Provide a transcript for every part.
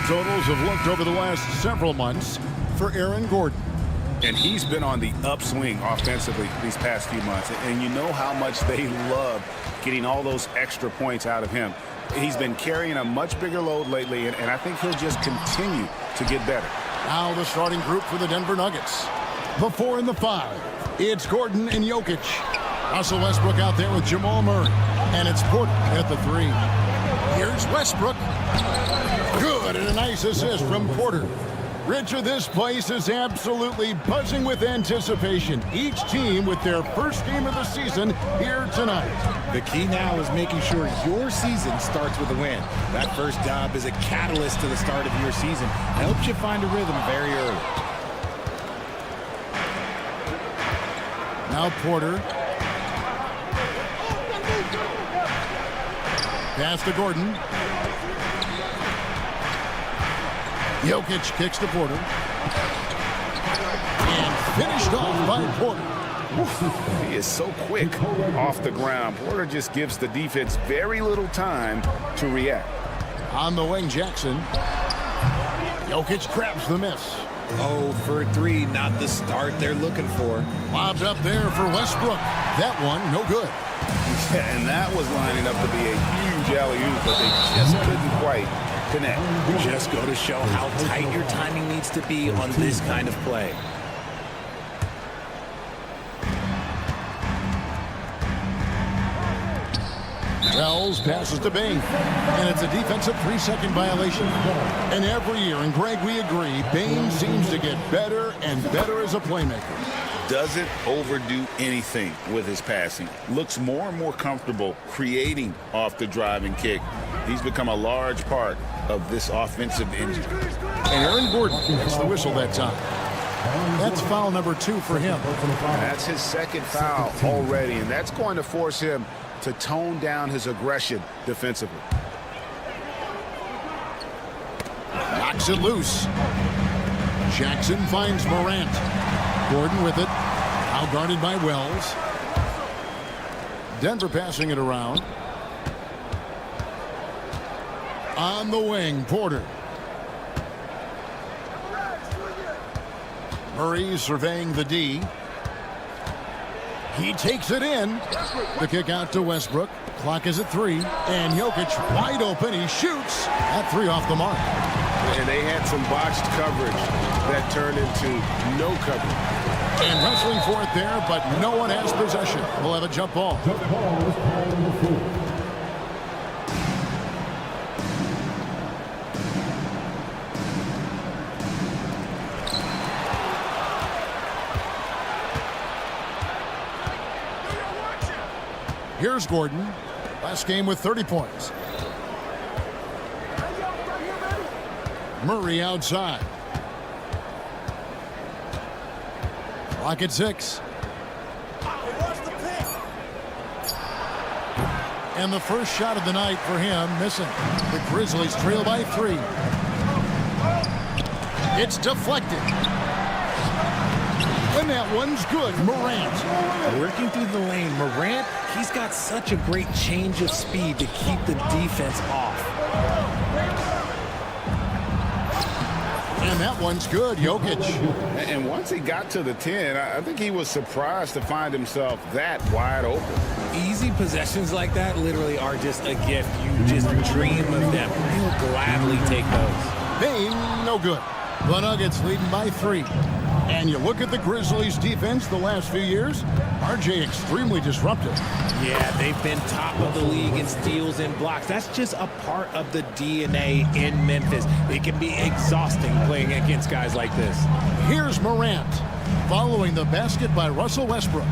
totals have looked over the last several months for Aaron Gordon. And he's been on the upswing offensively these past few months. And you know how much they love getting all those extra points out of him. He's been carrying a much bigger load lately, and I think he'll just continue to get better. Now the starting group for the Denver Nuggets. The 4 and the 5. It's Gordon and Jokic. Russell Westbrook out there with Jamal Murray. And it's Porter at the 3. Here's Westbrook. Good, and a nice assist from Porter. Richard, this place is absolutely buzzing with anticipation. Each team with their first game of the season here tonight. The key now is making sure your season starts with a win. That first job is a catalyst to the start of your season. Helps you find a rhythm very early. Now Porter. Pass to Gordon. Jokic kicks to Porter. And finished off by Porter. He is so quick off the ground. Porter just gives the defense very little time to react. On the wing, Jackson. Jokic grabs the miss. Oh, for 3, not the start they're looking for. Lobbed up there for Westbrook. That one, no good. And that was lining up to be a huge alley-oop, but they just couldn't quite connect. Just go to show how tight your timing needs to be on this kind of play. Wells passes to Bain, and it's a defensive 3-second violation. And every year, and Greg, we agree, Bain seems to get better and better as a playmaker. Doesn't overdo anything with his passing. Looks more and more comfortable creating off the driving kick. He's become a large part of this offensive engine. And Aaron Gordon gets the whistle that time. That's foul number 2 for him. That's his second foul already, and that's going to force him to tone down his aggression defensively. Knocks it loose. Jackson finds Morant. Gordon with it. Now guarded by Wells. Denver passing it around. On the wing, Porter. Murray surveying the D. He takes it in. The kick out to Westbrook. Clock is at 3. And Jokic wide open. He shoots. That 3 off the mark. And they had some botched coverage that turned into no coverage. And wrestling for it there, but no one has possession. We'll have a jump ball. Here's Gordon. Last game with 30 points. Murray outside. Clock at 6. And the first shot of the night for him, missing. The Grizzlies trail by 3. It's deflected. And that one's good. Morant. Working through the lane. Morant, he's got such a great change of speed to keep the defense off. And that one's good. Jokic. And once he got to the 10, I think he was surprised to find himself that wide open. Easy possessions like that literally are just a gift. You just dream of them. He'll gladly take those. Bain, no good. The Nuggets leading by 3. And you look at the Grizzlies defense the last few years, RJ extremely disruptive. Yeah, they've been top of the league in steals and blocks. That's just a part of the DNA in Memphis. It can be exhausting playing against guys like this. Here's Morant, following the basket by Russell Westbrook.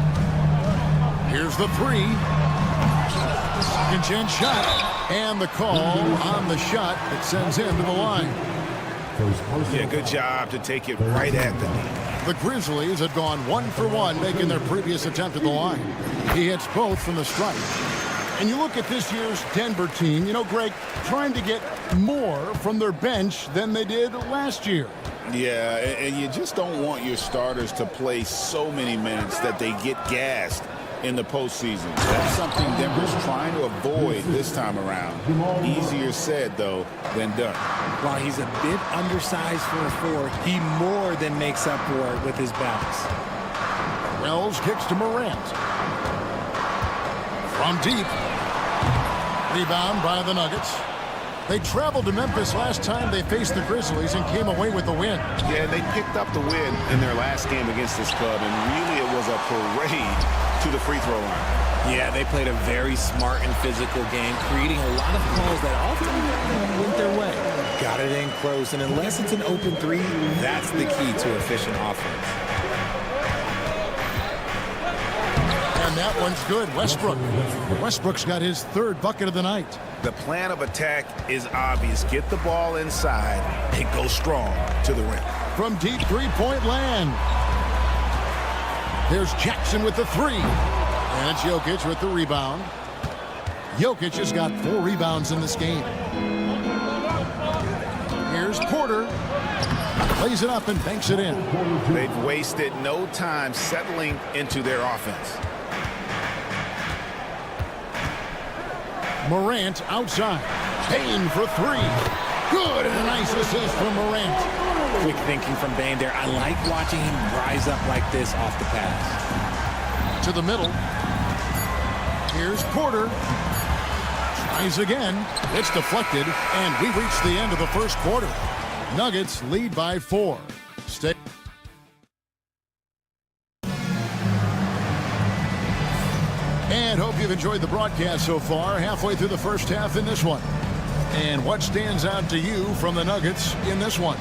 Here's the 3. Second chance shot, and the call on the shot that sends him to the line. Yeah, good job to take it right at the knee. The Grizzlies had gone 1 for 1, making their previous attempt at the line. He hits both from the stripe. And you look at this year's Denver team, you know, Greg, trying to get more from their bench than they did last year. Yeah, and you just don't want your starters to play so many minutes that they get gassed in the postseason. That's something Denver's trying to avoid this time around. Easier said, though, than done. While he's a bit undersized for a 4, he more than makes up for it with his bounce. Wells kicks to Morant. From deep. Rebound by the Nuggets. They traveled to Memphis last time they faced the Grizzlies and came away with the win. Yeah, they picked up the win in their last game against this club, and really it was a parade to the free throw line. Yeah, they played a very smart and physical game, creating a lot of calls that often went their way. Got it in close, and unless it's an open 3, that's the key to efficient offense. And that one's good. Westbrook's got his 3rd bucket of the night. The plan of attack is obvious. Get the ball inside and go strong to the rim. From deep 3-point land. Here's Jackson with the 3. And it's Jokic with the rebound. Jokic has got 4 rebounds in this game. Here's Porter. Plays it up and banks it in. They've wasted no time settling into their offense. Morant outside. Bane for 3. Good, and a nice assist from Morant. Quick thinking from Bane there. I like watching him rise up like this off the pass. To the middle. Here's Porter. Tries again. It's deflected, and we reach the end of the first quarter. Nuggets lead by 4. Stay. And hope you've enjoyed the broadcast so far. Halfway through the first half in this one. And what stands out to you from the Nuggets in this one?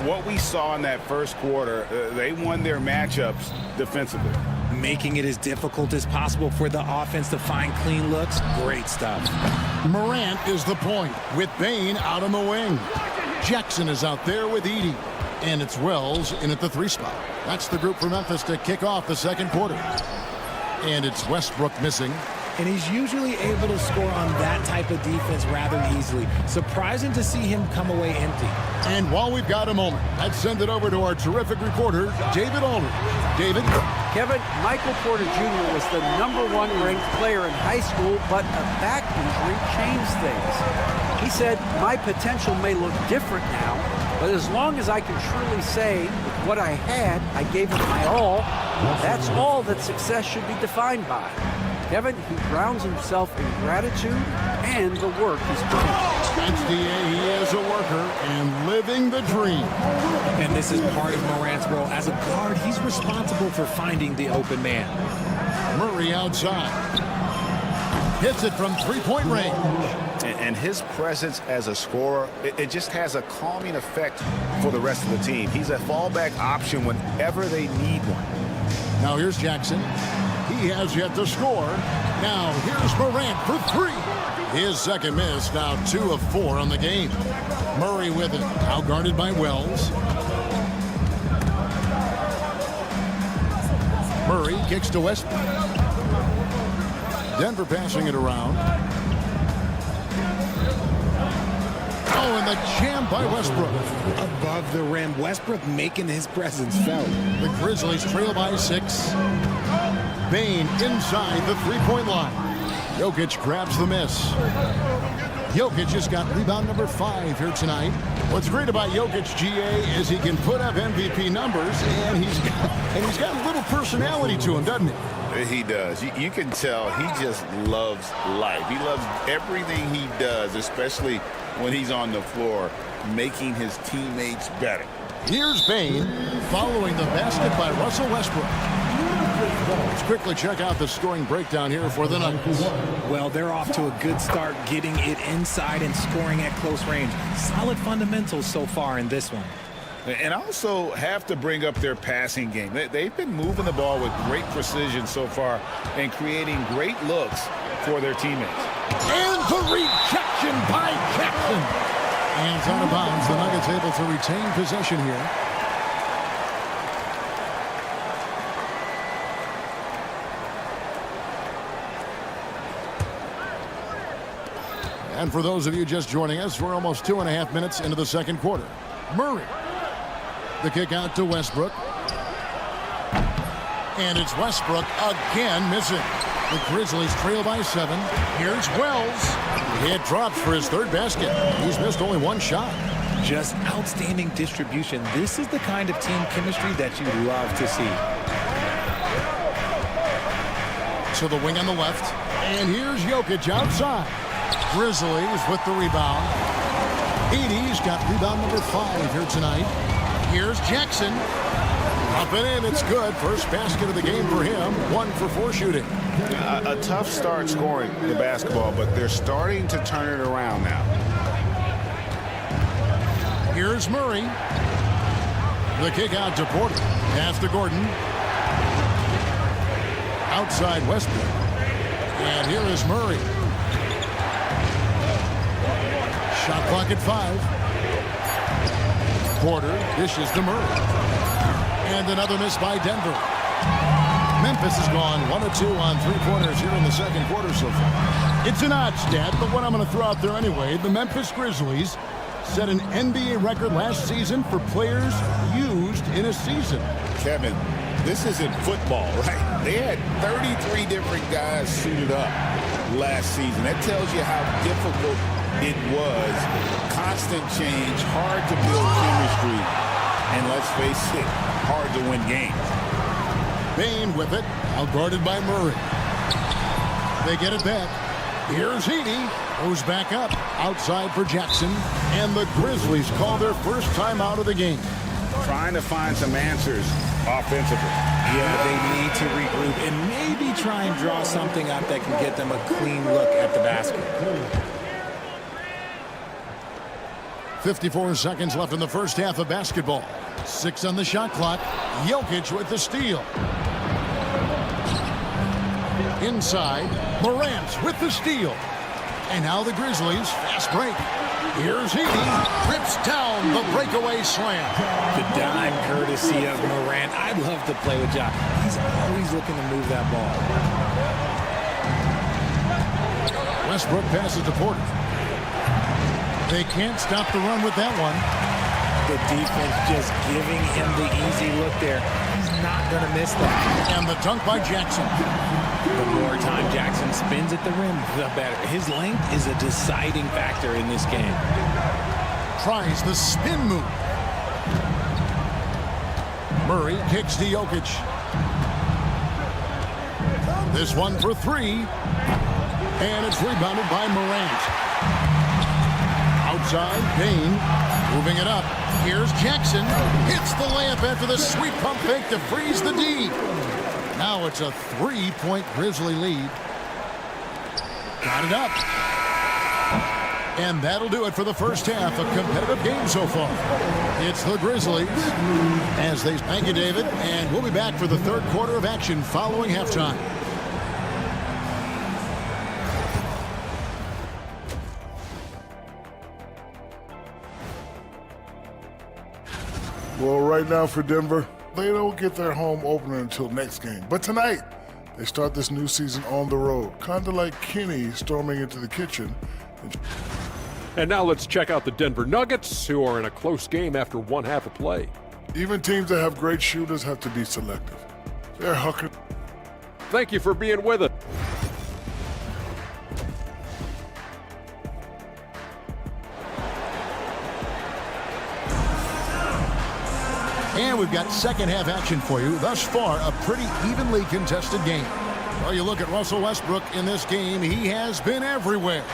What we saw in that first quarter, they won their matchups defensively. Making it as difficult as possible for the offense to find clean looks. Great stuff. Morant is the point with Bane out on the wing. Jackson is out there with Edey. And it's Wells in at the 3 spot. That's the group for Memphis to kick off the second quarter. And it's Westbrook missing. And he's usually able to score on that type of defense rather easily. Surprising to see him come away empty. And while we've got a moment, let's send it over to our terrific reporter, David Aldridge. David? Kevin, Michael Porter Jr. was the #1 ranked player in high school, but a back injury changed things. He said, "My potential may look different now, but as long as I can truly say with what I had, I gave it my all, that's all that success should be defined by." Kevin, he grounds himself in gratitude and the work he's put in. That's DA. He is a worker and living the dream. And this is part of Morant's role. As a guard, he's responsible for finding the open man. Murray outside. Hits it from 3-point range. And his presence as a scorer, it just has a calming effect for the rest of the team. He's a fallback option whenever they need one. Now here's Jackson. He has yet to score. Now here's Morant for 3. His second miss, now 2 of 4 on the game. Murray with it, now guarded by Wells. Murray kicks to Westbrook. Denver passing it around. Oh, and the jam by Westbrook. Above the rim, Westbrook making his presence felt. The Grizzlies trail by 6. Bane inside the 3-point line. Jokic grabs the miss. Jokic just got rebound number 5 here tonight. What's great about Jokic, GA, is he can put up MVP numbers, and he's got a little personality to him, doesn't he? He does. You can tell he just loves life. He loves everything he does, especially when he's on the floor, making his teammates better. Here's Bane following the basket by Russell Westbrook. Let's quickly check out the scoring breakdown here for the Nuggets. Well, they're off to a good start getting it inside and scoring at close range. Solid fundamentals so far in this one. And also have to bring up their passing game. They've been moving the ball with great precision so far and creating great looks for their teammates. And the rejection by Jackson. And it's out of bounds. The Nuggets able to retain possession here. And for those of you just joining us, we're almost 2.5 minutes into the second quarter. Murray. The kick out to Westbrook. And it's Westbrook again missing. The Grizzlies trail by 7. Here's Wells. It drops for his third basket. He's missed only one shot. Just outstanding distribution. This is the kind of team chemistry that you love to see. To the wing on the left. And here's Jokic outside. Grizzlies with the rebound. 80's got rebound number 5 here tonight. Here's Jackson. Up and in, it's good. First basket of the game for him. 1 for 4 shooting. A tough start scoring the basketball, but they're starting to turn it around now. Here's Murray. The kick out to Porter. Pass to Gordon. Outside Westbrook. And here is Murray. Shot clock at 5. Porter dishes to Murray. And another miss by Denver. Memphis has gone 1 of 2 on 3-pointers here in the second quarter so far. It's an odd stat, but what I'm going to throw out there anyway. The Memphis Grizzlies set an NBA record last season for players used in a season. Kevin, this isn't football, right? They had 33 different guys suited up last season. That tells you how difficult it was. Constant change, hard to build chemistry, and let's face it, hard to win games. Bain with it, outguarded by Murray. They get it back. Here's Heaney, goes back up, outside for Jackson, and the Grizzlies call their first time out of the game. Trying to find some answers offensively. Yeah, they need to regroup and maybe try and draw something up that can get them a clean look at the basket. 54 seconds left in the first half of basketball. 6 on the shot clock. Jokic with the steal. Inside, Morant with the steal. And now the Grizzlies, fast break. Here's Heaney, trips down the breakaway slam. The dime courtesy of Morant. I'd love to play with Jock. He's always looking to move that ball. Westbrook passes to Porter. They can't stop the run with that one. The defense just giving him the easy look there. He's not going to miss that. And the dunk by Jackson. The more time Jackson spins at the rim, the better. His length is a deciding factor in this game. Tries the spin move. Murray kicks to Jokic. This one for 3. And it's rebounded by Morant. Outside, Bain moving it up. Here's Jackson. Hits the layup after the sweep pump fake to freeze the D. Now it's a 3-point Grizzly lead. Got it up. And that'll do it for the first half. A competitive game so far. It's the Grizzlies as they thank you, David. And we'll be back for the third quarter of action following halftime. Well, right now for Denver, they don't get their home opener until next game. But tonight, they start this new season on the road, kind of like Kenny storming into the kitchen. And now let's check out the Denver Nuggets, who are in a close game after one half of play. Even teams that have great shooters have to be selective. They're hucking. Thank you for being with us. And we've got second half action for you. Thus far, a pretty evenly contested game. Well, you look at Russell Westbrook in this game. He has been everywhere.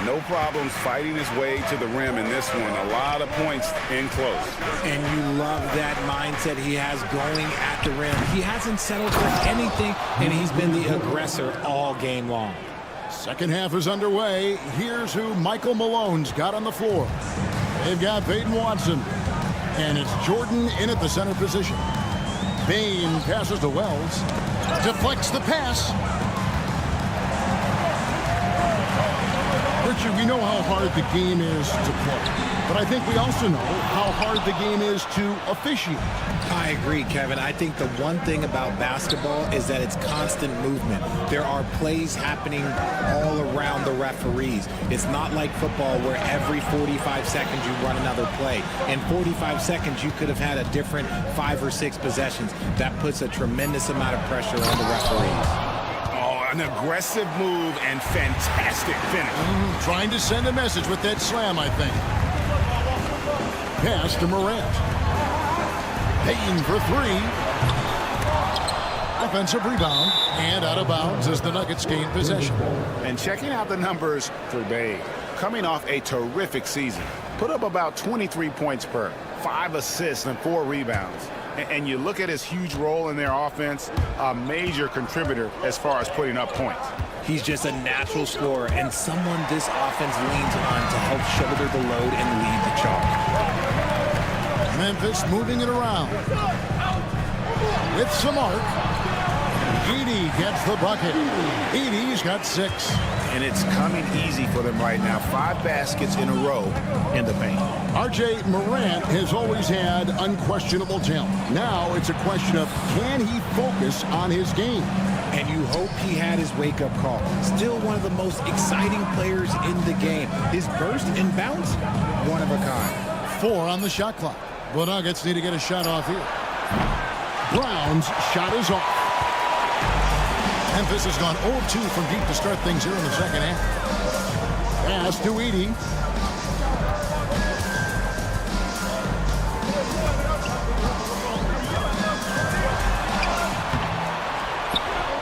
No problems fighting his way to the rim in this one. A lot of points in close. And you love that mindset he has going at the rim. He hasn't settled for anything, and he's been the aggressor all game long. Second half is underway. Here's who Michael Malone's got on the floor. They've got Peyton Watson. And it's Jordan in at the center position. Bain passes to Wells. Deflects the pass. Archie, we know how hard the game is to play, but I think we also know how hard the game is to officiate. I agree, Kevin. I think the one thing about basketball is that it's constant movement. There are plays happening all around the referees. It's not like football where every 45 seconds you run another play. In 45 seconds, you could have had a different 5 or 6 possessions. That puts a tremendous amount of pressure on the referees. An aggressive move and fantastic finish. Trying to send a message with that slam, I think. Pass to Morant. Payton for 3. Offensive rebound. And out of bounds as the Nuggets gain possession. And checking out the numbers for Dave. Coming off a terrific season. Put up about 23 points per, 5 assists and 4 rebounds. And you look at his huge role in their offense, a major contributor as far as putting up points. He's just a natural scorer and someone this offense leans on to help shoulder the load and lead the charge. Memphis moving it around. With some arc. Edey gets the bucket. Edey's got 6. And it's coming easy for them right now. 5 baskets in a row in the paint. R.J. Morant has always had unquestionable talent. Now it's a question of can he focus on his game? And you hope he had his wake-up call. Still one of the most exciting players in the game. His burst and bounce, one of a kind. 4 on the shot clock. The Nuggets need to get a shot off here. Brown's shot is off. Memphis has gone 0-2 from deep to start things here in the second half. Pass to Edey.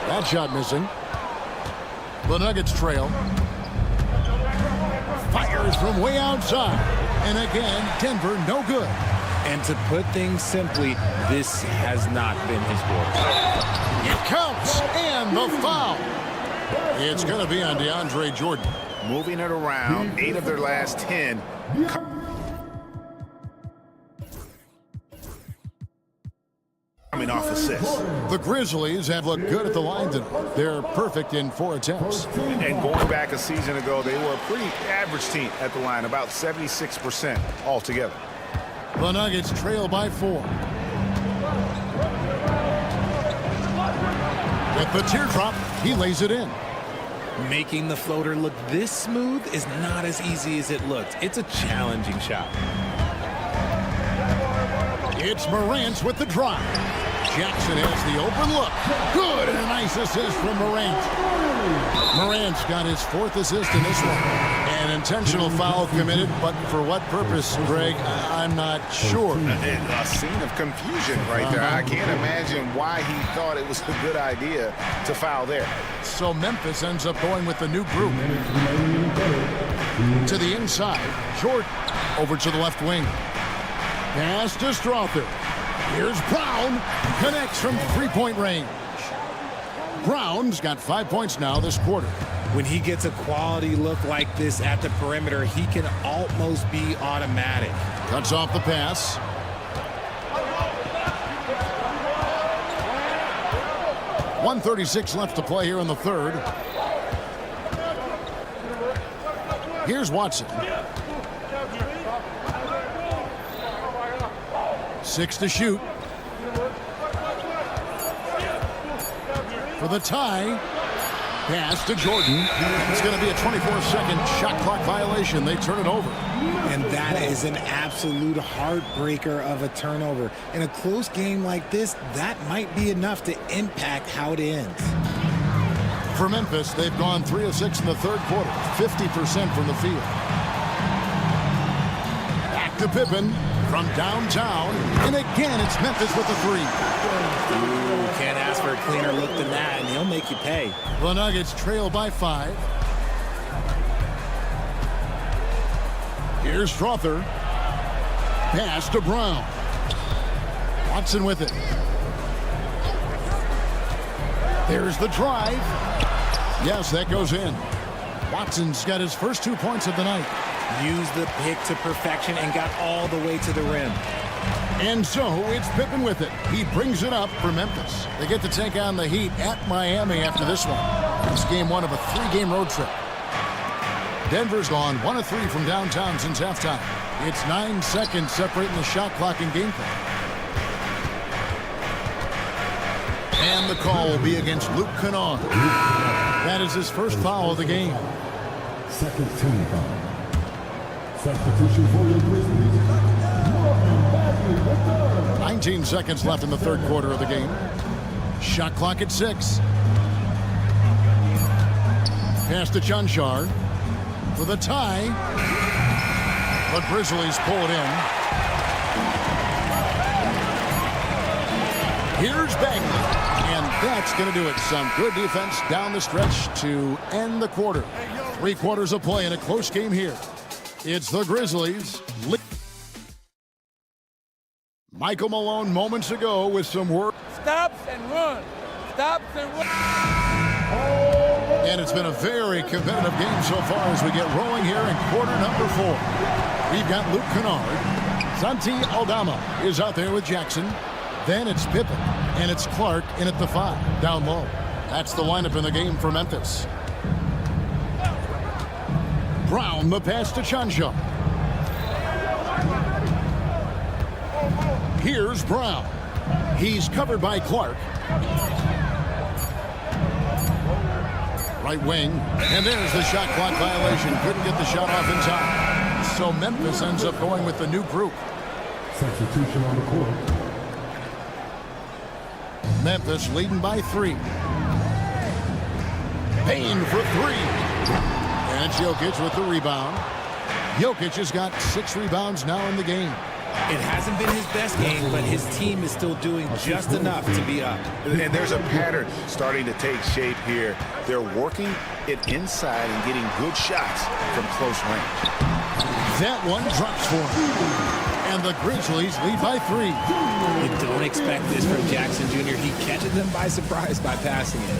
That shot missing. The Nuggets trail. Fires from way outside. And again, Denver no good. And to put things simply, this has not been his work. It counts, and the foul. It's going to be on DeAndre Jordan. Moving it around, 8 of their last 10. Coming off assists. The Grizzlies have looked good at the line tonight. They're perfect in 4 attempts. And going back a season ago, they were a pretty average team at the line, about 76% altogether. The Nuggets trail by 4. With the teardrop, he lays it in. Making the floater look this smooth is not as easy as it looks. It's a challenging shot. It's Morant with the drive. Jackson has the open look. Good, and a nice assist from Morant. Morant's got his 4th assist in this one. An intentional foul committed, but for what purpose, Greg? I'm not sure. A scene of confusion right there. I can't imagine why he thought it was a good idea to foul there. So Memphis ends up going with the new group. To the inside, Jordan over to the left wing. Pass to Strother. Here's Brown. Connects from 3-point range. Brown's got 5 points now this quarter. When he gets a quality look like this at the perimeter, he can almost be automatic. Cuts off the pass. .136 left to play here in the third. Here's Watson. 6 to shoot. For the tie. Pass to Jordan. It's going to be a 24-second shot clock violation. They turn it over. And that is an absolute heartbreaker of a turnover. In a close game like this, that might be enough to impact how it ends. For Memphis, they've gone 3 of 6 in the third quarter, 50% from the field. Back to Pippen from downtown. And again, it's Memphis with the 3. Ooh, can't ask for a cleaner look than that, and he'll make you pay. The Nuggets trail by 5. Here's Strother. Pass to Brown. Watson with it. There's the drive. Yes, that goes in. Watson's got his first 2 points of the night. Used the pick to perfection and got all the way to the rim. And so it's Pippen with it. He brings it up for Memphis. They get to take on the Heat at Miami after this one. It's game 1 of a 3-game road trip. Denver's gone 1 of 3 from downtown since halftime. It's 9 seconds separating the shot clock and game clock. And the call will be against Luke Kennard. That is his first foul of the game. Second team foul. Substitution for the Grizzlies. 19 seconds left in the third quarter of the game. Shot clock at 6. Pass to Chanchar for the tie. The Grizzlies pull it in. Here's Bagley. And that's going to do it. Some good defense down the stretch to end the quarter. 3 quarters of play in a close game here. It's the Grizzlies. Michael Malone moments ago with some work. Stops and run. Stops and run. And it's been a very competitive game so far as we get rolling here in quarter number 4. We've got Luke Kennard. Santi Aldama is out there with Jackson. Then it's Pippen, and it's Clark in at the 5, down low. That's the lineup in the game for Memphis. Brown, the pass to Chanchar. Here's Brown. He's covered by Clark. Right wing, and there's the shot clock violation. Couldn't get the shot off in time. So Memphis ends up going with the new group. Substitution on the court. Memphis leading by 3. Payne for 3. And it's Jokic with the rebound. Jokic has got 6 rebounds now in the game. It hasn't been his best game, but his team is still doing just enough to be up. And there's a pattern starting to take shape here. They're working it inside and getting good shots from close range. That one drops for him. And the Grizzlies lead by 3. You don't expect this from Jackson Jr. He catches them by surprise by passing it.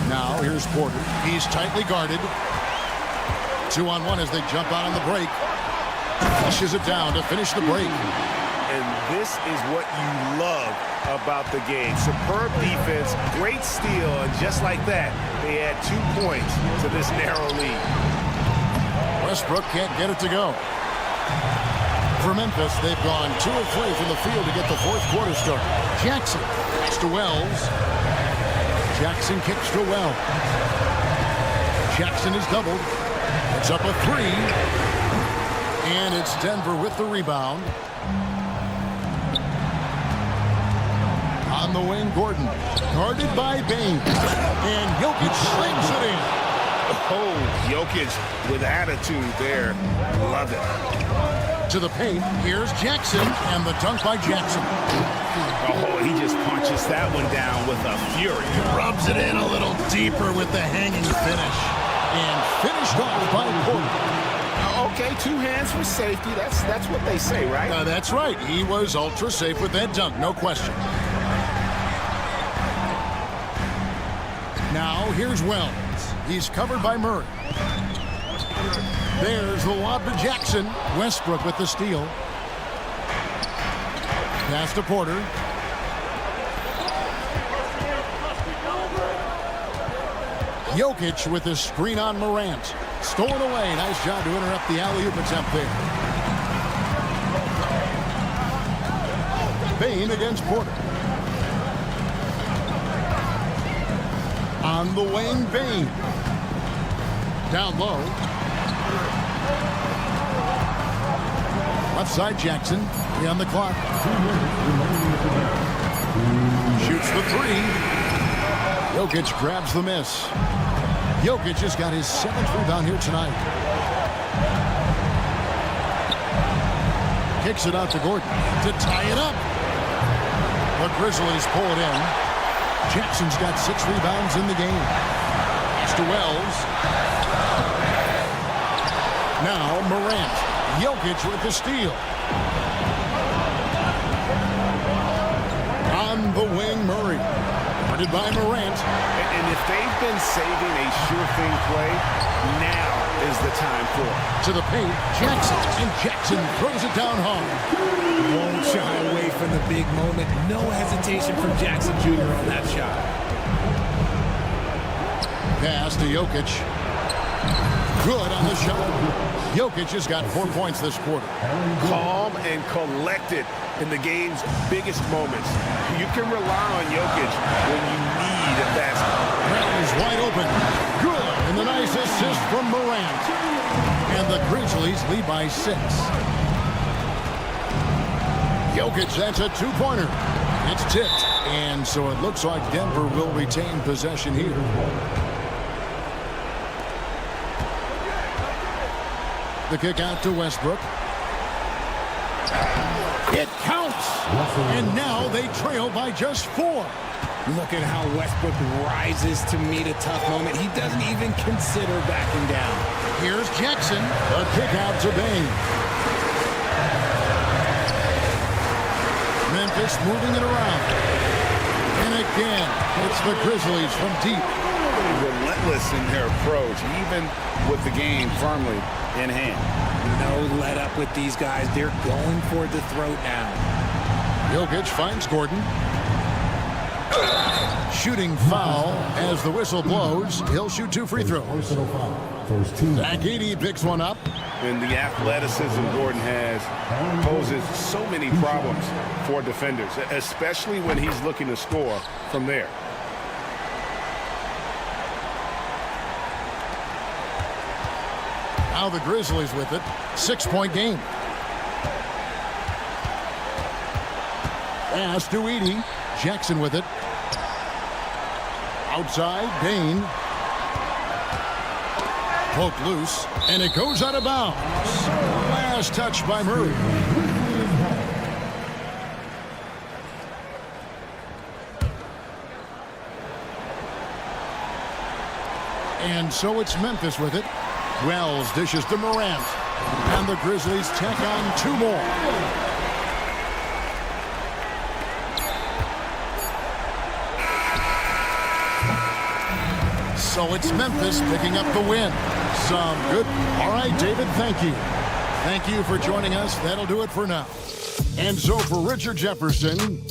Now here's Porter. He's tightly guarded. 2-on-1 as they jump out on the break. Pushes it down to finish the break. And this is what you love about the game. Superb defense, great steal, and just like that, they add 2 points to this narrow lead. Westbrook can't get it to go. For Memphis, they've gone 2 of 3 from the field to get the fourth quarter started. Jackson kicks to Wells. Jackson kicks to Wells. Jackson is doubled. It's up a 3. And it's Denver with the rebound. On the wing, Gordon. Guarded by Bain. And Jokic slings it in. Oh, Jokic with attitude there. Love it. To the paint, here's Jackson, and the dunk by Jackson. Oh, he just punches that one down with a fury. Rubs it in a little deeper with the hanging finish. And finished off by Porter. Okay, 2 hands for safety. That's what they say, right? That's right. He was ultra safe with that dunk, no question. Now, here's Wells. He's covered by Murray. There's the lob to Jackson. Westbrook with the steal. Pass to Porter. Jokic with the screen on Morant. Stolen away. Nice job to interrupt the alley-oop attempt there. Bain against Porter. On the wing, Bain. Down low. Left side, Jackson. 3 on the clock. Shoots the 3. Jokic grabs the miss. Jokic has got his 7th rebound here tonight. Kicks it out to Gordon to tie it up. The Grizzlies pull it in. Jackson's got 6 rebounds in the game. Pass to Wells. Now Morant. Jokic with the steal. On the wing, Murray. Guarded by Morant. And if they've been saving a sure thing play, now is the time for it. To the paint, Jackson. And Jackson throws it down hard. Won't shy away from the big moment. No hesitation from Jackson Jr. on that shot. pass to Jokic. Good on the shot. Jokic has got 4 points this quarter. Calm and collected in the game's biggest moments. You can rely on Jokic when you need a basket. Brown is wide open. Good. And the nice assist from Morant. And the Grizzlies lead by 6. Jokic, that's a two-pointer. It's tipped. And so it looks like Denver will retain possession here. The kick out to Westbrook. It counts. And now they trail by just 4. Look at how Westbrook rises to meet a tough moment. He doesn't even consider backing down. Here's Jackson. A kick out to Bane. Memphis moving it around. And again, it's the Grizzlies from deep. Relentless in their approach, even with the game firmly in hand. No let up with these guys. They're going for the throat now. Jokic finds Gordon. Shooting foul as the whistle blows. He'll shoot 2 free throws. Personal foul. First team. Zach Edey picks one up. And the athleticism Gordon has poses so many problems for defenders, especially when he's looking to score from there. Now the Grizzlies with it. 6-point game. Pass to Edey. Jackson with it. Outside, Bane. Poked loose, and it goes out of bounds. Last touch by Murray. And so it's Memphis with it. Wells dishes to Morant. And the Grizzlies tack on 2 more. So it's Memphis picking up the win. Some good. All right, David, thank you. Thank you for joining us. That'll do it for now. And so for Richard Jefferson.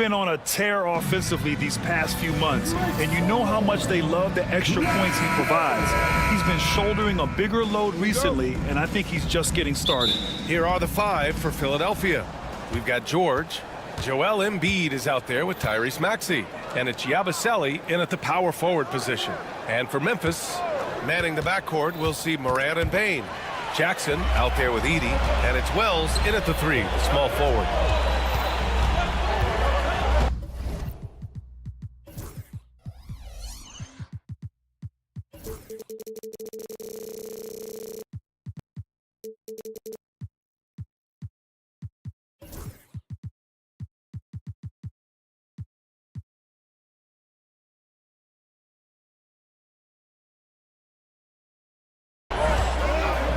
been on a tear offensively these past few months, and you know how much they love the extra points he provides. He's been shouldering a bigger load recently, and I think he's just getting started. Here are the 5 for Philadelphia. We've got George. Joel Embiid is out there with Tyrese Maxey. And it's Yabusele in at the power forward position. And for Memphis, manning the backcourt, we'll see Morant and Bane. Jackson out there with Edey. And it's Wells in at the 3, the small forward.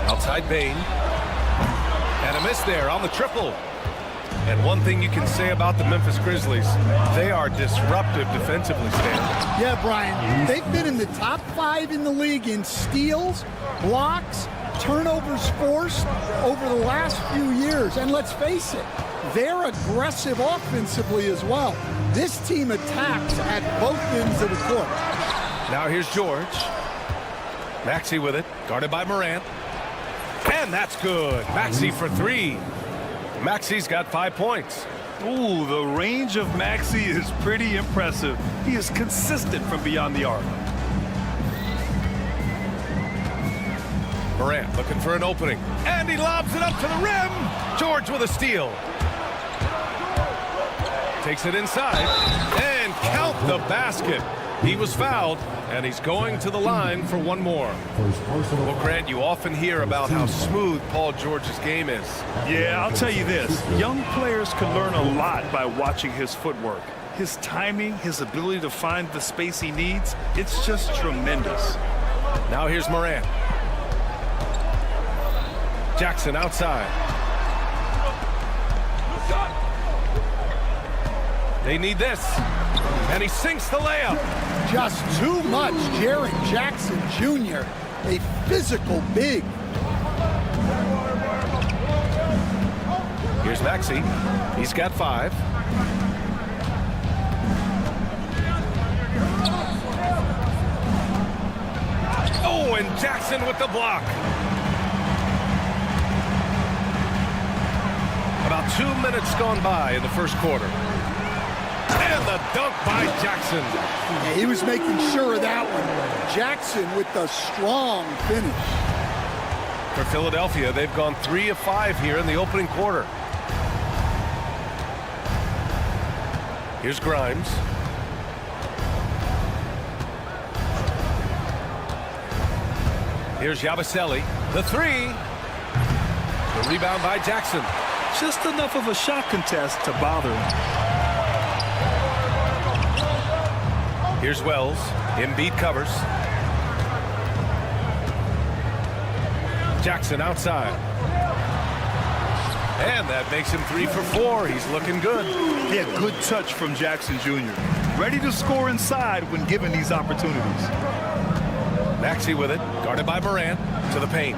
Outside Bane. And a miss there on the triple. And one thing you can say about the Memphis Grizzlies, they are disruptive defensively, Stan. Yeah, Brian. They've been in the top 5 in the league in steals, blocks, turnovers forced over the last few years. And let's face it, they're aggressive offensively as well. This team attacks at both ends of the court. Now here's George. Maxey with it, guarded by Morant. And that's good. Maxey for 3. Maxey's got 5 points. Ooh, the range of Maxey is pretty impressive. He is consistent from beyond the arc. Morant looking for an opening. And he lobs it up to the rim. George with a steal. Takes it inside. And count the basket. He was fouled, and he's going to the line for one more. Well, Grant, you often hear about how smooth Paul George's game is. Yeah, I'll tell you this. Young players can learn a lot by watching his footwork. His timing, his ability to find the space he needs, it's just tremendous. Now here's Morant. Jackson outside. They need this. And he sinks the layup. Just too much. Jaren Jackson Jr., a physical big. Here's Maxey. He's got 5. Oh, and Jackson with the block. About 2 minutes gone by in the first quarter. And the dunk by Jackson. Yeah, he was making sure of that one. Jackson with the strong finish. For Philadelphia, they've gone 3 of 5 here in the opening quarter. Here's Grimes. Here's Yabusele. The 3. The rebound by Jackson. Just enough of a shot contest to bother him. Here's Wells. Embiid covers. Jackson outside. And that makes him 3 for 4. He's looking good. Yeah, good touch from Jackson Jr. Ready to score inside when given these opportunities. Maxey with it. Guarded by Morant. To the paint.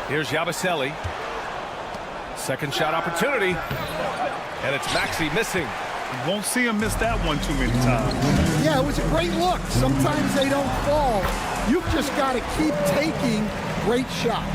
Here's Yabusele. Second shot opportunity. And it's Maxey missing. You won't see him miss that one too many times. Yeah, it was a great look. Sometimes they don't fall. You've just got to keep taking great shots.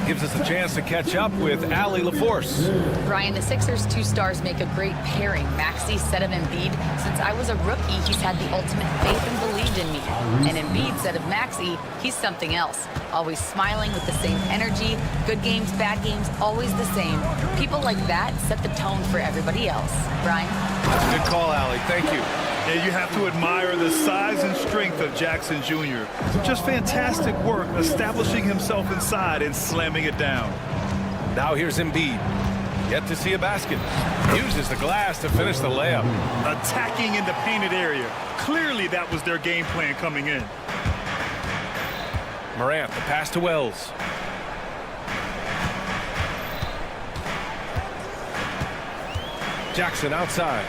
Gives us a chance to catch up with Allie LaForce. Brian, the Sixers' 2 stars make a great pairing. Maxey, said of Embiid, since I was a rookie, he's had the ultimate faith and believed in me. And Embiid said of Maxey, he's something else. Always smiling with the same energy. Good games, bad games, always the same. People like that set the tone for everybody else. Brian? That's a good call, Allie. Thank you. Yeah, you have to admire the size and strength of Jackson Jr. Just fantastic work establishing himself inside and slamming it down. Now here's Embiid. Yet to see a basket. Uses the glass to finish the layup. Attacking in the painted area. Clearly that was their game plan coming in. Morant, the pass to Wells. Jackson outside.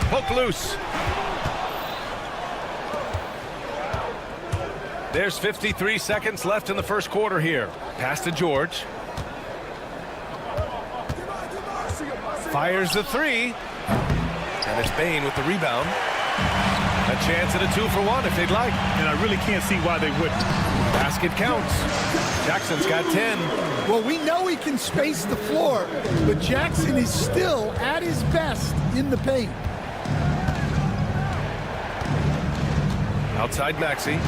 Poke loose. There's 53 seconds left in the first quarter here. Pass to George. Fires the three. And it's Bain with the rebound. A chance at a 2-for-1 if they'd like. And I really can't see why they wouldn't. Basket counts. Jackson's got 10. Well, we know he can space the floor, but Jackson is still at his best in the paint. Outside Maxey.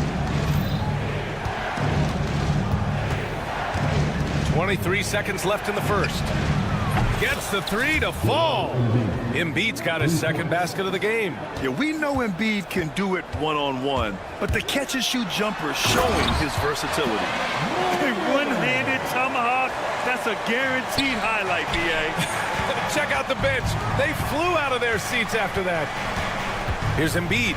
23 seconds left in the first. Gets the three to fall. Embiid's got his second basket of the game. Yeah, we know Embiid can do it one-on-one, but the catch-and-shoot jumper is showing his versatility. A one-handed tomahawk, that's a guaranteed highlight, B.A. Check out the bench. They flew out of their seats after that. Here's Embiid.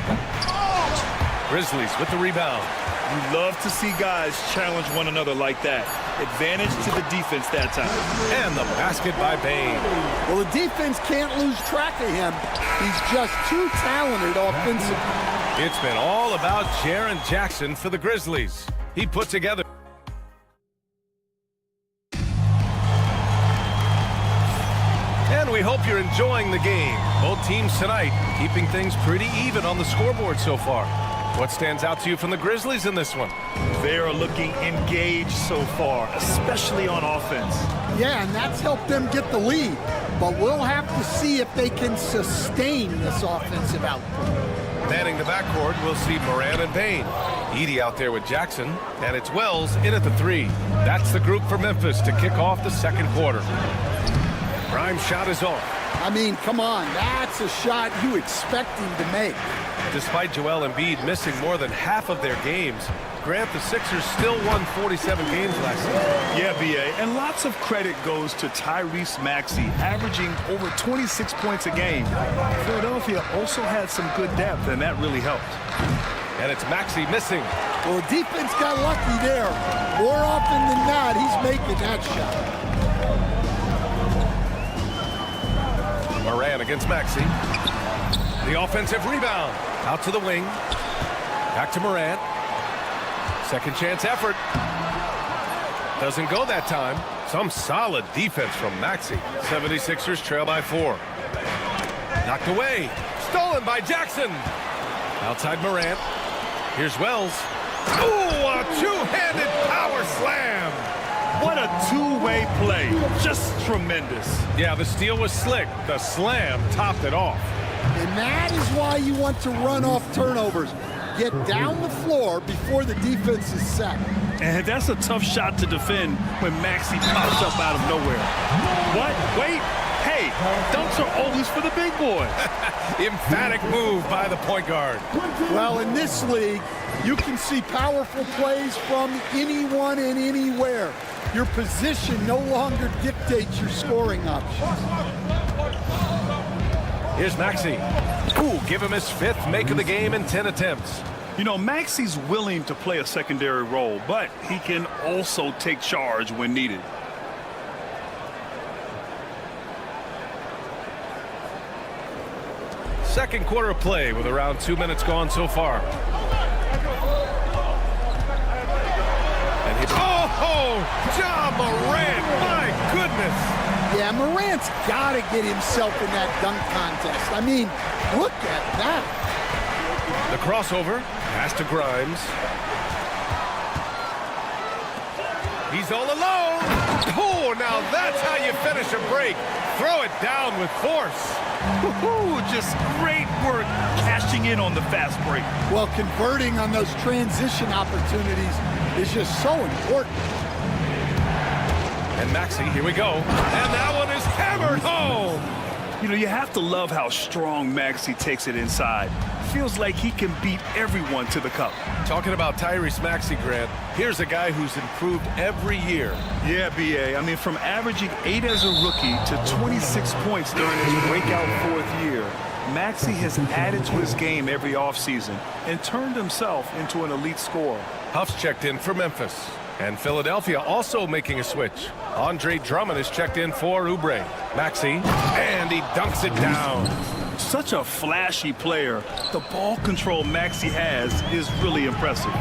Grizzlies with the rebound. You love to see guys challenge one another like that. Advantage to the defense that time. And the basket by Bain. Well, the defense can't lose track of him. He's just too talented offensively. It's been all about Jaren Jackson for the Grizzlies. He put together. And we hope you're enjoying the game. Both teams tonight keeping things pretty even on the scoreboard so far. What stands out to you from the Grizzlies in this one? They are looking engaged so far, especially on offense. Yeah, and that's helped them get the lead. But we'll have to see if they can sustain this offensive output. Manning the backcourt, we'll see Moran and Bain. Edey out there with Jackson, and it's Wells in at the three. That's the group for Memphis to kick off the second quarter. Grimes' shot is off. I mean, come on, that's a shot you expect him to make. Despite Joel Embiid missing more than half of their games, Grant, the Sixers still won 47 games last season. Yeah, B.A., and lots of credit goes to Tyrese Maxey, averaging over 26 points a game. Philadelphia also had some good depth, and that really helped. And it's Maxey missing. Well, the defense got lucky there. More often than not, he's making that shot. Moran against Maxey. The offensive rebound. Out to the wing. Back to Moran. Second chance effort. Doesn't go that time. Some solid defense from Maxey. 76ers trail by 4. Knocked away. Stolen by Jackson. Outside Moran. Here's Wells. Ooh, a two-handed power slam. What a two-way play. Just tremendous. Yeah, the steal was slick. The slam topped it off. And that is why you want to run off turnovers. Get down the floor before the defense is set. And that's a tough shot to defend when Maxey pops up out of nowhere. What? Wait. Hey, dunks are always for the big boy. Emphatic move by the point guard. Well, in this league, you can see powerful plays from anyone and anywhere. Your position no longer dictates your scoring options. Here's Maxey. Ooh, give him his 5th make of the game in 10 attempts. You know, Maxey's willing to play a secondary role, but he can also take charge when needed. Second quarter of play with around 2 minutes gone so far. And Ja Morant, my goodness. Yeah, Morant's got to get himself in that dunk contest. I mean, look at that. The crossover, pass to Grimes. He's all alone. Oh, now that's how you finish a break. Throw it down with force. Woohoo, just great work cashing in on the fast break. Well, converting on those transition opportunities is just so important. And Maxey, here we go. And that one is hammered home. You know, you have to love how strong Maxey takes it inside. Feels like he can beat everyone to the cup. Talking about Tyrese Maxey, Grant, here's a guy who's improved every year. Yeah, B.A. I mean, from averaging 8 as a rookie to 26 points during his breakout 4th year, Maxey has added to his game every offseason and turned himself into an elite scorer. Huff's checked in for Memphis. And Philadelphia also making a switch. Andre Drummond is checked in for Oubre. Maxey, and he dunks it down. Such a flashy player. The ball control Maxey has is really impressive.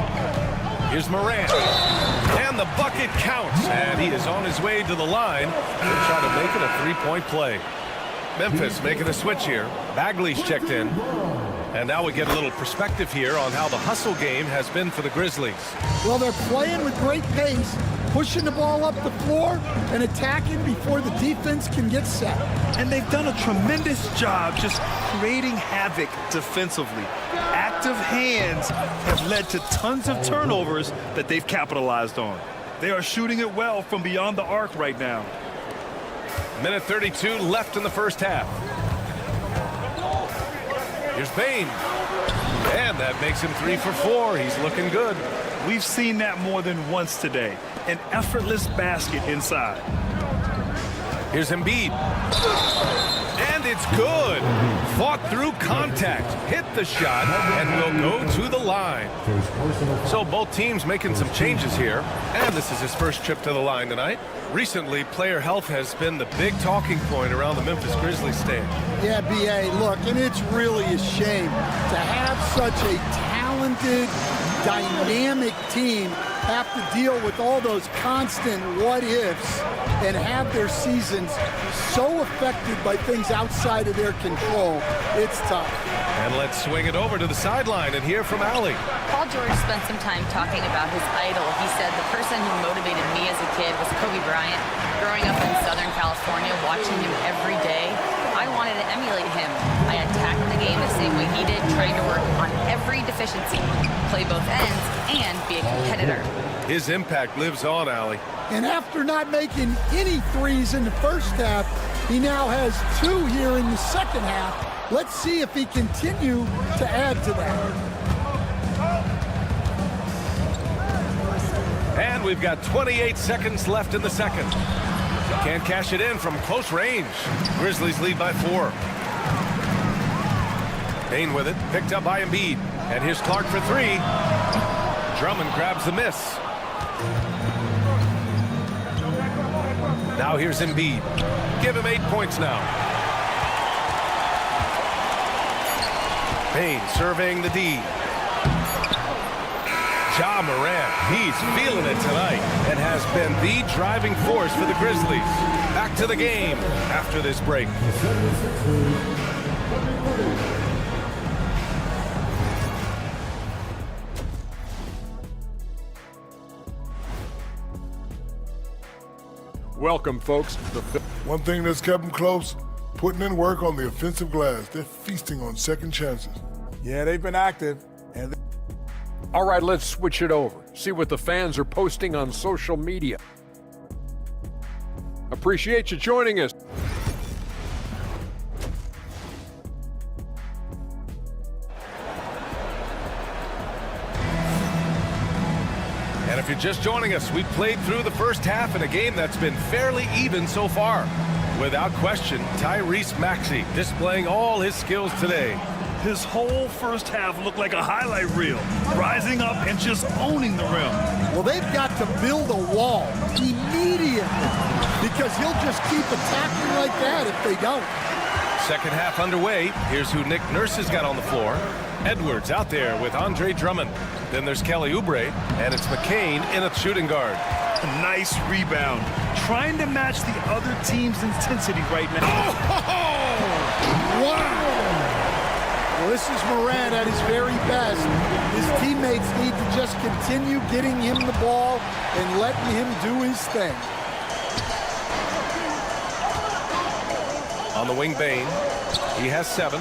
Here's Morant. And And the bucket counts. And he is on his way to the line to try to make it a three-point play. Memphis making a switch here. Bagley's checked in. And now we get a little perspective here on how the hustle game has been for the Grizzlies. Well, they're playing with great pace, pushing the ball up the floor and attacking before the defense can get set. And they've done a tremendous job just creating havoc defensively. Active hands have led to tons of turnovers that they've capitalized on. They are shooting it well from beyond the arc right now. Minute 32 left in the first half. Here's Bain. And that makes him 3 for 4. He's looking good. We've seen that more than once today. An effortless basket inside. Here's Embiid. And it's good. Fought through contact. Hit the shot and will go to the line. So both teams making some changes here. And this is his first trip to the line tonight. Recently, player health has been the big talking point around the Memphis Grizzlies stand. Yeah, B.A., look, and it's really a shame to have such a talented, dynamic team have to deal with all those constant what-ifs and have their seasons so affected by things outside of their control. It's tough. And let's swing it over to the sideline and hear from Allie. Paul George spent some time talking about his idol. He said, the person who motivated me as a kid was Kobe Bryant. Growing up in Southern California, watching him every day, I wanted to emulate him. I attacked the game the same way he did, trying to work on every deficiency, play both ends, and be a competitor. His impact lives on, Allie. And after not making any threes in the first half, he now has 2 here in the second half. Let's see if he continue to add to that. And we've got 28 seconds left in the second. Can't cash it in from close range. Grizzlies lead by 4. Bain with it, picked up by Embiid. And here's Clark for 3. Drummond grabs the miss. Now here's Embiid. Give him 8 points now. Bain surveying the D. Ja Morant, he's feeling it tonight and has been the driving force for the Grizzlies. Back to the game after this break. Welcome, folks. One thing that's kept them close, putting in work on the offensive glass. They're feasting on second chances. Yeah, they've been active. And All right, let's switch it over. See what the fans are posting on social media. Appreciate you joining us. And if you're just joining us, we played through the first half in a game that's been fairly even so far. Without question, Tyrese Maxey displaying all his skills today. His whole first half looked like a highlight reel, rising up and just owning the rim. Well, they've got to build a wall immediately because he'll just keep attacking like that if they don't. Second half underway. Here's who Nick Nurse has got on the floor. Edwards out there with Andre Drummond. Then there's Kelly Oubre, and it's McCain in a shooting guard. A nice rebound. Trying to match the other team's intensity right now. Oh! Wow! Well, this is Morant at his very best. His teammates need to just continue getting him the ball and letting him do his thing. On the wing, Bain. He has 7.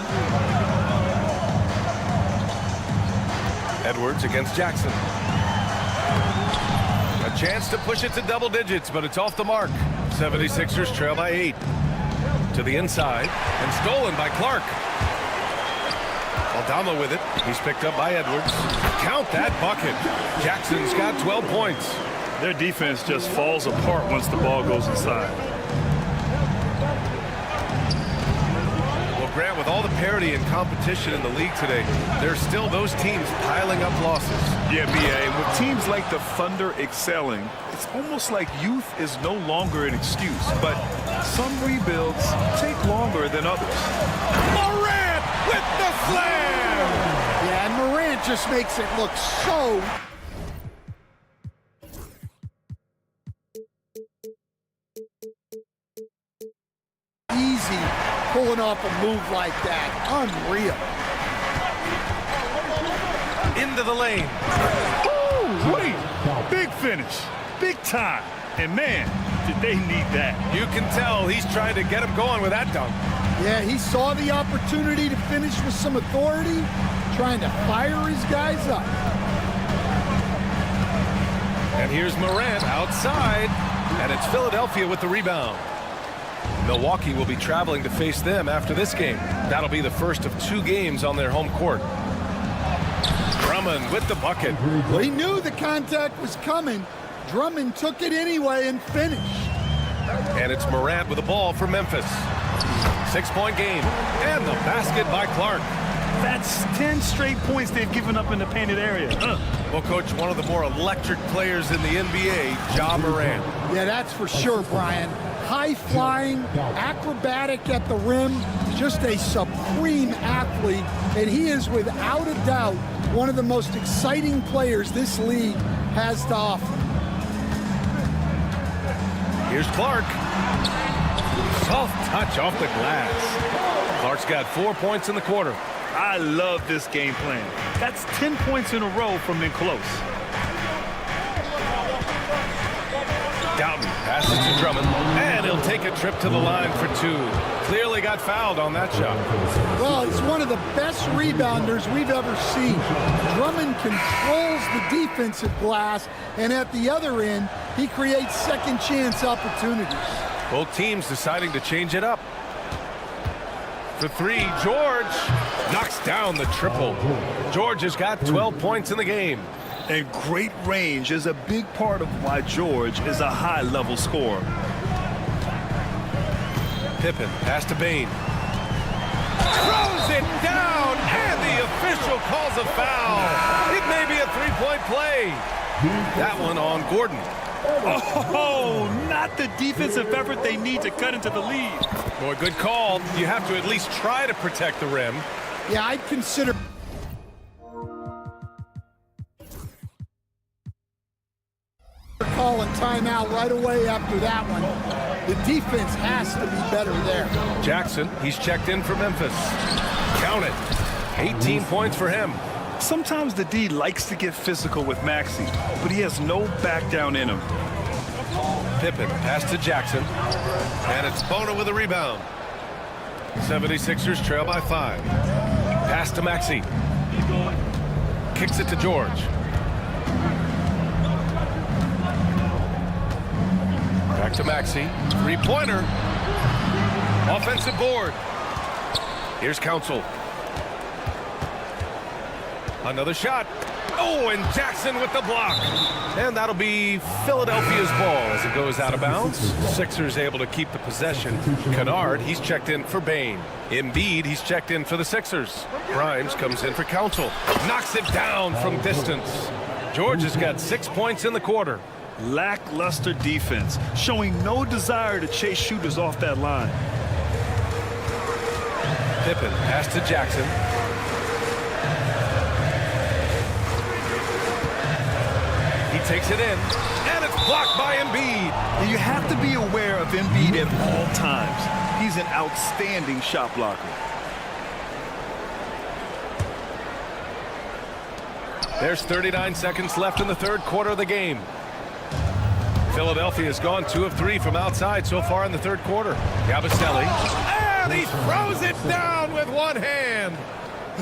Edwards against Jackson. A chance to push it to double digits, but it's off the mark. 76ers trail by 8. To the inside, and stolen by Clark. Aldama with it. He's picked up by Edwards. Count that bucket. Jackson's got 12 points. Their defense just falls apart once the ball goes inside. Well, Grant, with all the parity and competition in the league today, there's still those teams piling up losses. Yeah, B.A., with teams like the Thunder excelling, it's almost like youth is no longer an excuse, but some rebuilds take longer than others. Morant with the slam! Yeah, and Morant just makes it look so pulling off a move like that. Unreal. Into the lane. Ooh, big finish. Big time. And man, did they need that. You can tell he's trying to get him going with that dunk. Yeah, he saw the opportunity to finish with some authority, trying to fire his guys up. And here's Morant outside, and it's Philadelphia with the rebound. Milwaukee will be traveling to face them after this game. That'll be the first of 2 games on their home court. Drummond with the bucket. Well, he knew the contact was coming. Drummond took it anyway and finished. And it's Morant with the ball for Memphis. 6-point game, and the basket by Clark. That's 10 straight points they've given up in the painted area. Well, Coach, one of the more electric players in the NBA, Ja Morant. Yeah, that's for sure, Brian. High-flying, acrobatic at the rim, just a supreme athlete, and he is without a doubt one of the most exciting players this league has to offer. Here's Clark. Soft touch off the glass. Clark's got 4 points in the quarter. I love this game plan. That's 10 points in a row from in close. Doughton passes to Drummond, and he'll take a trip to the line for 2. Clearly got fouled on that shot. Well, he's one of the best rebounders we've ever seen. Drummond controls the defensive glass, and at the other end, he creates second chance opportunities. Both teams deciding to change it up. For 3, George knocks down the triple. George has got 12 points in the game. And great range is a big part of why George is a high-level scorer. Pippen pass to Bane. Throws it down, and the official calls a foul. It may be a 3-point play. That one on Gordon. Oh, not the defensive effort they need to cut into the lead. Boy, good call. You have to at least try to protect the rim. Yeah, I'd consider calling timeout right away after that one. The defense has to be better there. Jackson, he's checked in for Memphis. Count it. 18 points for him. Sometimes the D likes to get physical with Maxey, but he has no back down in him. Pippen pass to Jackson, and it's Bona with a rebound. 76ers trail by 5. Pass to Maxey. Kicks it to George. Back to Maxey. 3-pointer. Offensive board. Here's Council. Another shot. Oh, and Jackson with the block. And that'll be Philadelphia's ball as it goes out of bounds. Sixers able to keep the possession. Kennard, he's checked in for Bane. Embiid, he's checked in for the Sixers. Grimes comes in for Council. Knocks it down from distance. George has got 6 points in the quarter. Lackluster defense, showing no desire to chase shooters off that line. Pippen pass to Jackson. He takes it in, and it's blocked by Embiid. And you have to be aware of Embiid at all times. He's an outstanding shot blocker. There's 39 seconds left in the third quarter of the game. Philadelphia has gone 2 of 3 from outside so far in the third quarter. Yabuselli, and he throws it down with one hand.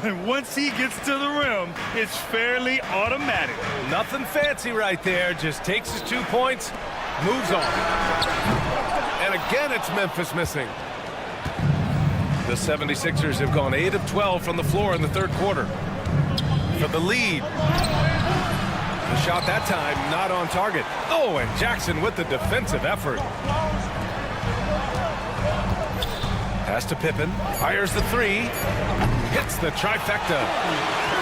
And once he gets to the rim, it's fairly automatic. Nothing fancy right there. Just takes his 2 points, moves on. And again, it's Memphis missing. The 76ers have gone 8 of 12 from the floor in the third quarter. For the lead. The shot that time not on target. Oh, and Jackson with the defensive effort. Pass to Pippen. Fires the 3. Hits the trifecta.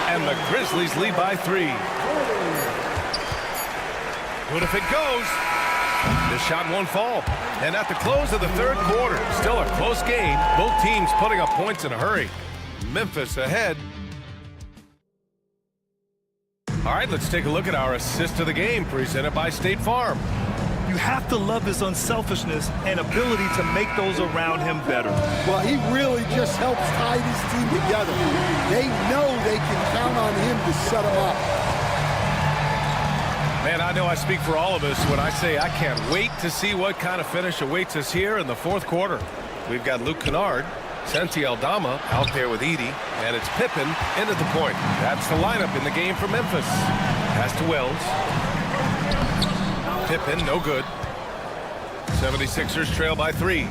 And the Grizzlies lead by 3. But if it goes, the shot won't fall. And at the close of the third quarter, still a close game. Both teams putting up points in a hurry. Memphis ahead. All right, let's take a look at our assist of the game presented by State Farm. You You have to love his unselfishness and ability to make those around him better. Well, he really just helps tie this team together. They know they can count on him to set them up. Man, I know I speak for all of us when I say I can't wait to see what kind of finish awaits us here in the fourth quarter. We've got Luke Kennard, Santi Aldama out there with Edey, and it's Pippen into the point. That's the lineup in the game for Memphis. Pass to Wells. Pippen, no good. 76ers trail by 3.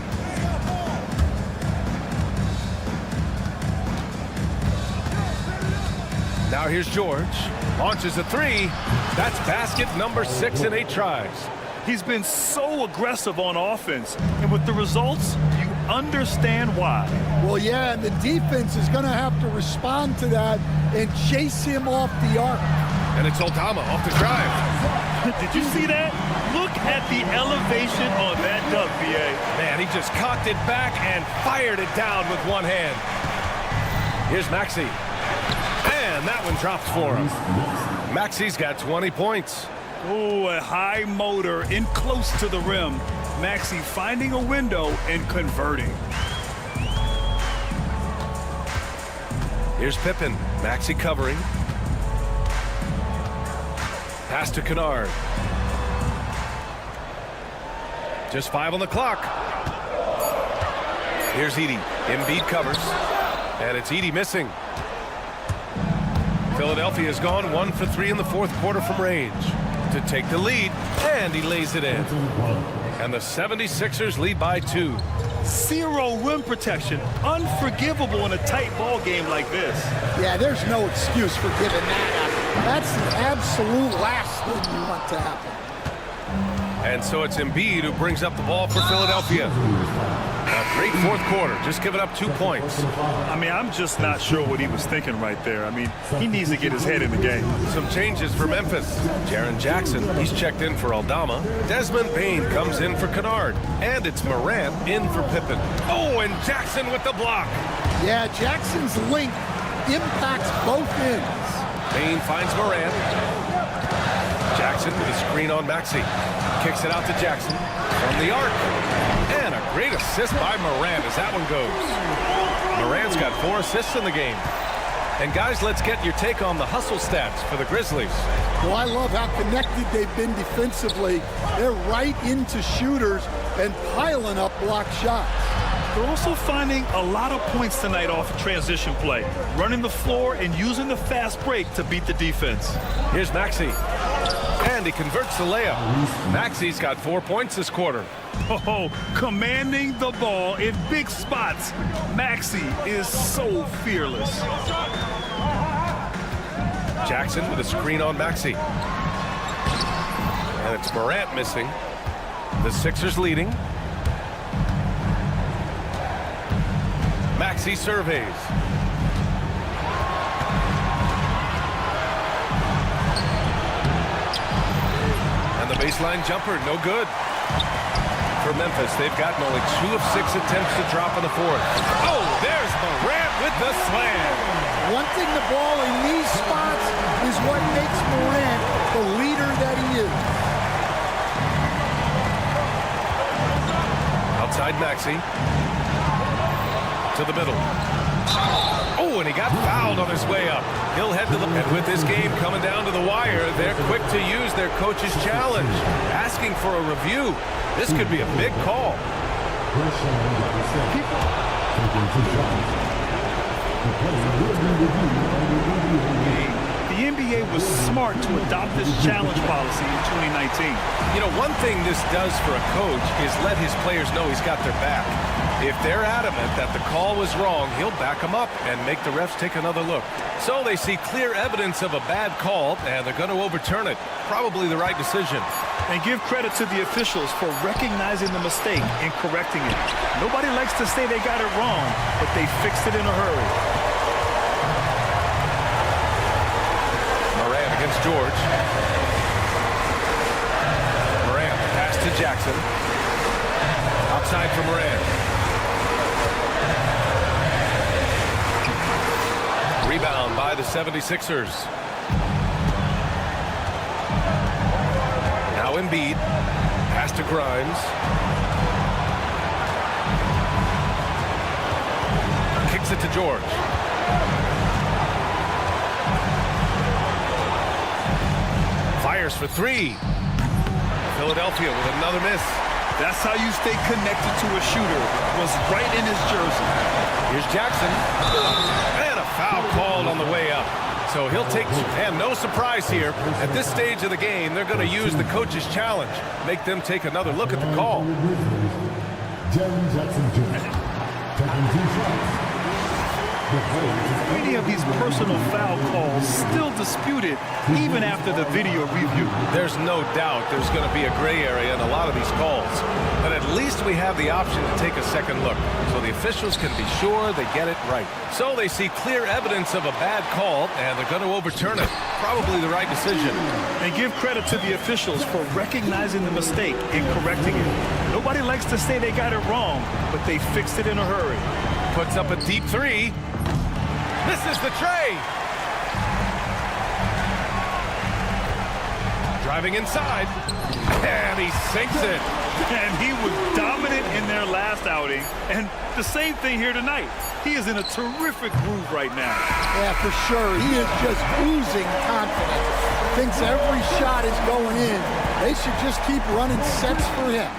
Now here's George. Launches a 3. That's basket number 6 in 8 tries. He's been so aggressive on offense, and with the results, you understand why. Well, yeah, and the defense is going to have to respond to that and chase him off the arc. And it's Aldama off the drive. Did you see that? Look at the elevation on that dunk, BA. Man, he just cocked it back and fired it down with one hand. Here's Maxey. And that one drops for him. Maxey's got 20 points. Oh, a high motor in close to the rim. Maxey finding a window and converting. Here's Pippen. Maxey covering. Pass to Kennard. Just 5 on the clock. Here's Edey. Embiid covers. And it's Edey missing. Philadelphia's gone 1 for 3 in the fourth quarter from range to take the lead, and he lays it in. And the 76ers lead by 2. 0 rim protection. Unforgivable in a tight ball game like this. Yeah, there's no excuse for giving that up. That's the absolute last thing you want to happen. And so it's Embiid who brings up the ball for Philadelphia. A great fourth quarter, just giving up 2 points. I mean, I'm just not sure what he was thinking right there. I mean, he needs to get his head in the game. Some changes for Memphis. Jaren Jackson, he's checked in for Aldama. Desmond Bane comes in for Kennard. And it's Morant in for Pippen. Oh, and Jackson with the block. Yeah, Jackson's link impacts both ends. Bane finds Morant. Jackson with a screen on Maxey. Kicks it out to Jackson from the arc. And a great assist by Morant as that one goes. Morant's got 4 assists in the game. And guys, let's get your take on the hustle stats for the Grizzlies. Well, I love how connected they've been defensively. They're right into shooters and piling up block shots. They're also finding a lot of points tonight off of transition play, running the floor and using the fast break to beat the defense. Here's Maxey. And he converts the layup. Maxey's got 4 points this quarter. Oh, commanding the ball in big spots. Maxey is so fearless. Jackson with a screen on Maxey. And it's Morant missing. The Sixers leading. Maxey surveys. And the baseline jumper, no good. For Memphis, they've gotten only 2 of 6 attempts to drop in the fourth. Oh, there's Morant with the slam. Wanting the ball in these spots is what makes Morant the leader that he is. Outside Maxey. To the middle. Oh, and he got fouled on his way up. He'll head to the... And with this game coming down to the wire, they're quick to use their coach's challenge, asking for a review. This could be a big call. The NBA was smart to adopt this challenge policy in 2019. You know, one thing this does for a coach is let his players know he's got their back. If they're adamant that the call was wrong, he'll back them up and make the refs take another look. So they see clear evidence of a bad call, and they're going to overturn it. Probably the right decision. And give credit to the officials for recognizing the mistake and correcting it. Nobody likes to say they got it wrong, but they fixed it in a hurry. Morant against George. Morant, pass to Jackson. Outside for Morant. Rebound by the 76ers. Now Embiid. Pass to Grimes. Kicks it to George. Fires for three. Philadelphia with another miss. That's how you stay connected to a shooter. Was right in his jersey. Here's Jackson. And a foul called on the way up. So he'll take, and no surprise here. At this stage of the game, they're going to use the coach's challenge. Make them take another look at the call. Jerry Jackson Jr. taking 2 shots. Many of these personal foul calls still disputed even after the video review. There's no doubt there's going to be a gray area in a lot of these calls. But at least we have the option to take a second look, so the officials can be sure they get it right. So they see clear evidence of a bad call, and they're going to overturn it. Probably the right decision. And give credit to the officials for recognizing the mistake and correcting it. Nobody likes to say they got it wrong, but they fixed it in a hurry. Puts up a deep three. Misses the tray. Driving inside. And he sinks it. And he was dominant in their last outing. And the same thing here tonight. He is in a terrific groove right now. Yeah, for sure. He is just oozing confidence. Thinks every shot is going in. They should just keep running sets for him.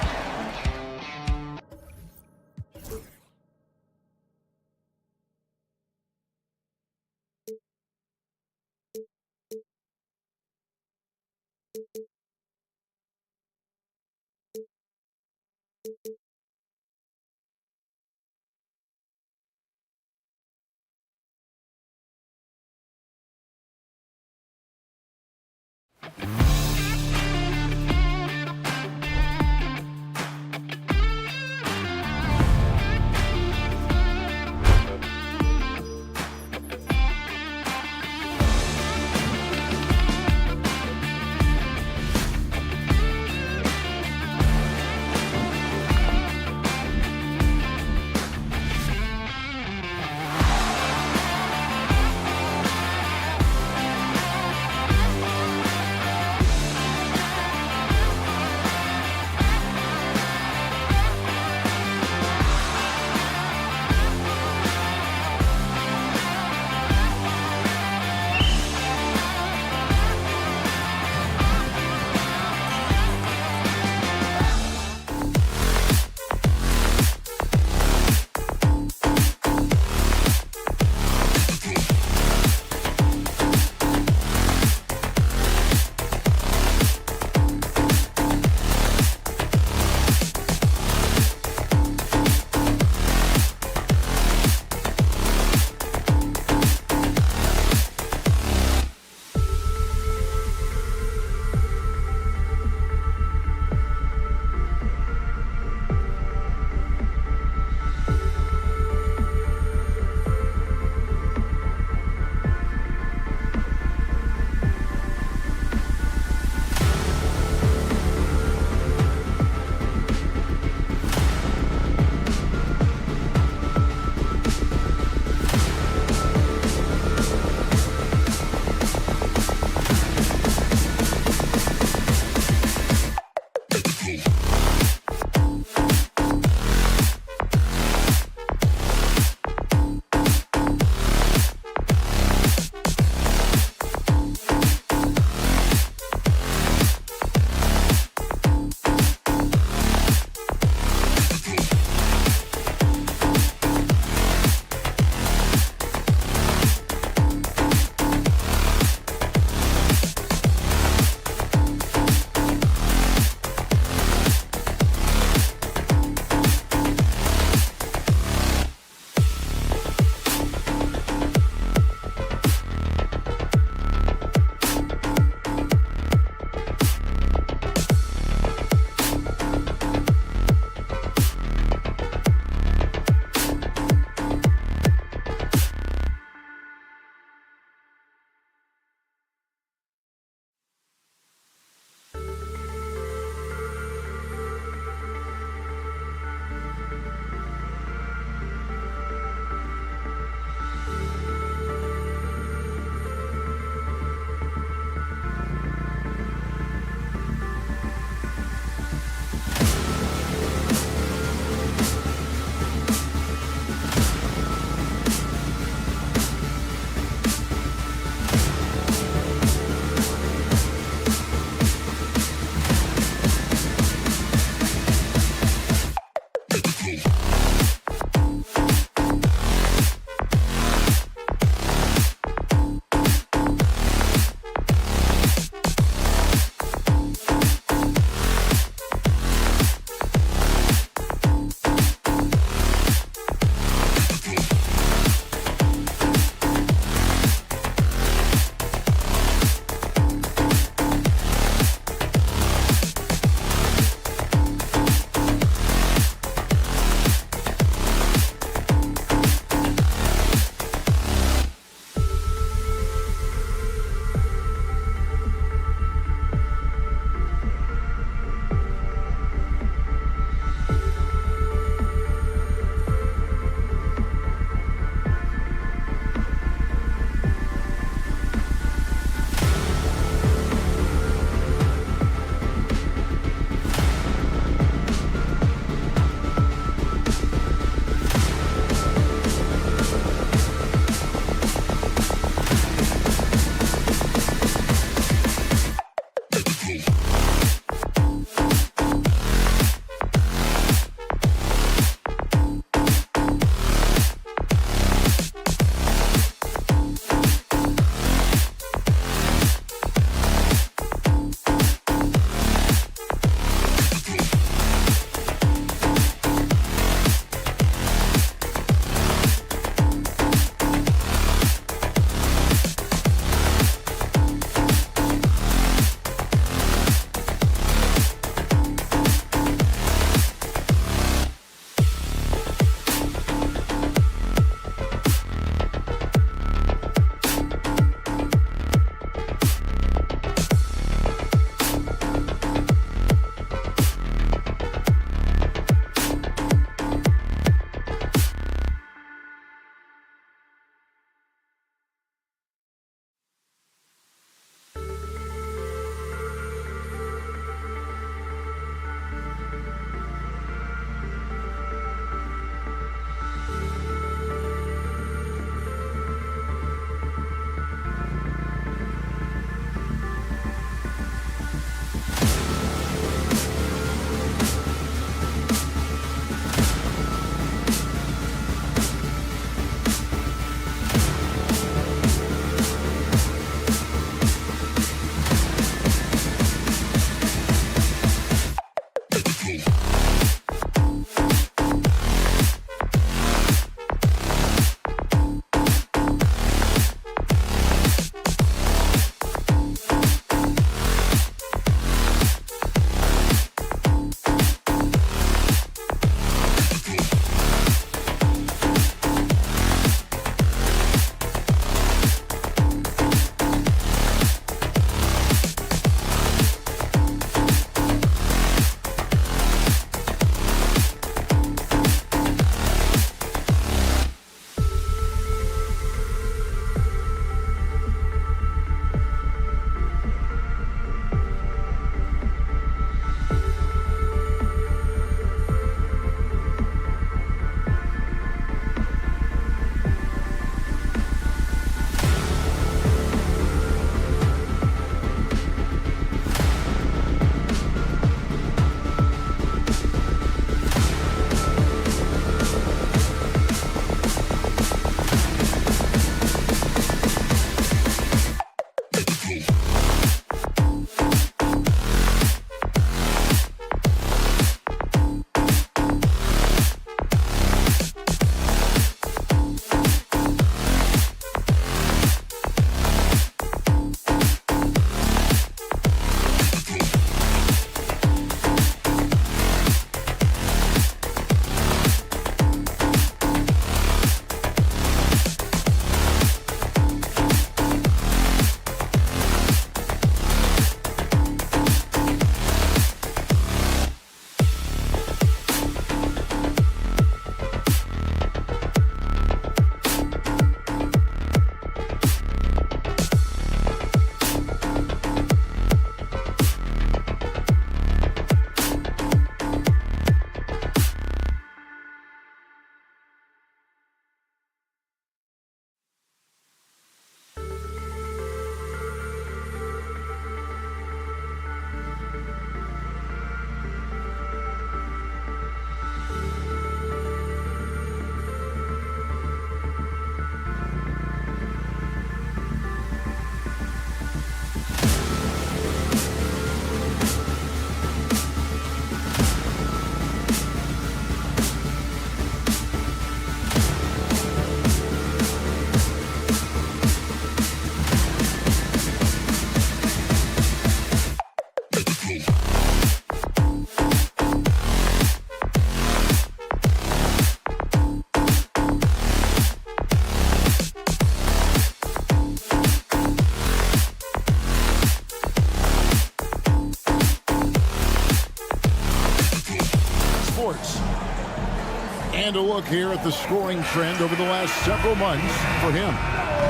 look here at the scoring trend over the last several months for him.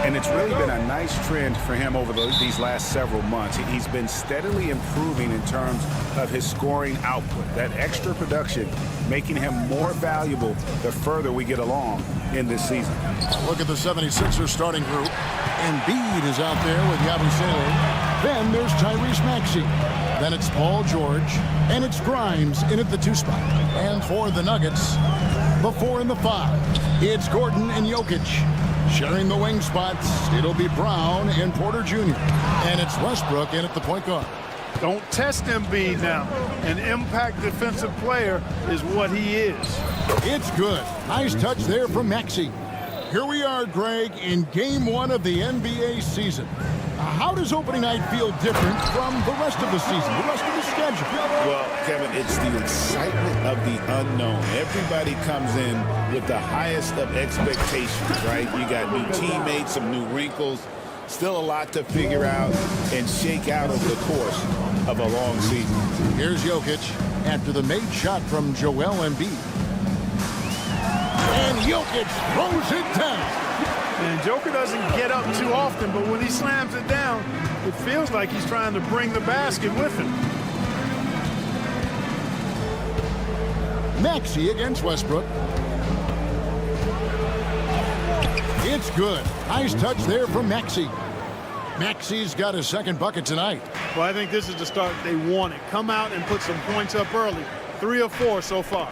And it's really been a nice trend for him over these last several months. He's been steadily improving in terms of his scoring output. That extra production making him more valuable the further we get along in this season. Look at the 76ers starting group. Embiid is out there with Yabusele. Then there's Tyrese Maxey. Then it's Paul George. And it's Grimes in at the 2 spot. And for the Nuggets, the 4 and the 5, it's Gordon and Jokic. Sharing the wing spots, it'll be Brown and Porter Jr. And it's Westbrook in at the point guard. Don't test Embiid now. An impact defensive player is what he is. It's good. Nice touch there from Maxey. Here we are, Greg, in Game 1 of the NBA season. How does opening night feel different from the rest of the season, the rest of the schedule? Well, Kevin, it's the excitement of the unknown. Everybody comes in with the highest of expectations, right? You got new teammates, some new wrinkles, still a lot to figure out and shake out over the course of a long season. Here's Jokic after the made shot from Joel Embiid. And Jokic throws it down. And Joker doesn't get up too often, but when he slams it down, it feels like he's trying to bring the basket with him. Maxey against Westbrook. It's good. Nice touch there from Maxey. Maxey's got his second bucket tonight. Well, I think this is the start they wanted. Come out and put some points up early. 3 of 4 so far.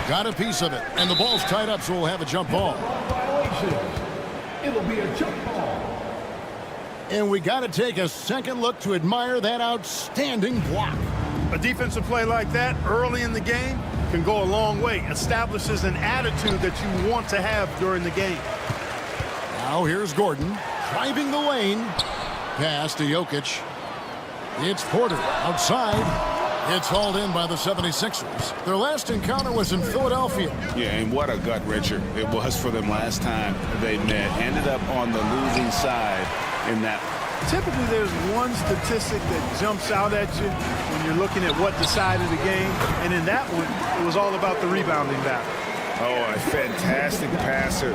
Got a piece of it, and the ball's tied up, so we'll have a jump ball. It'll be a jump ball. And we got to take a second look to admire that outstanding block. A defensive play like that early in the game can go a long way. Establishes an attitude that you want to have during the game. Now here's Gordon driving the lane. Pass to Jokic. It's Porter outside. It's hauled in by the 76ers. Their last encounter was in Philadelphia. Yeah, and what a gut-wrencher it was for them last time they met. Ended up on the losing side in that. Typically, there's one statistic that jumps out at you when you're looking at what decided the game. And in that one, it was all about the rebounding battle. Oh, a fantastic passer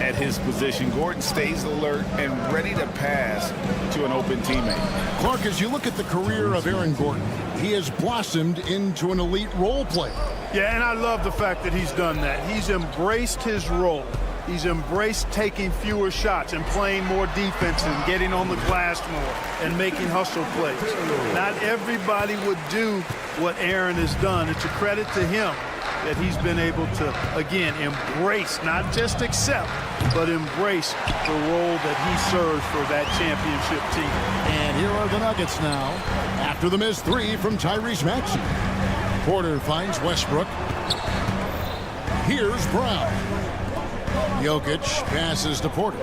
at his position. Gordon stays alert and ready to pass to an open teammate. Clark, as you look at the career of Aaron Gordon, he has blossomed into an elite role player. Yeah, and I love the fact that he's done that. He's embraced his role. He's embraced taking fewer shots and playing more defense and getting on the glass more and making hustle plays. Not everybody would do what Aaron has done. It's a credit to him that he's been able to, again, embrace, not just accept, but embrace the role that he serves for that championship team. And here are the Nuggets now after the missed 3 from Tyrese Maxey. Porter finds Westbrook. Here's Brown. Jokic passes to Porter.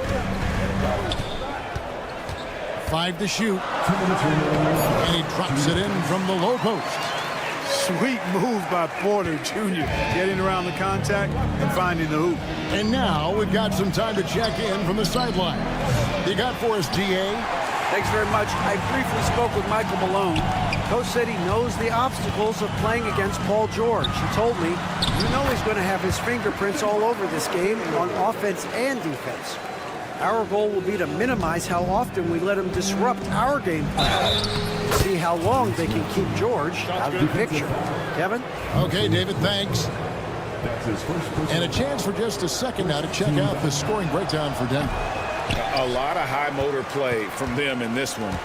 5 to shoot. And he drops it in from the low post. Sweet move by Porter Jr. Getting around the contact and finding the hoop. And now we've got some time to check in from the sideline. You got for us, DA? Thanks very much. I briefly spoke with Michael Malone. Coach said he knows the obstacles of playing against Paul George. He told me, you know he's going to have his fingerprints all over this game on offense and defense. Our goal will be to minimize how often we let him disrupt our game plan. See how long they can keep George out of the picture. Kevin? Okay, David, thanks. And a chance for just a second now to check out the scoring breakdown for Denver. A lot of high motor play from them in this one,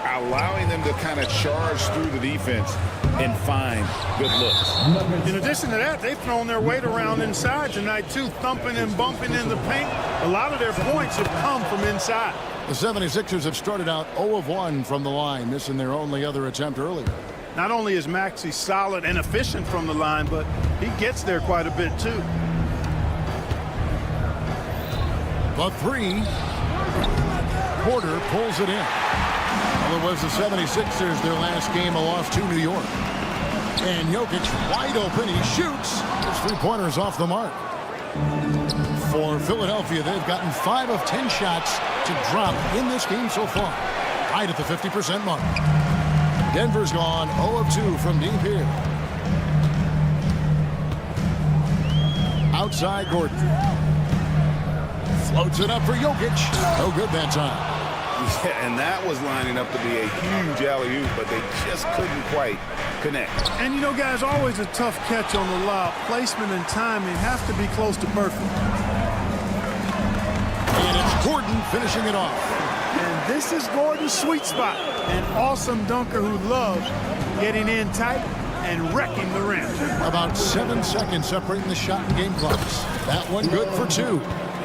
allowing them to kind of charge through the defense and find good looks. In addition to that, they've thrown their weight around inside tonight, too, thumping and bumping in the paint. A lot of their points have come from inside. The 76ers have started out 0 of 1 from the line, missing their only other attempt earlier. Not only is Maxey solid and efficient from the line, but he gets there quite a bit, too. The 3. Porter pulls it in. Well, it was the 76ers, their last game, a loss to New York. And Jokic wide open. He shoots. His 3-pointers off the mark. For Philadelphia, they've gotten 5 of 10 shots to drop in this game so far. Right at the 50% mark. Denver's gone 0 of 2 from deep here. outside Gordon. Floats it up for Jokic. No good that time. Yeah, and that was lining up to be a huge alley-oop, but they just couldn't quite connect. And you know, guys, always a tough catch on the lob. Placement and timing have to be close to perfect. And it's Gordon finishing it off. And this is Gordon's sweet spot. An awesome dunker who loves getting in tight and wrecking the rim. About 7 seconds separating the shot and game clocks. That one good for 2.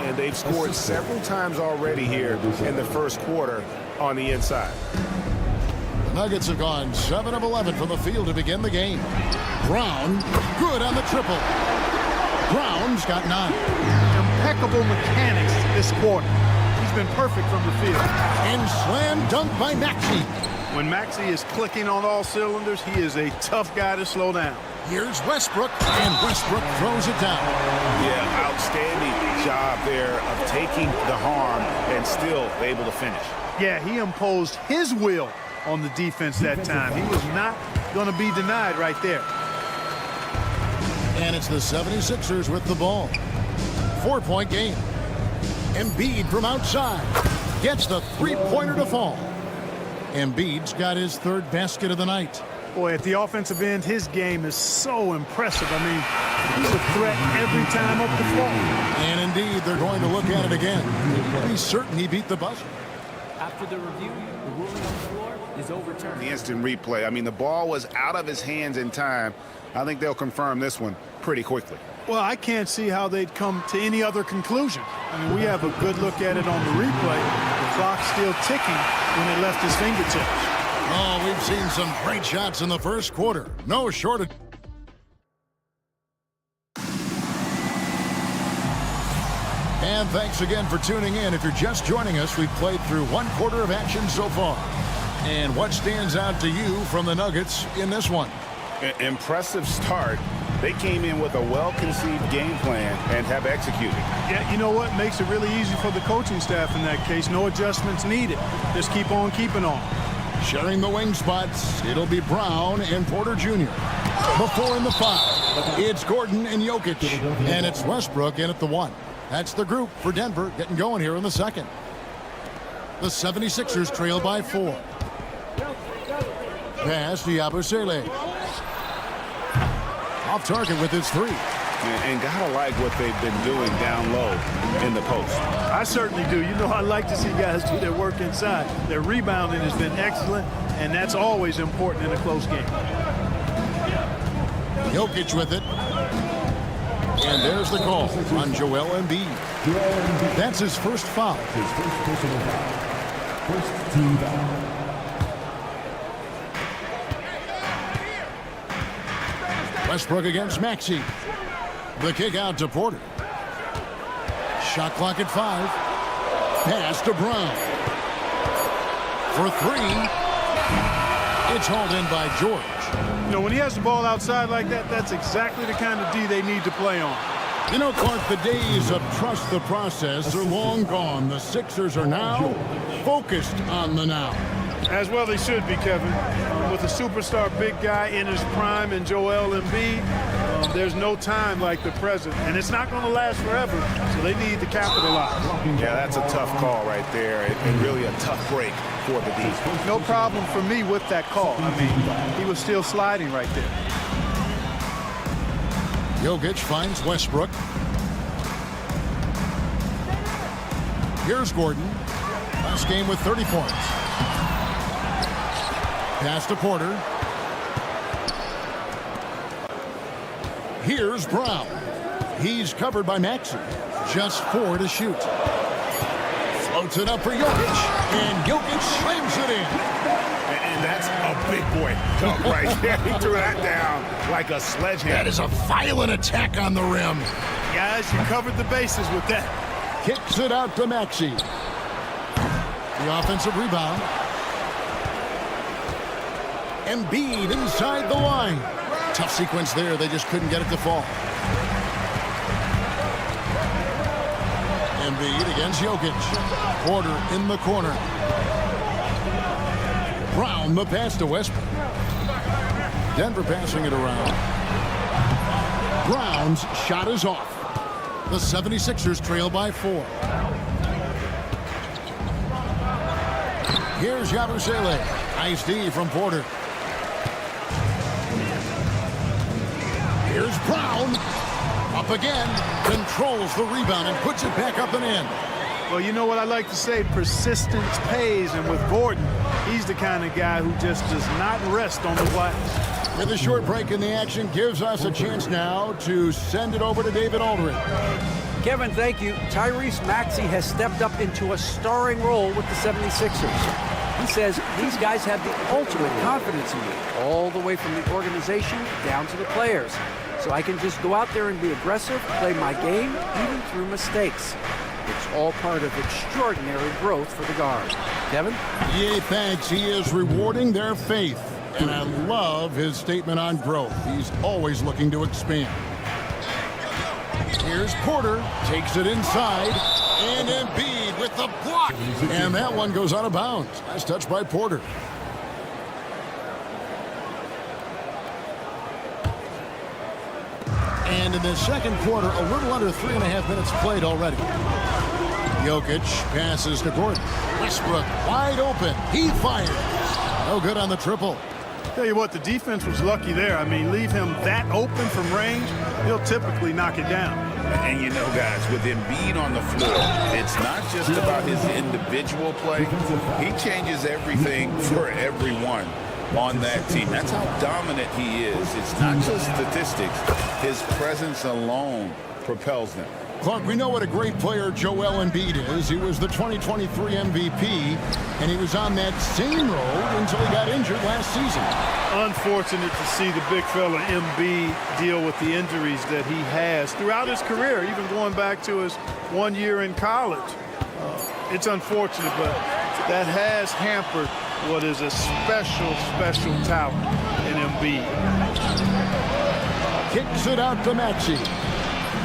And they've scored several times already here in the first quarter on the inside. The Nuggets have gone 7 of 11 from the field to begin the game. Brown, good on the triple. Brown's got 9. Impeccable mechanics this quarter. He's been perfect from the field. And slam dunk by Maxey. When Maxey is clicking on all cylinders, he is a tough guy to slow down. Here's Westbrook, and Westbrook throws it down. Yeah, outstanding job there of taking the harm and still able to finish. Yeah, he imposed his will on the defense that time. He was not going to be denied right there. And it's the 76ers with the ball. 4-point game. Embiid from outside gets the three-pointer to fall. Embiid's got his 3rd basket of the night. Boy, at the offensive end, his game is so impressive. I mean, he's a threat every time up the floor. And indeed, they're going to look at it again. He's certain he beat the buzzer. After the review, the ruling on the floor is overturned. The instant replay. I mean, the ball was out of his hands in time. I think they'll confirm this one pretty quickly. Well, I can't see how they'd come to any other conclusion. I mean, we have a good look at it on the replay. The clock's still ticking when it left his fingertips. Oh, we've seen some great shots in the first quarter. No shortage. And thanks again for tuning in. If you're just joining us, we've played through 1 quarter of action so far. And what stands out to you from the Nuggets in this one? Impressive start. They came in with a well-conceived game plan and have executed. Yeah, you know what? Makes it really easy for the coaching staff in that case. No adjustments needed. Just keep on keeping on. Sharing the wing spots, it'll be Brown and Porter Jr. The 4 and the 5. It's Gordon and Jokic. And it's Westbrook in at the 1. That's the group for Denver getting going here in the second. The 76ers trail by 4. Pass to Yabusele. Off target with his 3. And gotta like what they've been doing down low in the post. I certainly do. You know, I like to see guys do their work inside. Their rebounding has been excellent, and that's always important in a close game. Jokic with it. And there's the call on Joel Embiid. That's his first foul. His first personal foul. First team foul. Westbrook against Maxey. The kick out to Porter. Shot clock at 5. Pass to Brown. For 3. It's hauled in by George. You know, when he has the ball outside like that, that's exactly the kind of D they need to play on. You know, Clark, the days of trust the process are long gone. The Sixers are now focused on the now. As well they should be, Kevin. With a superstar big guy in his prime and Joel Embiid, there's no time like the present. And it's not going to last forever, so they need to capitalize. Yeah, that's a tough call right there, and really a tough break for the defense. No problem for me with that call. I mean, he was still sliding right there. Jokic finds Westbrook. Here's Gordon. Last game with 30 points. Pass to Porter. Here's Brown. He's covered by Maxey. Just 4 to shoot. Floats it up for Jokic. And Jokic slams it in. And that's a big boy dunk right there. He threw that down like a sledgehammer. That is a violent attack on the rim. Guys, you covered the bases with that. Kicks it out to Maxey. The offensive rebound. Embiid inside the line. Tough sequence there. They just couldn't get it to fall. Embiid against Jokic. Porter in the corner. Brown the pass to Westbrook. Denver passing it around. Brown's shot is off. The 76ers trail by 4. Here's Yabusele. Nice D from Porter. Here's Brown. Up again. Controls the rebound and puts it back up and in. Well, you know what I like to say? Persistence pays. And with Gordon, he's the kind of guy who just does not rest on the glass. With a short break in the action, gives us a chance now to send it over to David Aldridge. Kevin, thank you. Tyrese Maxey has stepped up into a starring role with the 76ers. He says these guys have the ultimate confidence in me, all the way from the organization down to the players. So I can just go out there and be aggressive, play my game, even through mistakes. It's all part of extraordinary growth for the guard. Kevin? Yeah, thanks. He is rewarding their faith. And I love his statement on growth. He's always looking to expand. Here's Porter, takes it inside, and Embiid with the block. And that one goes out of bounds. Nice touch by Porter. And in the second quarter, a little under 3.5 minutes played already. Jokic passes to Gordon. Westbrook wide open. He fires. No good on the triple. Tell you what, the defense was lucky there. I mean, leave him that open from range, he'll typically knock it down. And you know, guys, with Embiid on the floor, it's not just about his individual play. He changes everything for everyone on that team. That's how dominant he is. It's not just statistics. His presence alone propels them. Clark, we know what a great player Joel Embiid is. He was the 2023 MVP, and he was on that same road until he got injured last season. Unfortunate to see the big fella Embiid deal with the injuries that he has throughout his career, even going back to his 1 year in college. It's unfortunate, but that has hampered what is a special talent in Embiid. Kicks it out to Maxey.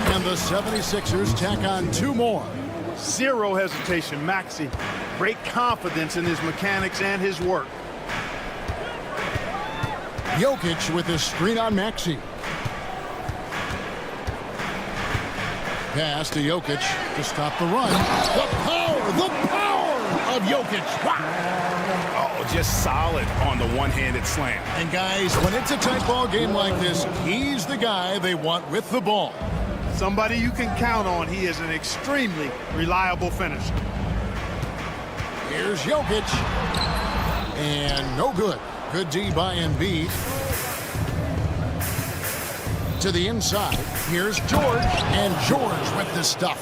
And the 76ers tack on 2 more. Zero hesitation. Maxey, great confidence in his mechanics and his work. Jokic with his screen on Maxey. Pass to Jokic to stop the run. The power of Jokic. Wow. Oh, just solid on the one-handed slam. And guys, when it's a tight ball game like this, he's the guy they want with the ball. Somebody you can count on. He is an extremely reliable finisher. Here's Jokic. And no good. Good D by Embiid. To the inside. Here's George. And George with the stuff.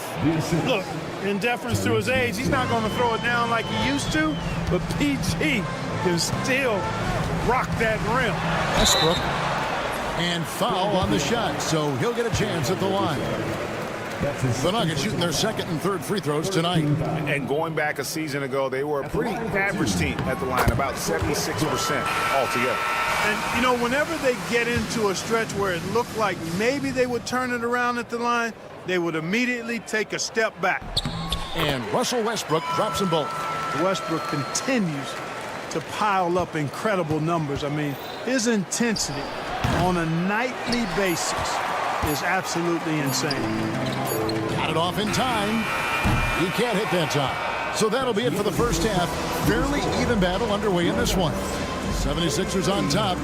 Look, in deference to his age, he's not going to throw it down like he used to, but PG can still rock that rim. Westbrook. And foul on the shot, so he'll get a chance at the line. The Nuggets shooting their second and third free throws tonight. And going back a season ago, they were a pretty average team at the line, about 76% altogether. And, you know, whenever they get into a stretch where it looked like maybe they would turn it around at the line, they would immediately take a step back. And Russell Westbrook drops them both. Westbrook continues to pile up incredible numbers. I mean, his intensity on a nightly basis is absolutely insane. Got it off in time. He can't hit that time. So that'll be it for the first half. Fairly even battle underway in this one. 76ers on top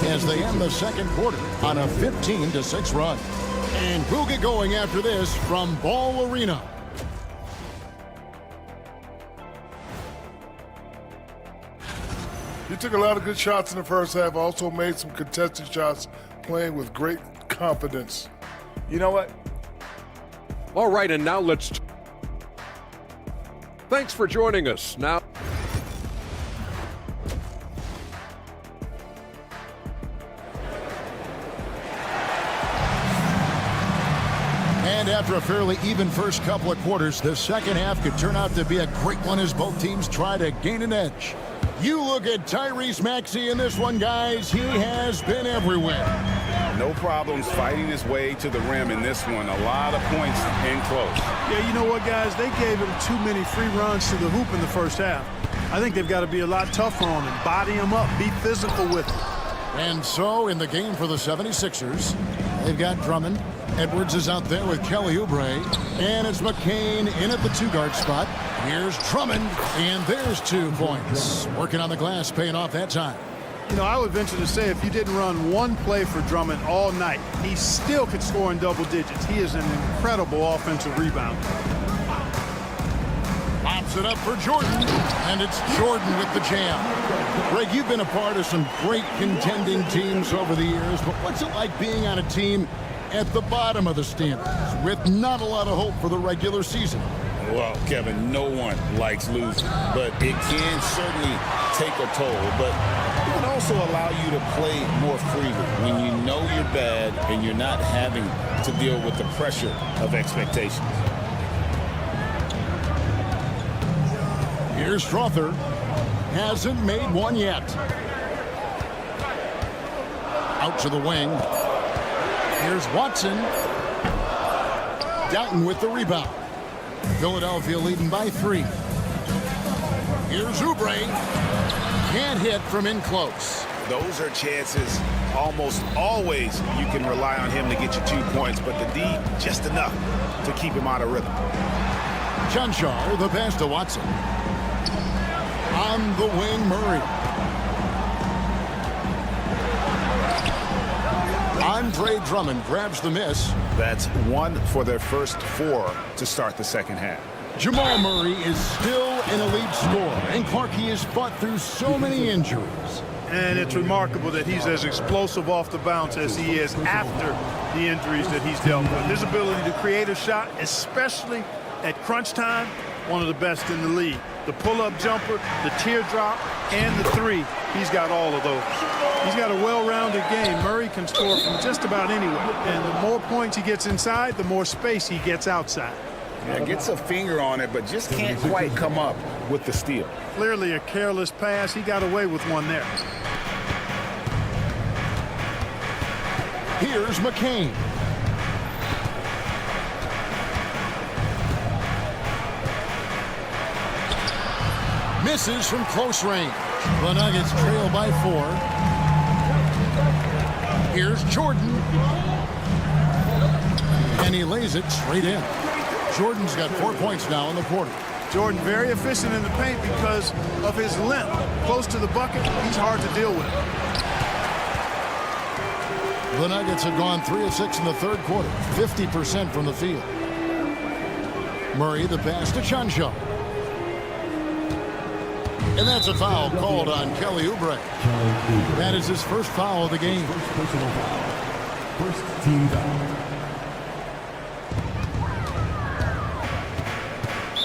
as they end the second quarter on a 15-6 run. And we'll get going after this from Ball Arena. He took a lot of good shots in the first half, also made some contested shots, playing with great confidence. You know what? All right, and now let's... Thanks for joining us. Now... And after a fairly even first couple of quarters, the second half could turn out to be a great one as both teams try to gain an edge. You look at Tyrese Maxey in this one, guys. He has been everywhere. No problems fighting his way to the rim in this one. A lot of points in close. Yeah, you know what, guys? They gave him too many free runs to the hoop in the first half. I think they've got to be a lot tougher on him. Body him up. Be physical with him. And so in the game for the 76ers, they've got Drummond, Edwards is out there with Kelly Oubre. And it's McCain in at the 2-guard spot. Here's Drummond, and there's 2 points. Working on the glass, paying off that time. You know, I would venture to say if you didn't run one play for Drummond all night, he still could score in double digits. He is an incredible offensive rebounder. Pops it up for Jordan, and it's Jordan with the jam. Greg, you've been a part of some great contending teams over the years, but what's it like being on a team at the bottom of the standings with not a lot of hope for the regular season? Well, Kevin, no one likes losing, but it can certainly take a toll. But it can also allow you to play more freely when you know you're bad and you're not having to deal with the pressure of expectations. Here's Strother. Hasn't made one yet. Out to the wing. Here's Watson. Doughton with the rebound. Philadelphia leading by 3. Here's Oubre. Can't hit from in close. Those are chances almost always you can rely on him to get you 2 points, but the D just enough to keep him out of rhythm. Chancellor, the pass to Watson. On the wing, Murray. Andre Drummond grabs the miss. That's 1 for their first 4 to start the second half. Jamal Murray is still an elite scorer, and Clarkey has fought through so many injuries. And it's remarkable that he's as explosive off the bounce as he is after the injuries that he's dealt with. His ability to create a shot, especially at crunch time, one of the best in the league. The pull-up jumper, the teardrop, and the 3. He's got all of those. He's got a well-rounded game. Murray can score from just about anywhere. And the more points he gets inside, the more space he gets outside. Yeah, gets a finger on it, but just can't quite come up with the steal. Clearly a careless pass. He got away with one there. Here's McCain. Misses from close range. The Nuggets trail by 4. Here's Jordan. And he lays it straight in. Jordan's got 4 points now in the quarter. Jordan very efficient in the paint because of his length. Close to the bucket, he's hard to deal with. The Nuggets have gone 3 of 6 in the third quarter. 50% from the field. Murray, the pass to Chancellor. And that's a foul called on Kelly Oubre. That is his first foul of the game. Personal foul. First team foul.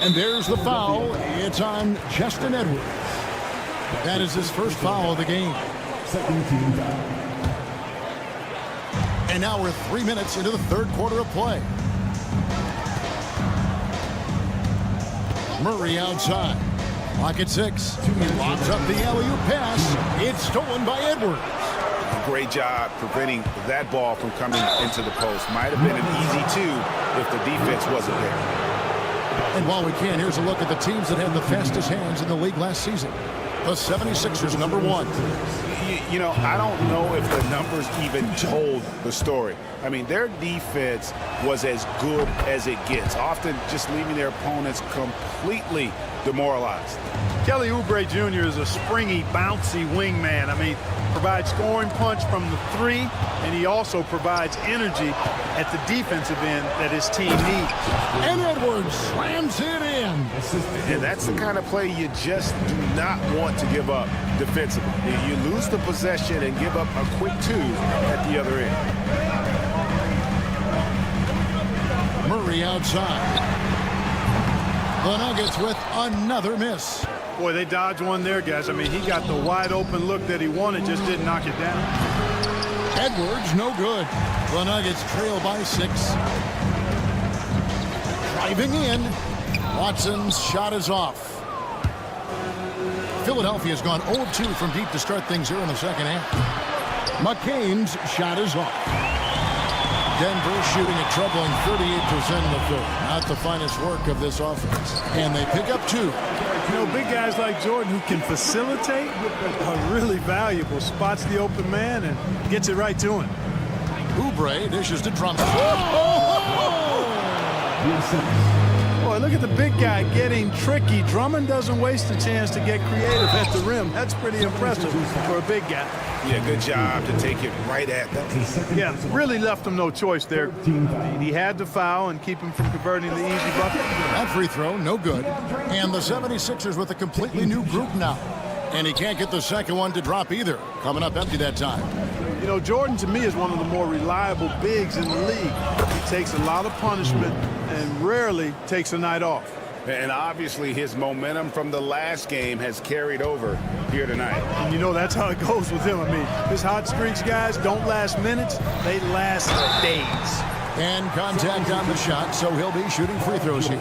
And there's the foul. It's on Justin Edwards. That is his first foul of the game. Second team foul. And now we're 3 minutes into the third quarter of play. Murray outside. Clock at 6. He lobs up the alley-oop pass. It's stolen by Edwards. Great job preventing that ball from coming into the post. Might have been an easy 2 if the defense wasn't there. And while we can, here's a look at the teams that had the fastest hands in the league last season. The 76ers, number 1. You know, I don't know if the numbers even told the story. I mean, their defense was as good as it gets, often just leaving their opponents completely demoralized. Kelly Oubre Jr. is a springy, bouncy wingman. I mean, provides scoring punch from the 3, and he also provides energy at the defensive end that his team needs. And Edwards slams it in. And that's the kind of play you just do not want to give up defensively. You lose the possession and give up a quick 2 at the other end. Murray outside. The Nuggets with another miss. Boy, they dodged one there, guys. I mean, he got the wide open look that he wanted, just didn't knock it down. Edwards, no good. The Nuggets trail by 6. Driving in. Watson's shot is off. Philadelphia's gone 0-2 from deep to start things here in the second half. McCain's shot is off. Denver shooting a troubling 38% in the third. Not the finest work of this offense. And they pick up 2. You know, big guys like Jordan who can facilitate are really valuable. Spots the open man and gets it right to him. Oubre dishes to Drummond. Boy, look at the big guy getting tricky. Drummond doesn't waste a chance to get creative at the rim. That's pretty impressive for a big guy. Yeah, good job to take it right at them. Yeah, really left him no choice there. He had to foul and keep him from converting the easy bucket. That free throw, no good. And the 76ers with a completely new group now. And he can't get the second one to drop either. Coming up empty that time. You know, Jordan, to me, is one of the more reliable bigs in the league. He takes a lot of punishment and rarely takes a night off. And obviously his momentum from the last game has carried over here tonight. And you know, that's how it goes with him. I mean, his hot streaks, guys, don't last minutes. They last days. And contact on the shot, so he'll be shooting free throws here.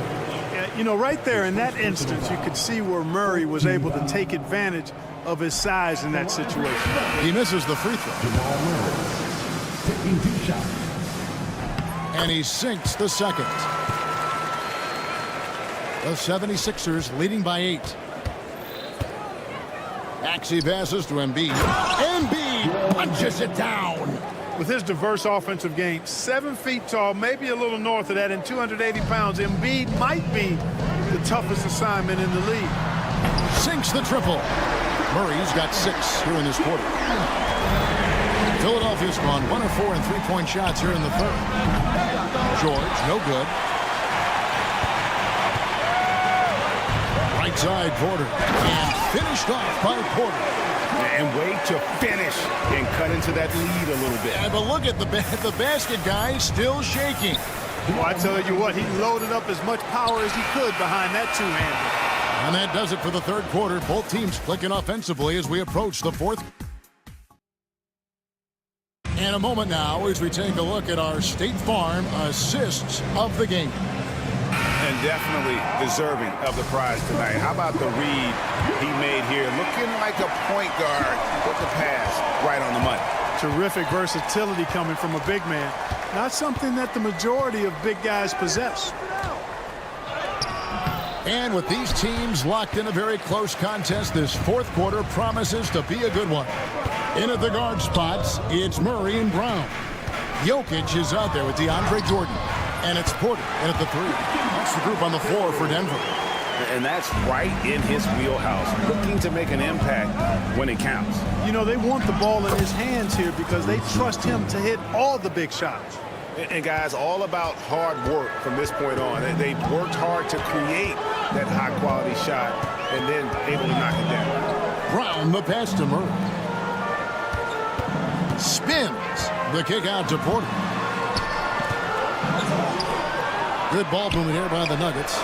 You know, right there in that instance, you could see where Murray was able to take advantage of his size in that situation. He misses the free throw. Taking 2 shots. And he sinks the second. The 76ers leading by 8. Maxey passes to Embiid. Embiid punches it down. With his diverse offensive game, 7 feet tall, maybe a little north of that, and 280 pounds, Embiid might be the toughest assignment in the league. Sinks the triple. Murray's got 6 here in this quarter. Philadelphia's gone 1 of 4 in three-point shots here in the third. George, no good. Right side, Porter. And finished off by Porter. And wait to finish and cut into that lead a little bit. Yeah, but look at the basket guy still shaking. Well, I tell you what, he loaded up as much power as he could behind that two-hander. And that does it for the third quarter. Both teams clicking offensively as we approach the fourth. In a moment now as we take a look at our State Farm assists of the game. And definitely deserving of the prize tonight. How about the read he made here? Looking like a point guard with the pass right on the money. Terrific versatility coming from a big man. Not something that the majority of big guys possess. And with these teams locked in a very close contest, this fourth quarter promises to be a good one. In at the guard spots, it's Murray and Brown. Jokic is out there with DeAndre Jordan. And it's Porter in at the 3. That's the group on the floor for Denver. And that's right in his wheelhouse, looking to make an impact when it counts. You know, they want the ball in his hands here because they trust him to hit all the big shots. And guys, all about hard work from this point on. They worked hard to create that high-quality shot and then able to knock it down. Brown, the pass to Murray. Spins the kick out to Porter. Good ball movement here by the Nuggets.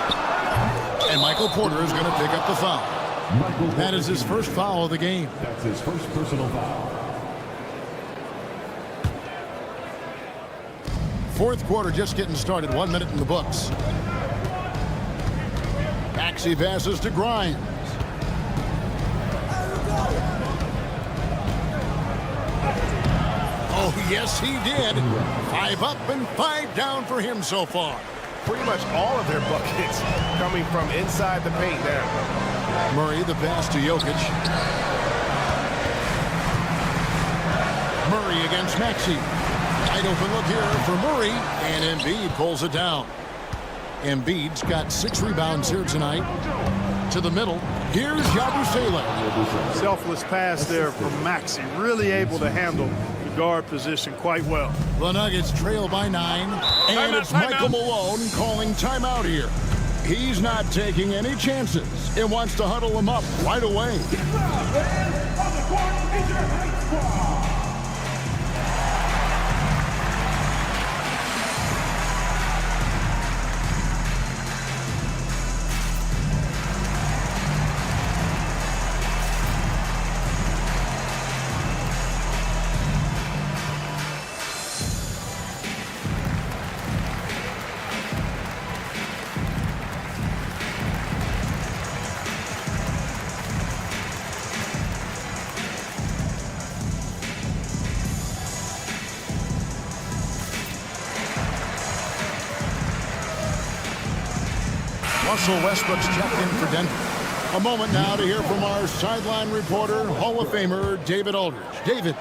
And Michael Porter is going to pick up the foul. That is his first foul of the game. That's his first personal foul. Fourth quarter just getting started. 1 minute in the books. Maxey passes to Grimes. Oh, yes, he did. 5 up and 5 down for him so far. Pretty much all of their buckets coming from inside the paint there. Murray, the pass to Jokic. Murray against Maxey. Wide open look here for Murray, and Embiid pulls it down. Embiid's got 6 rebounds here tonight. To the middle, here's Yabusele. Selfless pass there from Maxey, really able to handle the guard position quite well. The Nuggets trail by 9, and it's Michael Malone calling timeout here. He's not taking any chances. It wants to huddle him up right away. Russell Westbrook's checked in for Denver. A moment now to hear from our sideline reporter, Hall of Famer David Aldridge. David.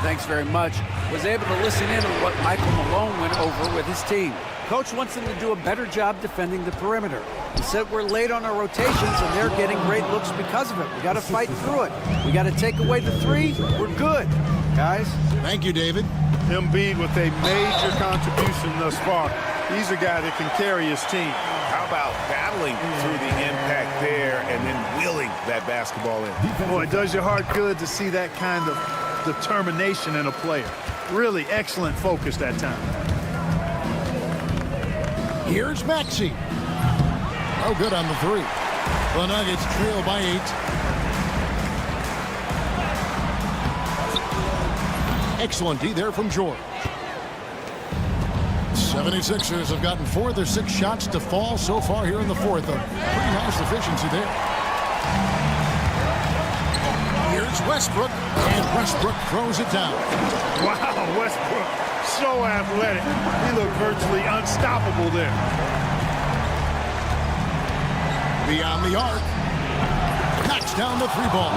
Thanks very much. Was able to listen in on what Michael Malone went over with his team. Coach wants them to do a better job defending the perimeter. He said we're late on our rotations and they're getting great looks because of it. We got to fight through it. We got to take away the three. We're good, guys. Thank you, David. Embiid with a major contribution thus far. He's a guy that can carry his team. How about battling through the impact there and then wheeling that basketball in? Boy, it does your heart good to see that kind of determination in a player. Really excellent focus that time. Here's Maxey. No good on the three. The Nuggets trail by 8. Excellent D there from George. 76ers have gotten 4 of their 6 shots to fall so far here in the fourth. A pretty nice efficiency there. Here's Westbrook, and Westbrook throws it down. Wow, Westbrook, so athletic. He looked virtually unstoppable there. Beyond the arc. Knocks down the 3 ball.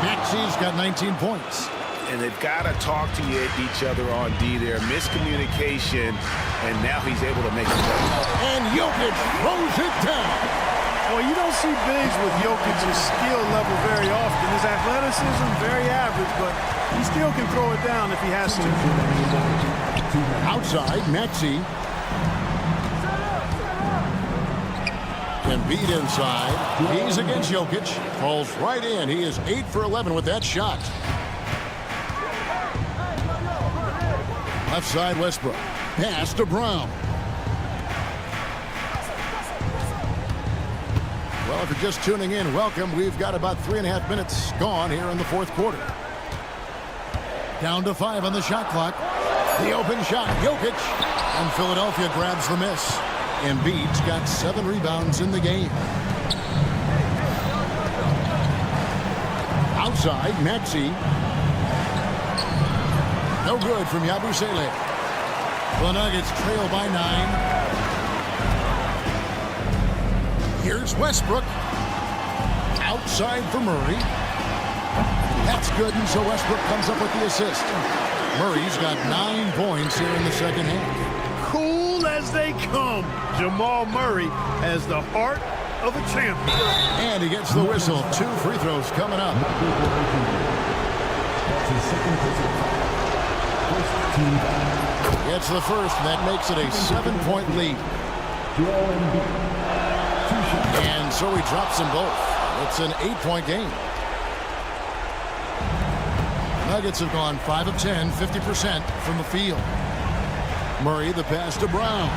Maxey's got 19 points. And they've got to talk to each other on D there. Miscommunication, and now he's able to make it better. And Jokic throws it down. Well, you don't see bigs with Jokic's skill level very often. His athleticism, very average, but he still can throw it down if he has to. Outside, Maxey. Embiid inside. He's against Jokic. Falls right in. He is 8 for 11 with that shot. Left side, Westbrook. Pass to Brown. Well, if you're just tuning in, welcome. We've got about 3.5 minutes gone here in the fourth quarter. Down to 5 on the shot clock. The open shot, Jokic. And Philadelphia grabs the miss. Embiid's got 7 rebounds in the game. Outside, Maxey. No good from Yabusele. The Nuggets trail by 9. Here's Westbrook. Outside for Murray. That's good, and so Westbrook comes up with the assist. Murray's got 9 points here in the second half. Cool as they come. Jamal Murray has the heart of a champion. And he gets the whistle. 2 free throws coming up. That's his second visit. First team foul. It's the first, and that makes it a 7-point lead. And so he drops them both. It's an 8-point game. Nuggets have gone 5 of 10, 50% from the field. Murray, the pass to Brown.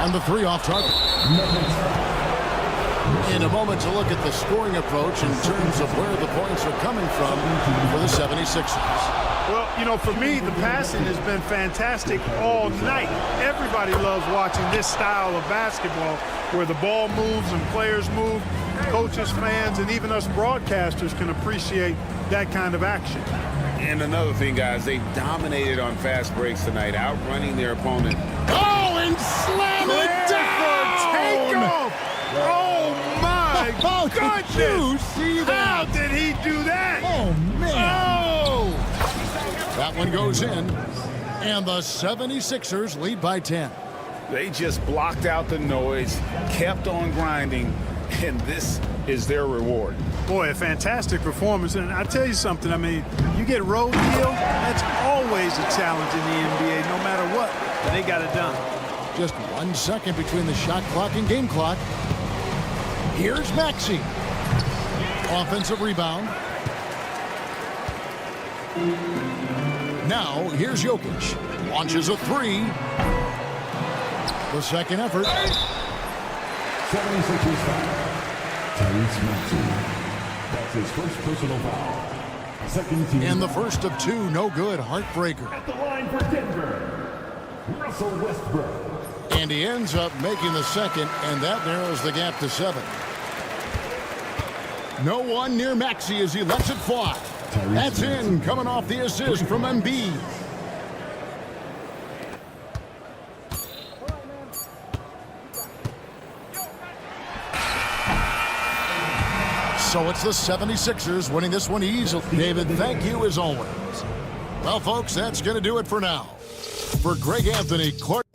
And the 3 off target. In a moment to look at the scoring approach in terms of where the points are coming from for the 76ers. Well, you know, for me, the passing has been fantastic all night. Everybody loves watching this style of basketball where the ball moves and players move. Coaches, fans, and even us broadcasters can appreciate that kind of action. And another thing, guys, they dominated on fast breaks tonight, outrunning their opponent. Oh, and slam it down! Takeoff! Oh, my goodness! Did you see that? How did he do that? Oh, man. Oh! That one goes in, and the 76ers lead by 10. They just blocked out the noise, kept on grinding, and this is their reward. Boy, a fantastic performance. And I tell you something, I mean, you get road deal, that's always a challenge in the NBA, no matter what. And they got it done. Just 1 second between the shot clock and game clock. Here's Maxey. Offensive rebound. Now, here's Jokic. Launches a 3. The second effort. 76ers foul. Tyrese Maxey. That's his first personal foul. Second team. And the first of 2, no good. Heartbreaker. At the line for Denver, Russell Westbrook. And he ends up making the second, and that narrows the gap to 7. No one near Maxey as he lets it fly. That's in, coming off the assist from Embiid. So it's the 76ers winning this one easily. David, thank you as always. Well, folks, that's going to do it for now. For Greg Anthony, Clark.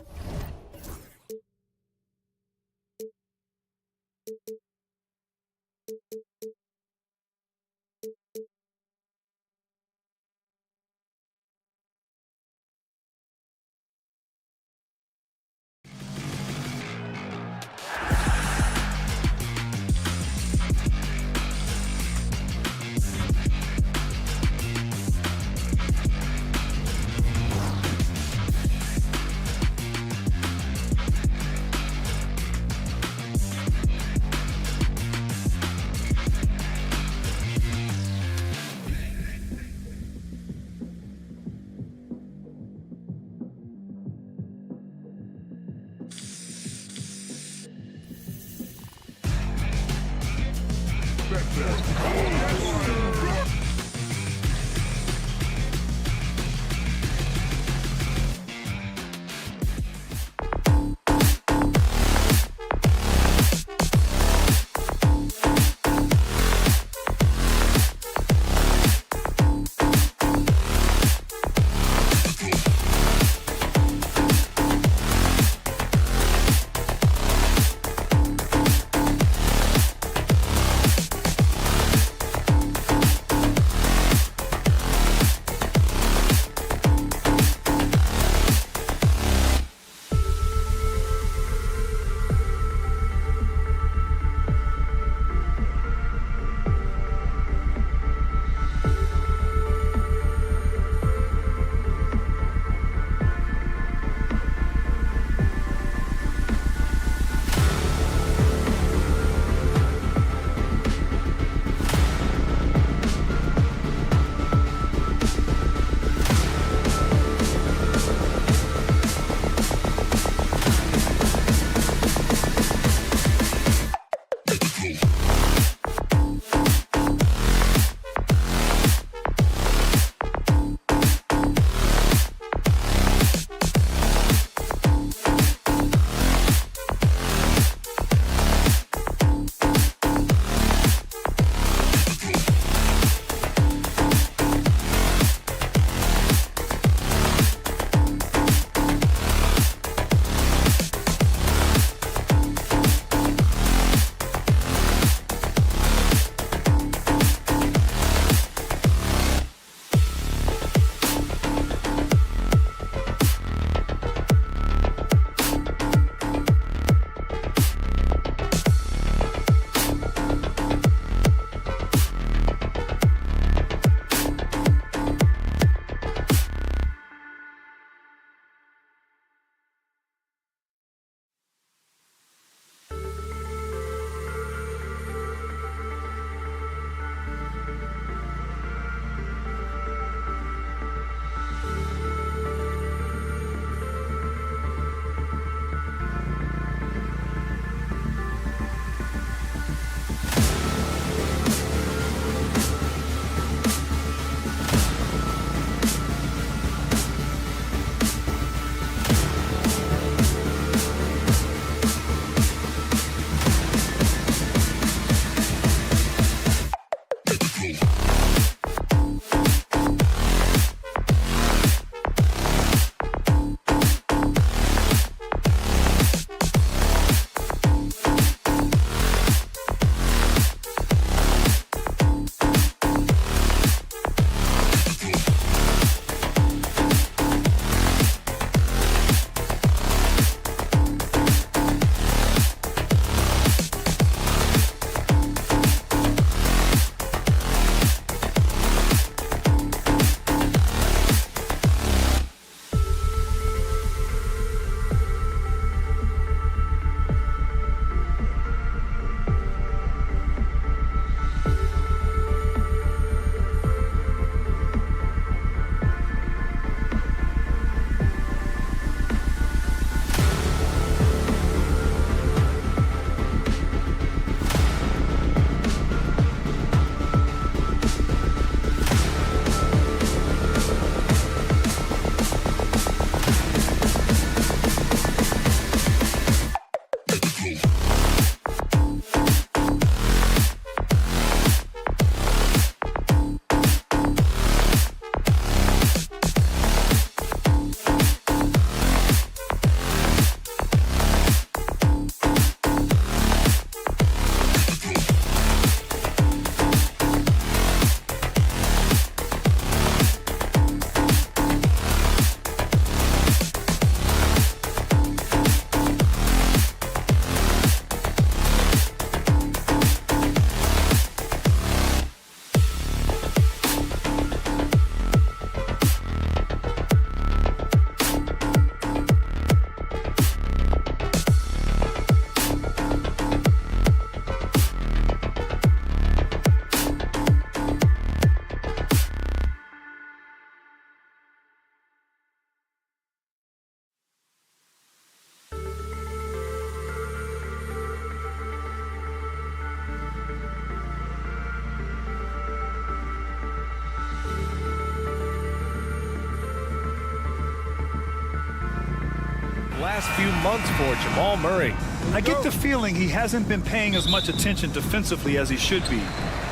last few months for Jamal Murray. I get the feeling he hasn't been paying as much attention defensively as he should be.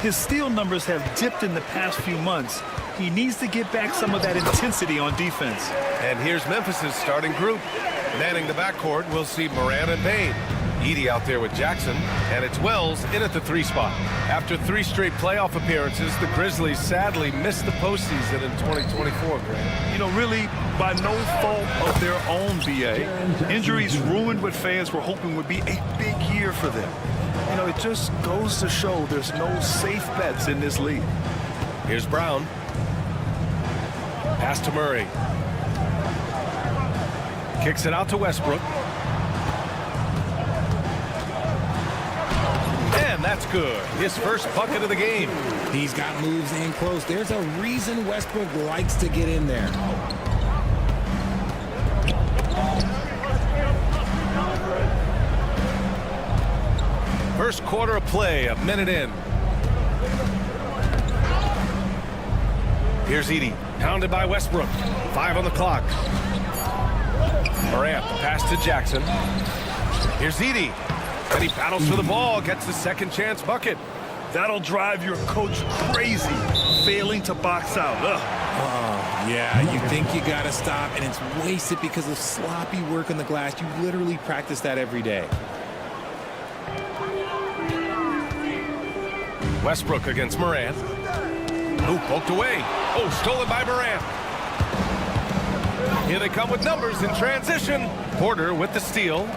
His steal numbers have dipped in the past few months. He needs to get back some of that intensity on defense. And here's Memphis's starting group. Manning the backcourt, we'll see Moran and Bane. Edie out there with Jackson, and it's Wells in at the 3 spot. After 3 straight playoff appearances, the Grizzlies sadly missed the postseason in 2024, Grant. You know, really, by no fault of their own, BA. Injuries ruined what fans were hoping would be a big year for them. You know, it just goes to show there's no safe bets in this league. Here's Brown. Pass to Murray. Kicks it out to Westbrook. And that's good. His first bucket of the game. He's got moves in close. There's a reason Westbrook likes to get in there. First quarter of play, a minute in. Here's Edie, pounded by Westbrook. 5 on the clock. Morant, pass to Jackson. Here's Edie. And he battles for the ball, gets the second chance bucket. That'll drive your coach crazy, failing to box out. Yeah, you think you got to stop, and it's wasted because of sloppy work on the glass. You literally practice that every day. Westbrook against Morant. Ooh, poked away. Oh, stolen by Morant. Here they come with numbers in transition. Porter with the steal.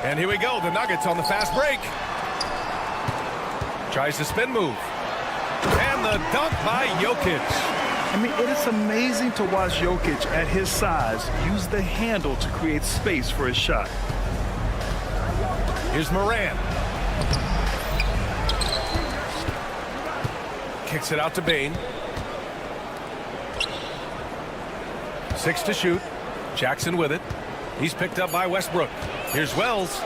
And here we go, the Nuggets on the fast break. Tries the spin move. And the dunk by Jokic. I mean, it is amazing to watch Jokic at his size use the handle to create space for his shot. Here's Moran. Kicks it out to Bane. 6 to shoot. Jackson with it. He's picked up by Westbrook. Here's Wells.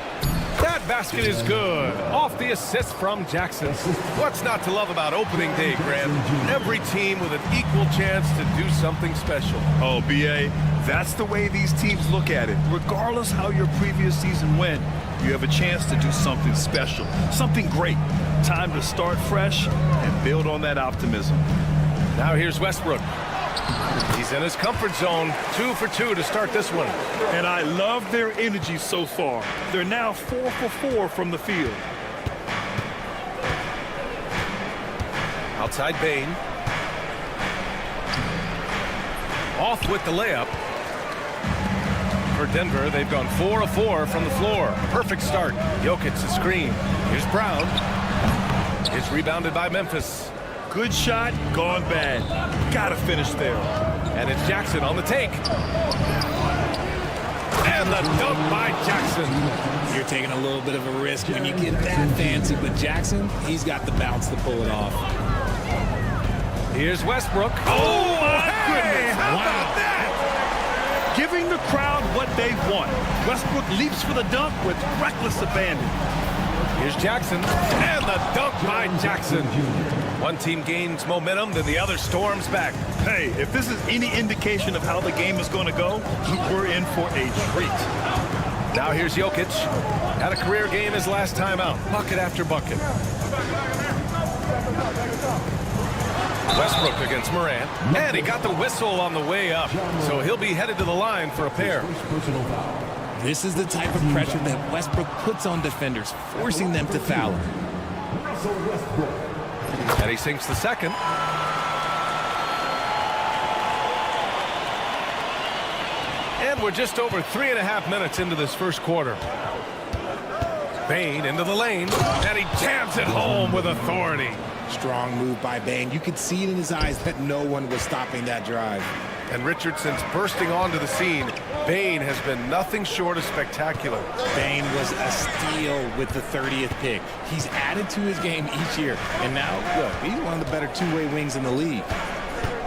That basket is good. Off the assist from Jackson. What's not to love about opening day, Grant? Every team with an equal chance to do something special. Oh, BA, that's the way these teams look at it. Regardless how your previous season went, you have a chance to do something special, something great. Time to start fresh and build on that optimism. Now here's Westbrook. He's in his comfort zone. 2 for 2 to start this one. And I love their energy so far. They're now 4 for 4 from the field. Outside Bane. Off with the layup. For Denver, they've gone 4 of 4 from the floor. Perfect start. Jokic the screen. Here's Brown. It's rebounded by Memphis. Good shot, gone bad. Gotta finish there. And it's Jackson on the take. And the dunk by Jackson. You're taking a little bit of a risk when you get that fancy, but Jackson, he's got the bounce to pull it off. Here's Westbrook. Oh, my goodness. How about that? Giving the crowd what they want. Westbrook leaps for the dunk with reckless abandon. Here's Jackson. And the dunk by Jackson. One team gains momentum, then the other storms back. Hey, if this is any indication of how the game is going to go, we're in for a treat. Now here's Jokic. Had a career game his last time out. Bucket after bucket. Westbrook against Morant. And he got the whistle on the way up. So he'll be headed to the line for a pair. This is the type of pressure that Westbrook puts on defenders, forcing them to foul him. And he sinks the second. And we're just over 3.5 minutes into this first quarter. Bane into the lane, and he jams it home with authority. Strong move by Bane. You could see it in his eyes that no one was stopping that drive. And Richardson's bursting onto the scene. Bane has been nothing short of spectacular. Bane was a steal with the 30th pick. He's added to his game each year. And now, look, he's one of the better two-way wings in the league.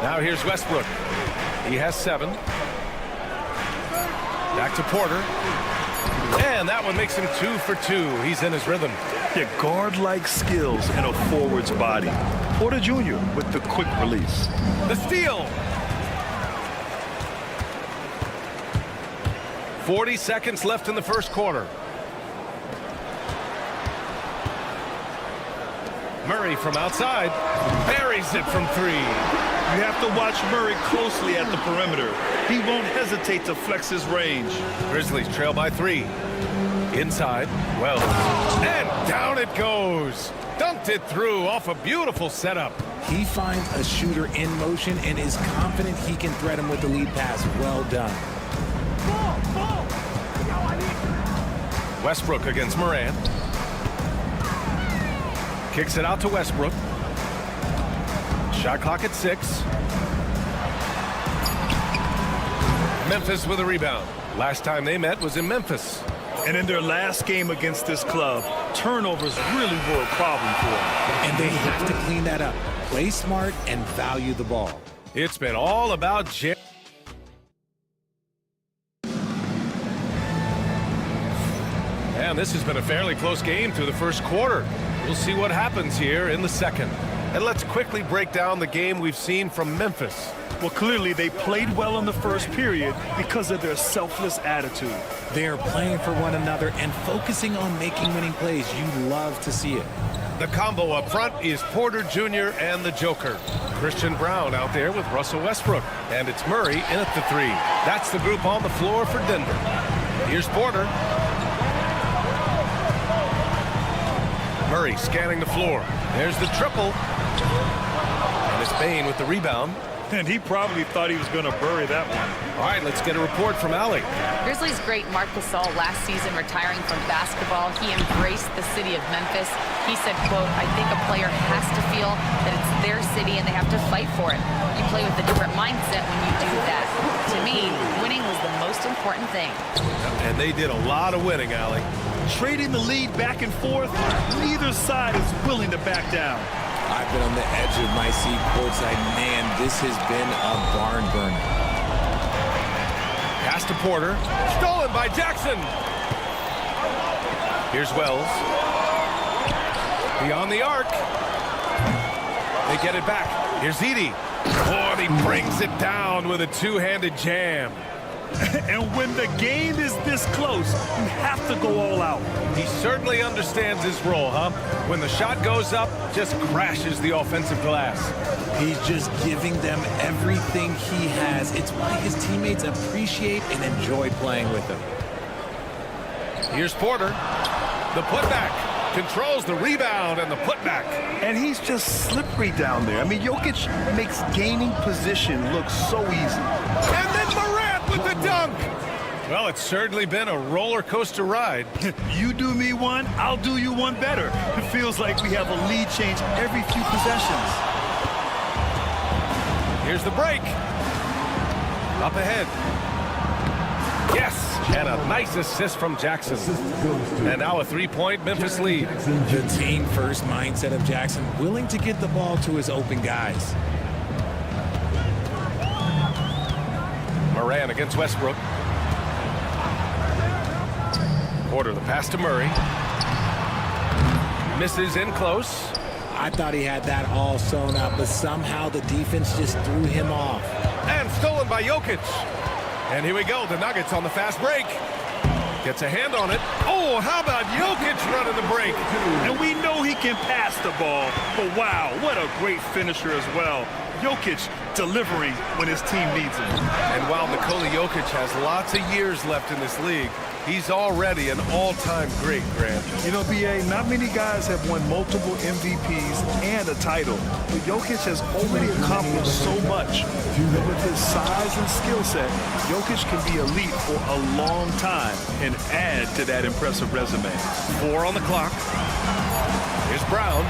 Now here's Westbrook. He has 7. Back to Porter. And that one makes him 2 for 2. He's in his rhythm. Yeah, guard-like skills and a forward's body. Porter Jr. with the quick release. The steal. 40 seconds left in the first quarter. Murray from outside buries it from 3. You have to watch Murray closely at the perimeter. He won't hesitate to flex his range. Grizzlies trail by 3. Inside, Wells, and down it goes. Dunked it through off a beautiful setup. He finds a shooter in motion and is confident he can thread him with the lead pass. Well done. Westbrook against Moran. Kicks it out to Westbrook. Shot clock at 6. Memphis with a rebound. Last time they met was in Memphis. And in their last game against this club, turnovers really were a problem for them. And they have to clean that up. Play smart and value the ball. It's been all about and this has been a fairly close game through the first quarter. We'll see what happens here in the second. And let's quickly break down the game we've seen from Memphis. Well, clearly they played well in the first period because of their selfless attitude. They are playing for one another and focusing on making winning plays. You love to see it. The combo up front is Porter Jr. and the Joker. Christian Brown out there with Russell Westbrook. And it's Murray in at the 3. That's the group on the floor for Denver. Here's Porter. Murray scanning the floor. There's the triple. And it's Bane with the rebound. And he probably thought he was going to bury that one. All right, let's get a report from Allie. Grizzlies great Marc Gasol last season retiring from basketball. He embraced the city of Memphis. He said, quote, "I think a player has to feel that it's their city and they have to fight for it. You play with a different mindset when you do that. To me, winning was the most important thing." And they did a lot of winning, Allie. Trading the lead back and forth, neither side is willing to back down. I've been on the edge of my seat courtside. Man, this has been a barn burner. Pass to Porter. Stolen by Jackson. Here's Wells. Beyond the arc. They get it back. Here's Edey. Oh, and he brings it down with a two-handed jam. And when the game is this close, you have to go all out. He certainly understands his role, huh? When the shot goes up, just crashes the offensive glass. He's just giving them everything he has. It's why his teammates appreciate and enjoy playing with him. Here's Porter. The putback. Controls the rebound and the putback. And he's just slippery down there. I mean, Jokic makes gaining position look so easy. And then Morant with the dunk. Well, it's certainly been a roller coaster ride. You do me one, I'll do you one better. It feels like we have a lead change every few possessions. Here's the break. Up ahead. Yes, and a nice assist from Jackson. And now a three-point Memphis lead. The team-first mindset of Jackson, willing to get the ball to his open guys. Moran against Westbrook. Porter, the pass to Murray. Misses in close. I thought he had that all sewn up, but somehow the defense just threw him off. And stolen by Jokic. And here we go, the Nuggets on the fast break. Gets a hand on it. Oh, how about Jokic running the break? And we know he can pass the ball, but wow, what a great finisher as well. Jokic delivering when his team needs him. And while Nikola Jokic has lots of years left in this league, he's already an all-time great, Grant. You know, B.A., not many guys have won multiple MVPs and a title. But Jokic has already accomplished so much. But with his size and skill set, Jokic can be elite for a long time and add to that impressive resume. 4 on the clock. Here's Brown.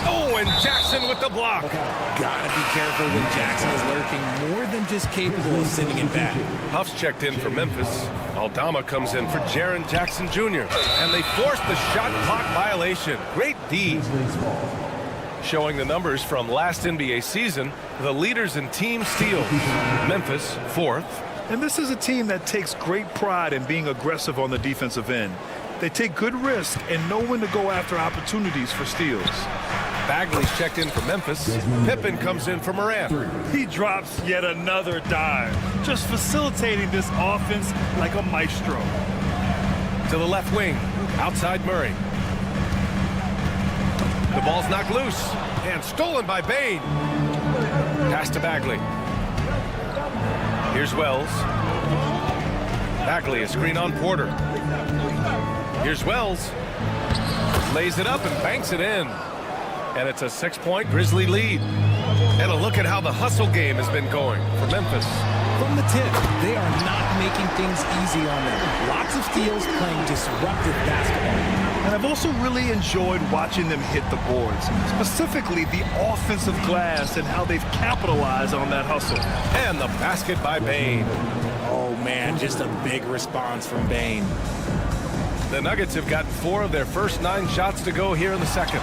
Oh, and Jackson with the block. Gotta be careful when Jackson is lurking, more than just capable of sitting it back. Huff's checked in for Memphis. Aldama comes in for Jaren Jackson Jr. And they force the shot clock violation. Great D. Showing the numbers from last NBA season, the leaders in team steals. Memphis, 4th. And this is a team that takes great pride in being aggressive on the defensive end. They take good risk and know when to go after opportunities for steals. Bagley's checked in for Memphis. Pippen comes in for Morant. He drops yet another dive, just facilitating this offense like a maestro. To the left wing, outside Murray. The ball's knocked loose and stolen by Bane. Pass to Bagley. Here's Wells. Bagley, a screen on Porter. Here's Wells. Lays it up and banks it in. And it's a 6-point Grizzly lead. And a look at how the hustle game has been going for Memphis. From the tip, they are not making things easy on them. Lots of steals, playing disruptive basketball. And I've also really enjoyed watching them hit the boards, specifically the offensive glass and how they've capitalized on that hustle. And the basket by Bane. Oh, man, just a big response from Bane. The Nuggets have gotten 4 of their first 9 shots to go here in the second.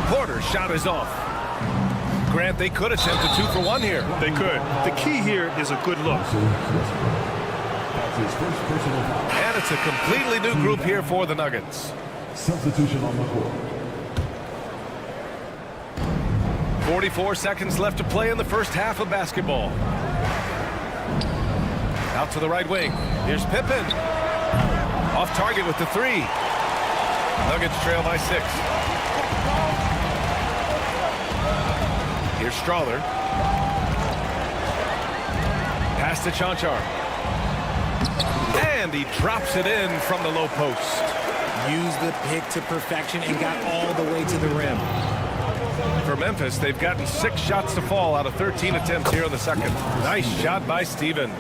Porter's shot is off. Grant, they could attempt a 2 for 1 here. They could. The key here is a good look. And it's a completely new group here for the Nuggets. Substitution on the court. 44 seconds left to play in the first half of basketball. Out to the right wing. Here's Pippen. Off target with the 3. Nuggets trail by 6. Here's Strawler. Pass to Chanchar. And he drops it in from the low post. Used the pick to perfection and got all the way to the rim. For Memphis, they've gotten 6 shots to fall out of 13 attempts here in the second. Nice shot by Stevens.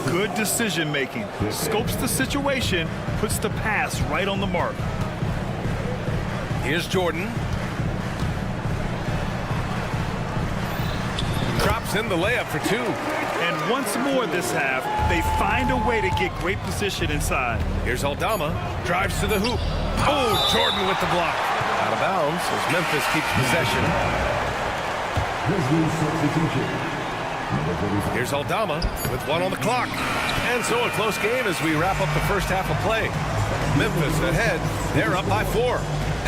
Good decision making. Scopes the situation, puts the pass right on the mark. Here's Jordan. Drops in the layup for 2. And once more this half, they find a way to get great position inside. Here's Aldama. Drives to the hoop. Oh, Jordan with the block. Out of bounds as Memphis keeps possession. Here's Aldama with 1 on the clock. And so a close game as we wrap up the first half of play. Memphis ahead. They're up by 4.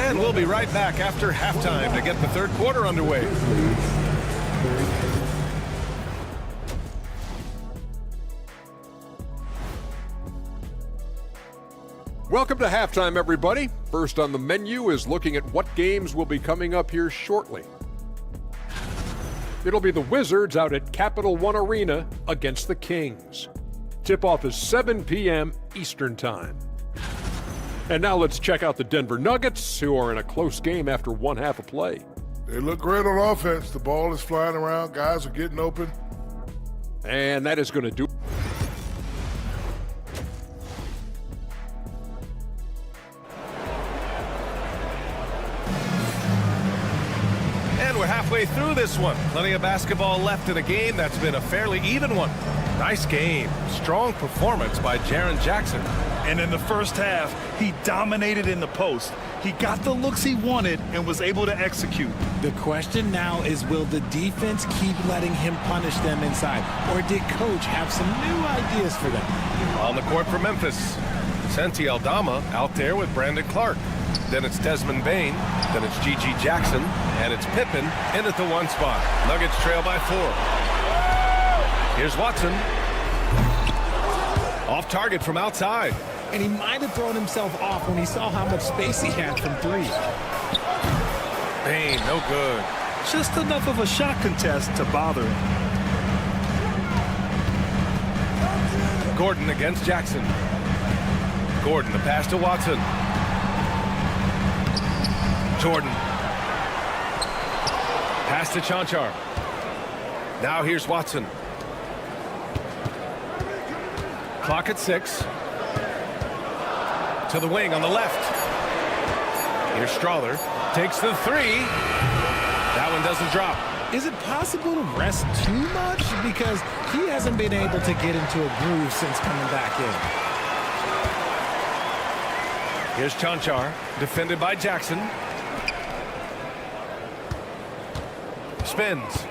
And we'll be right back after halftime to get the third quarter underway. Welcome to halftime, everybody. First on the menu is looking at what games will be coming up here shortly. It'll be the Wizards out at Capital One Arena against the Kings. Tip-off is 7 p.m. Eastern Time. And now let's check out the Denver Nuggets, who are in a close game after 1 half of play. They look great on offense. The ball is flying around. Guys are getting open. And that is going to do it. We're halfway through this one. Plenty of basketball left in a game that's been a fairly even one. Nice game. Strong performance by Jaren Jackson. And in the first half, he dominated in the post. He got the looks he wanted and was able to execute. The question now is, will the defense keep letting him punish them inside? Or did Coach have some new ideas for them? On the court for Memphis, Santi Aldama out there with Brandon Clark. Then it's Desmond Bane. Then it's G.G. Jackson. And it's Pippen in at the 1 spot. Nuggets trail by 4. Here's Watson. Off target from outside. And he might have thrown himself off when he saw how much space he had from 3. Bane, no good. Just enough of a shot contest to bother him. Gordon against Jackson. Gordon, the pass to Watson. Jordan. Pass to Chanchar. Now here's Watson. Clock at 6. To the wing on the left. Here's Strawler. Takes the 3. That one doesn't drop. Is it possible to rest too much? Because he hasn't been able to get into a groove since coming back in. Here's Chanchar. Defended by Jackson. Spins.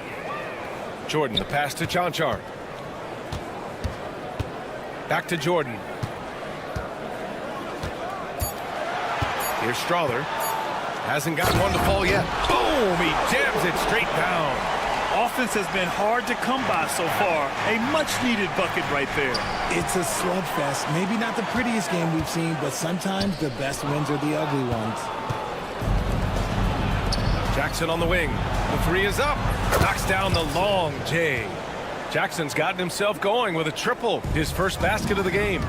Jordan, the pass to Chanchar. Back to Jordan. Here's Strawler. Hasn't gotten one to fall yet. Boom! He jams it straight down. Offense has been hard to come by so far. A much-needed bucket right there. It's a slugfest. Maybe not the prettiest game we've seen, but sometimes the best wins are the ugly ones. Jackson on the wing. The three is up. Knocks down the long J. Jackson's gotten himself going with a triple. His first basket of the game.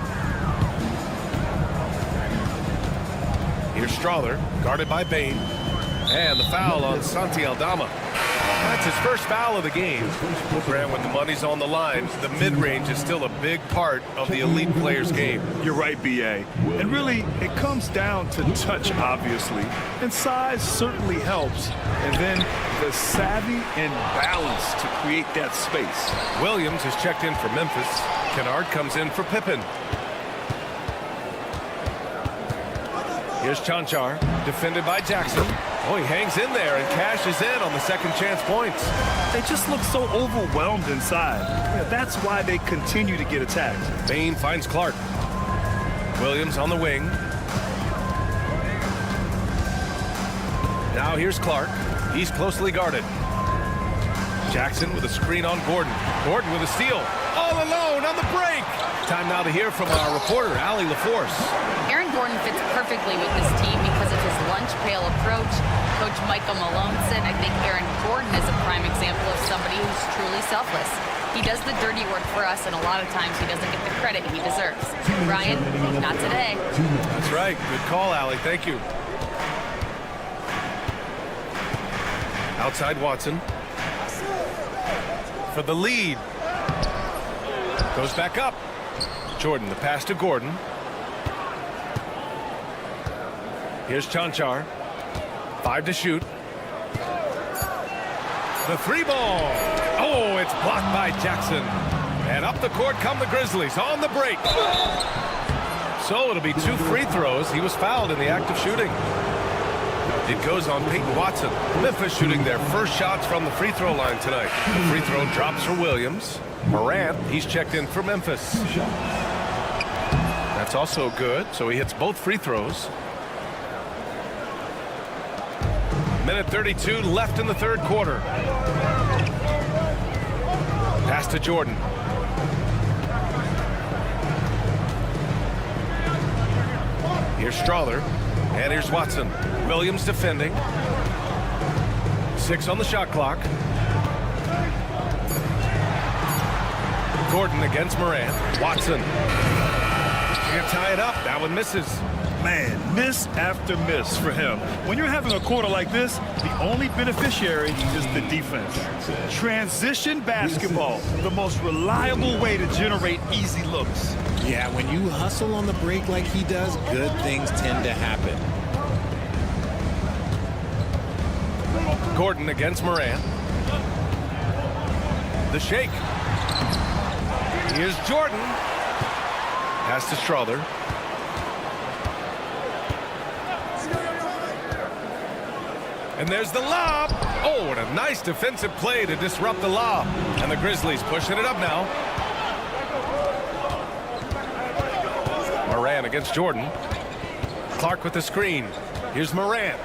Here's Strother, guarded by Bain. And the foul on Santi Aldama. That's his first foul of the game. Graham, when the money's on the line, the mid-range is still a big part of the elite player's game. You're right, B.A. And really, it comes down to touch, obviously. And size certainly helps. And then the savvy and balance to create that space. Williams is checked in for Memphis. Kennard comes in for Pippen. Here's Chanchar, defended by Jackson. Oh, he hangs in there and cashes in on the second chance points. They just look so overwhelmed inside. That's why they continue to get attacked. Bain finds Clark. Williams on the wing. Now here's Clark. He's closely guarded. Jackson with a screen on Gordon. Gordon with a steal. All alone on the break. Time now to hear from our reporter, Allie LaForce. Aaron Gordon fits perfectly with this team because of his lunch pail approach. Coach Michael Malone said, I think Aaron Gordon is a prime example of somebody who's truly selfless. He does the dirty work for us, and a lot of times he doesn't get the credit he deserves. Ryan, not today. That's right. Good call, Allie. Thank you. Outside Watson. For the lead. Goes back up. Jordan, the pass to Gordon. Here's Chanchar. 5 to shoot. The three ball. Oh, it's blocked by Jackson. And up the court come the Grizzlies on the break. So it'll be 2 free throws. He was fouled in the act of shooting. It goes on Peyton Watson. Memphis shooting their first shots from the free throw line tonight. The free throw drops for Williams. Morant, he's checked in for Memphis. That's also good, so he hits both free throws. Minute 32 left in the third quarter. Pass to Jordan. Here's Strother. And here's Watson. Williams defending. 6 on the shot clock. Gordon against Morant. Watson. He's gonna tie it up. That one misses. Man, miss after miss for him. When you're having a quarter like this, the only beneficiary is the defense. Transition basketball, the most reliable way to generate easy looks. Yeah, when you hustle on the break like he does, good things tend to happen. Gordon against Morant. The shake. Here's Jordan. Pass to Strother. And there's the lob. Oh, and a nice defensive play to disrupt the lob. And the Grizzlies pushing it up now. Morant against Jordan. Clark with the screen. Here's Morant.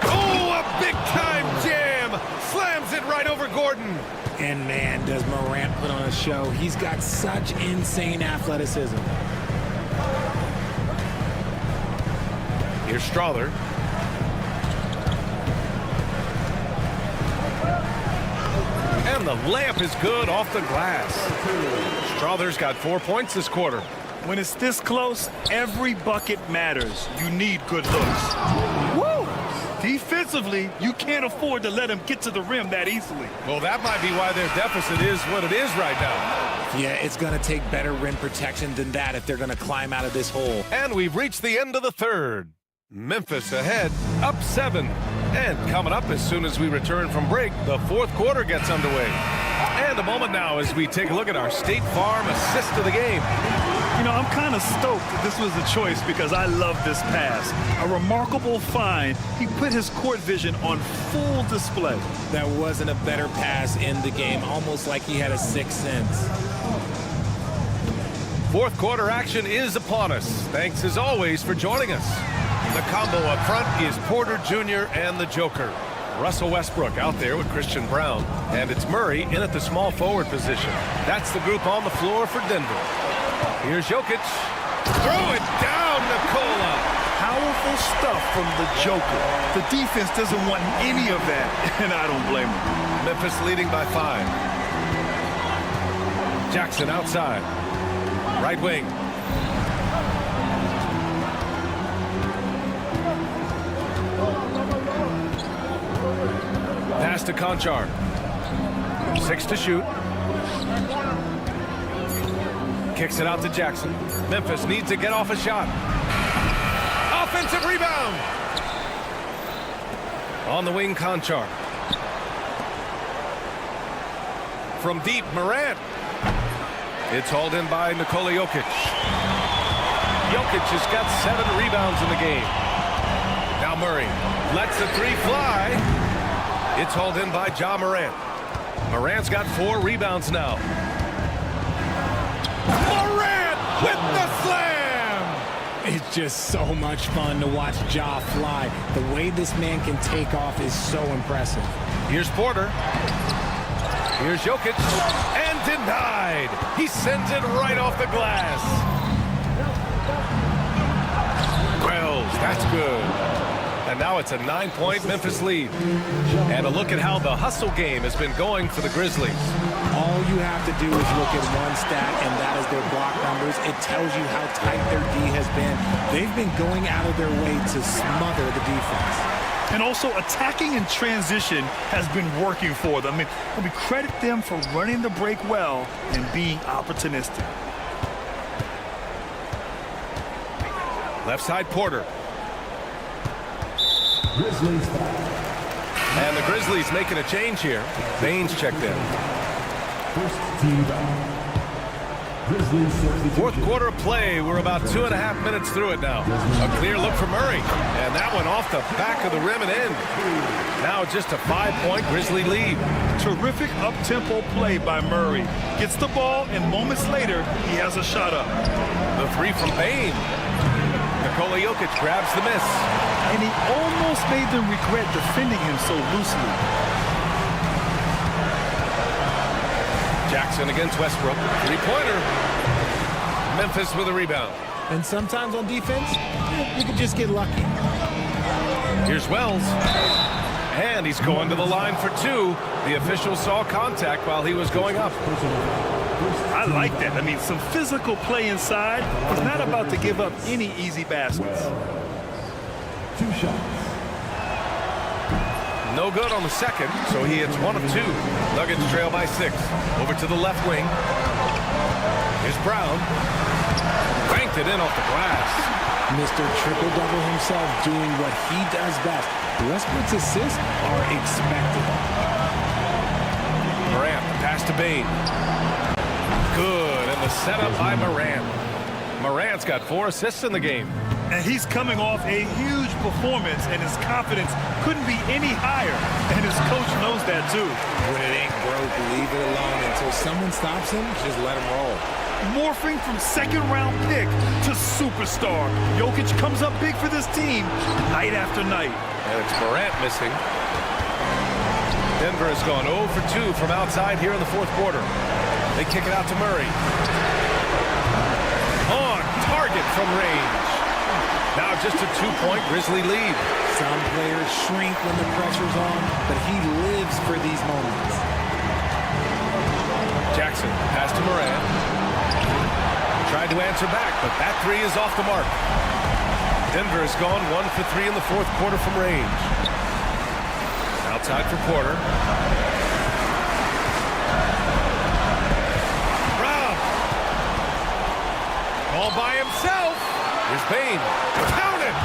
Oh, a big-time jam. Slams it right over Gordon. And man, does Morant put on a show. He's got such insane athleticism. Here's Strother. And the layup is good off the glass. Strother's got 4 points this quarter. When it's this close, every bucket matters. You need good looks. Woo! Defensively, you can't afford to let him get to the rim that easily. Well, that might be why their deficit is what it is right now. Yeah, it's going to take better rim protection than that if they're going to climb out of this hole. And we've reached the end of the third. Memphis ahead, up 7. And coming up as soon as we return from break, the fourth quarter gets underway. And a moment now as we take a look at our State Farm assist of the game. You know, I'm kind of stoked that this was a choice because I love this pass. A remarkable find. He put his court vision on full display. That wasn't a better pass in the game, almost like he had a sixth sense. Fourth quarter action is upon us. Thanks as always for joining us. The combo up front is Porter Jr. and the Joker. Russell Westbrook out there with Christian Brown. And it's Murray in at the small forward position. That's the group on the floor for Denver. Here's Jokic. Throw it down, Nikola. Powerful stuff from the Joker. The defense doesn't want any of that, and I don't blame them. Memphis leading by 5. Jackson outside. Right wing. Pass to Conchar. 6 to shoot. Kicks it out to Jackson. Memphis needs to get off a shot. Offensive rebound. On the wing, Conchar. From deep, Morant. It's hauled in by Nikola Jokic. Jokic has got 7 rebounds in the game. Now Murray lets the 3 fly. It's hauled in by Ja Morant. Morant's got 4 rebounds now. Morant with the slam! It's just so much fun to watch Ja fly. The way this man can take off is so impressive. Here's Porter. Here's Jokic. And denied. He sends it right off the glass. Wells, that's good. And now it's a 9-point Memphis lead. And a look at how the hustle game has been going for the Grizzlies. All you have to do is look at one stat, and that is their block numbers. It tells you how tight their D has been. They've been going out of their way to smother the defense. And also attacking in transition has been working for them. I mean, credit them for running the break well and being opportunistic. Left side, Porter. Grizzlies. And the Grizzlies making a change here. Baines checked in. First team foul. Grizzlies substitution. Fourth quarter of play. We're about 2.5 minutes through it now. A clear look for Murray. And that one off the back of the rim and in. Now just a 5-point Grizzly lead. Terrific up-tempo play by Murray. Gets the ball, and moments later, he has a shot up. The 3 from Bain. Nikola Jokic grabs the miss. And he almost made them regret defending him so loosely. Jackson against Westbrook. 3-pointer. Memphis with a rebound. And sometimes on defense, you can just get lucky. Here's Wells. And he's going to the line for 2. The official saw contact while he was going up. I like that. I mean, some physical play inside, but not about to give up any easy baskets. 2 shots. No good on the second, so he hits 1 of 2. Nuggets trail by 6. Over to the left wing. Here's Brown. Banked it in off the glass. Mr. Triple-Double himself doing what he does best. Westbrook's assists are expected. Morant, pass to Bain. Good, and the setup by Morant. Morant's got 4 assists in the game. And he's coming off a huge performance, and his confidence couldn't be any higher. And his coach knows that, too. When it ain't broke, leave it alone. Until someone stops him, just let him roll. Morphing from second-round pick to superstar. Jokic comes up big for this team night after night. And it's Morant missing. Denver has gone 0 for 2 from outside here in the fourth quarter. They kick it out to Murray. On target from range. Now just a 2-point Grizzly lead. Some players shrink when the pressure's on, but he lives for these moments. Jackson, pass to Morant. Tried to answer back, but that 3 is off the mark. Denver has gone 1 for 3 in the fourth quarter from range. Outside for Porter. Brown. All by himself. Here's Bain. Count it.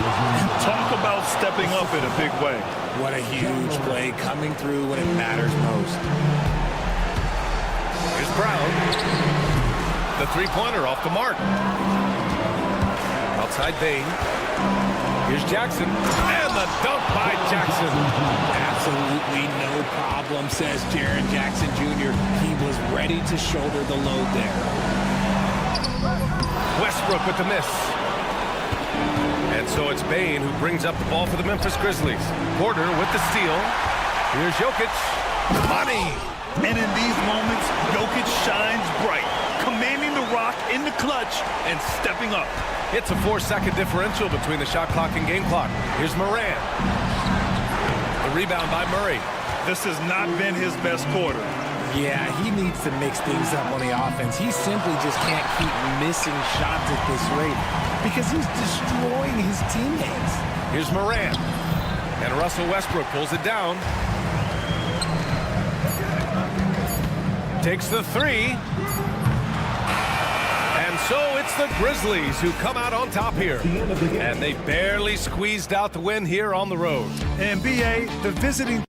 Talk about stepping up in a big way. What a huge play coming through when it matters most. Here's Brown. The 3-pointer off the mark. Outside Bain. Here's Jackson. And the dunk by Jackson. Absolutely no problem, says Jaren Jackson Jr. He was ready to shoulder the load there. Westbrook with the miss. And so it's Bane who brings up the ball for the Memphis Grizzlies. Porter with the steal. Here's Jokic. Money! And in these moments, Jokic shines bright, commanding the rock in the clutch and stepping up. It's a 4-second differential between the shot clock and game clock. Here's Moran. The rebound by Murray. This has not been his best quarter. Yeah, he needs to mix things up on the offense. He simply just can't keep missing shots at this rate because he's destroying his teammates. Here's Moran. And Russell Westbrook pulls it down. Takes the three. And so it's the Grizzlies who come out on top here. And they barely squeezed out the win here on the road. And BA, the visiting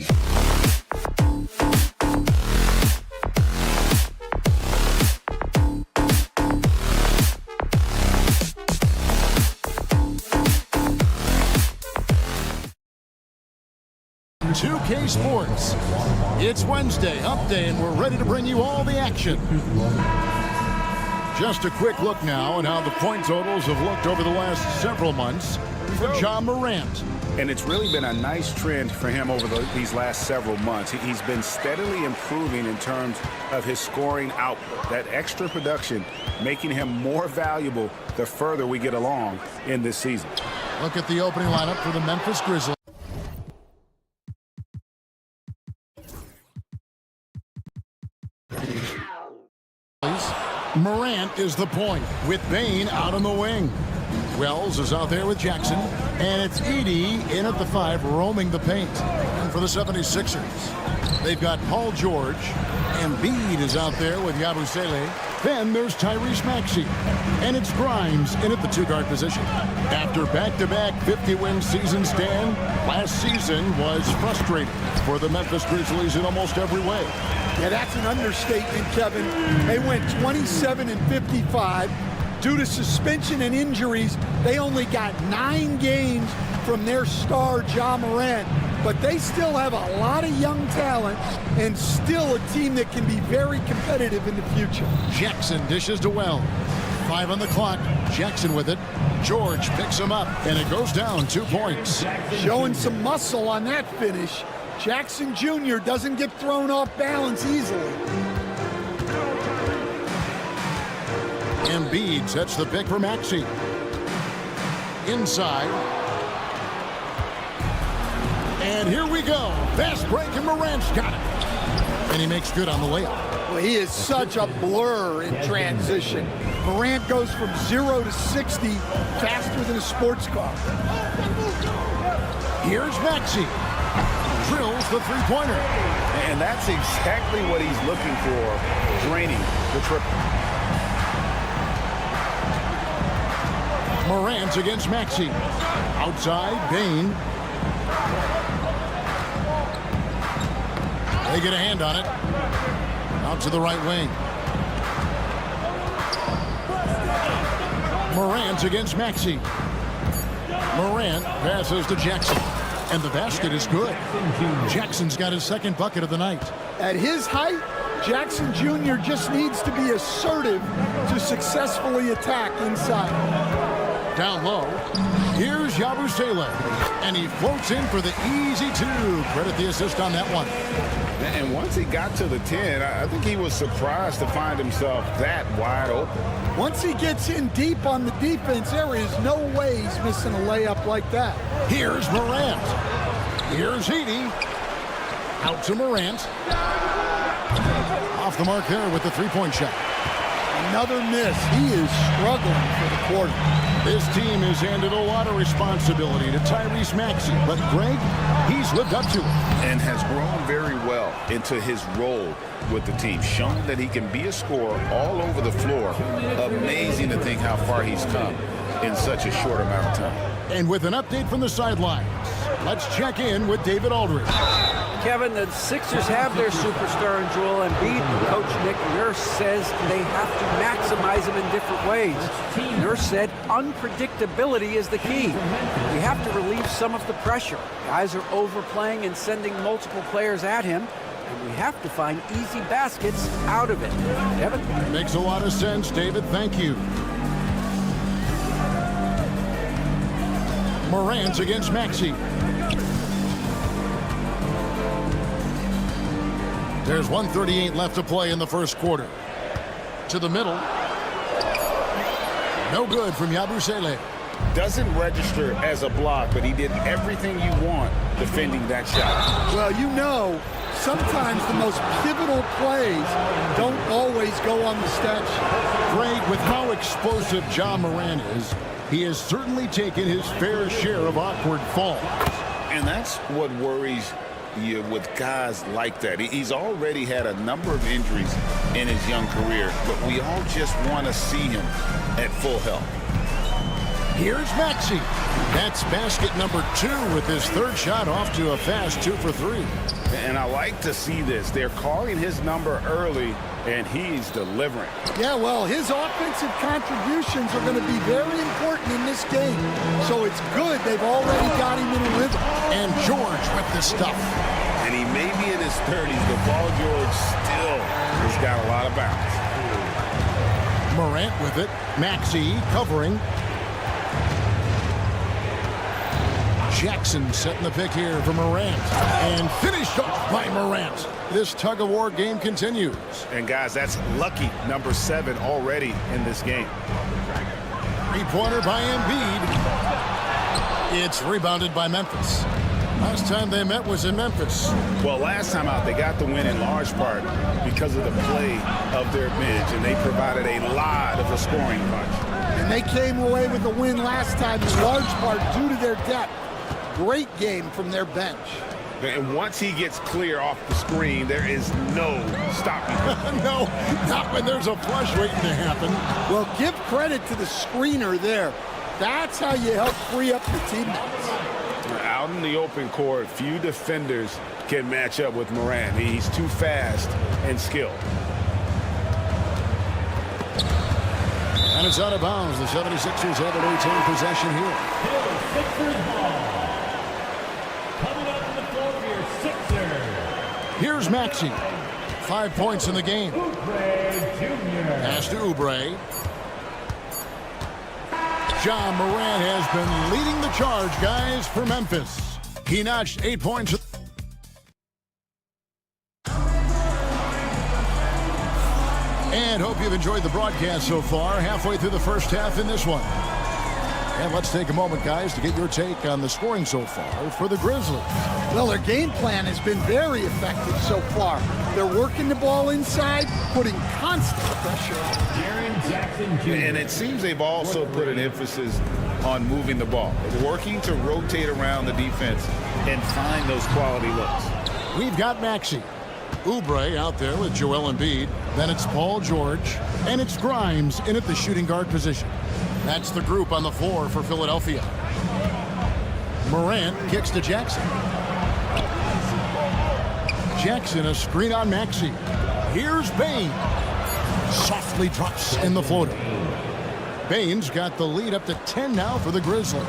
ready. .2K Sports. It's Wednesday, Hump Day, and we're ready to bring you all the action. Just a quick look now at how the point totals have looked over the last several months for Ja Morant. And it's really been a nice trend for him over these last several months. He's been steadily improving in terms of his scoring output. That extra production making him more valuable the further we get along in this season. Look at the opening lineup for the Memphis Grizzlies. Morant is the point with Bane out on the wing. Wells is out there with Jackson, and it's Edey in at the 5 roaming the paint. And for the 76ers, they've got Paul George, and Embiid is out there with Yabusele. Then there's Tyrese Maxey, and it's Grimes in at the 2-guard position. After back-to-back 50-win seasons, Dan, last season was frustrating for the Memphis Grizzlies in almost every way. Yeah, that's an understatement, Kevin. They went 27-55. Due to suspension and injuries, they only got 9 games from their star, Ja Morant. But they still have a lot of young talent and still a team that can be very competitive in the future. Jackson dishes to Wells. 5 on the clock. Jackson with it. George picks him up, and it goes down 2 points. Showing some muscle on that finish. Jackson Jr. doesn't get thrown off balance easily. Embiid sets the pick for Maxey. Inside. And here we go. Fast break, and Morant's got it. And he makes good on the layup. Well, he is such a blur in transition. Morant goes from 0 to 60 faster than a sports car. Here's Maxey. Drills the three-pointer. And that's exactly what he's looking for, draining the triple. Morant against Maxey. Outside, Bane. They get a hand on it. Out to the right wing. Morant against Maxey. Morant passes to Jackson. And the basket is good. Jackson's got his 2nd bucket of the night. At his height, Jackson Jr. just needs to be assertive to successfully attack inside. Down low, here's Yabusele, and he floats in for the easy 2. Credit the assist on that one. And once he got to the 10, I think he was surprised to find himself that wide open. Once he gets in deep on the defense, there is no way he's missing a layup like that. Here's Morant. Here's Edey. Out to Morant. Off the mark there with the 3-point shot. Another miss. He is struggling for the quarter. This team has handed a lot of responsibility to Tyrese Maxey, but Greg, he's lived up to it. And has grown very well into his role with the team, showing that he can be a scorer all over the floor. Amazing to think how far he's come in such a short amount of time. And with an update from the sidelines, let's check in with David Aldridge. Kevin, the Sixers have their superstar in Joel Embiid. Coach Nick Nurse says they have to maximize him in different ways. Nurse said unpredictability is the key. We have to relieve some of the pressure. Guys are overplaying and sending multiple players at him, and we have to find easy baskets out of it. Kevin? Makes a lot of sense, David. Thank you. Morant against Maxey. There's 1:38 left to play in the first quarter. To the middle. No good from Yabusele. Doesn't register as a block, but he did everything you want defending that shot. Well, you know, sometimes the most pivotal plays don't always go on the stat sheet. Greg, with how explosive Ja Morant is, he has certainly taken his fair share of awkward falls. And that's what worries you with guys like that. He's already had a number of injuries in his young career, but we all just want to see him at full health. Here's Maxey. That's basket number 2 with his third shot off to a fast 2 for 3. And I like to see this. They're calling his number early, and he's delivering. Yeah, well, his offensive contributions are going to be very important in this game. So it's good they've already got him in a rhythm. And George with the stuff. And he may be in his 30s, but Paul George still has got a lot of bounce. Morant with it. Maxey covering. Jackson setting the pick here for Morant. And finished off by Morant. This tug-of-war game continues. And, guys, that's lucky number 7 already in this game. Three-pointer by Embiid. It's rebounded by Memphis. Last time they met was in Memphis. Well, last time out, they got the win in large part because of the play of their bench, and they provided a lot of the scoring punch. And they came away with the win last time in large part due to their depth. Great game from their bench. And once he gets clear off the screen, there is no stopping him. No, not when there's a flush waiting to happen. Well, give credit to the screener there. That's how you help free up your teammates. Out in the open court, few defenders can match up with Morant. He's too fast and skilled. And it's out of bounds. The 76ers have to retain possession here. Coming up to the floor for your Sixers. Here's Maxey. 5 points in the game. Pass to Oubre. John Morant has been leading the charge, guys, for Memphis. He notched 8 points. And hope you've enjoyed the broadcast so far. Halfway through the first half in this one. And let's take a moment, guys, to get your take on the scoring so far for the Grizzlies. Well, their game plan has been very effective so far. They're working the ball inside, putting constant pressure on. And it seems they've also put an emphasis on moving the ball, working to rotate around the defense and find those quality looks. We've got Maxey. Oubre out there with Joel Embiid. Then it's Paul George. And it's Grimes in at the shooting guard position. That's the group on the floor for Philadelphia. Morant kicks to Jackson. Jackson, a screen on Maxey. Here's Bane. Softly drops in the floater. Bane's got the lead up to 10 now for the Grizzlies.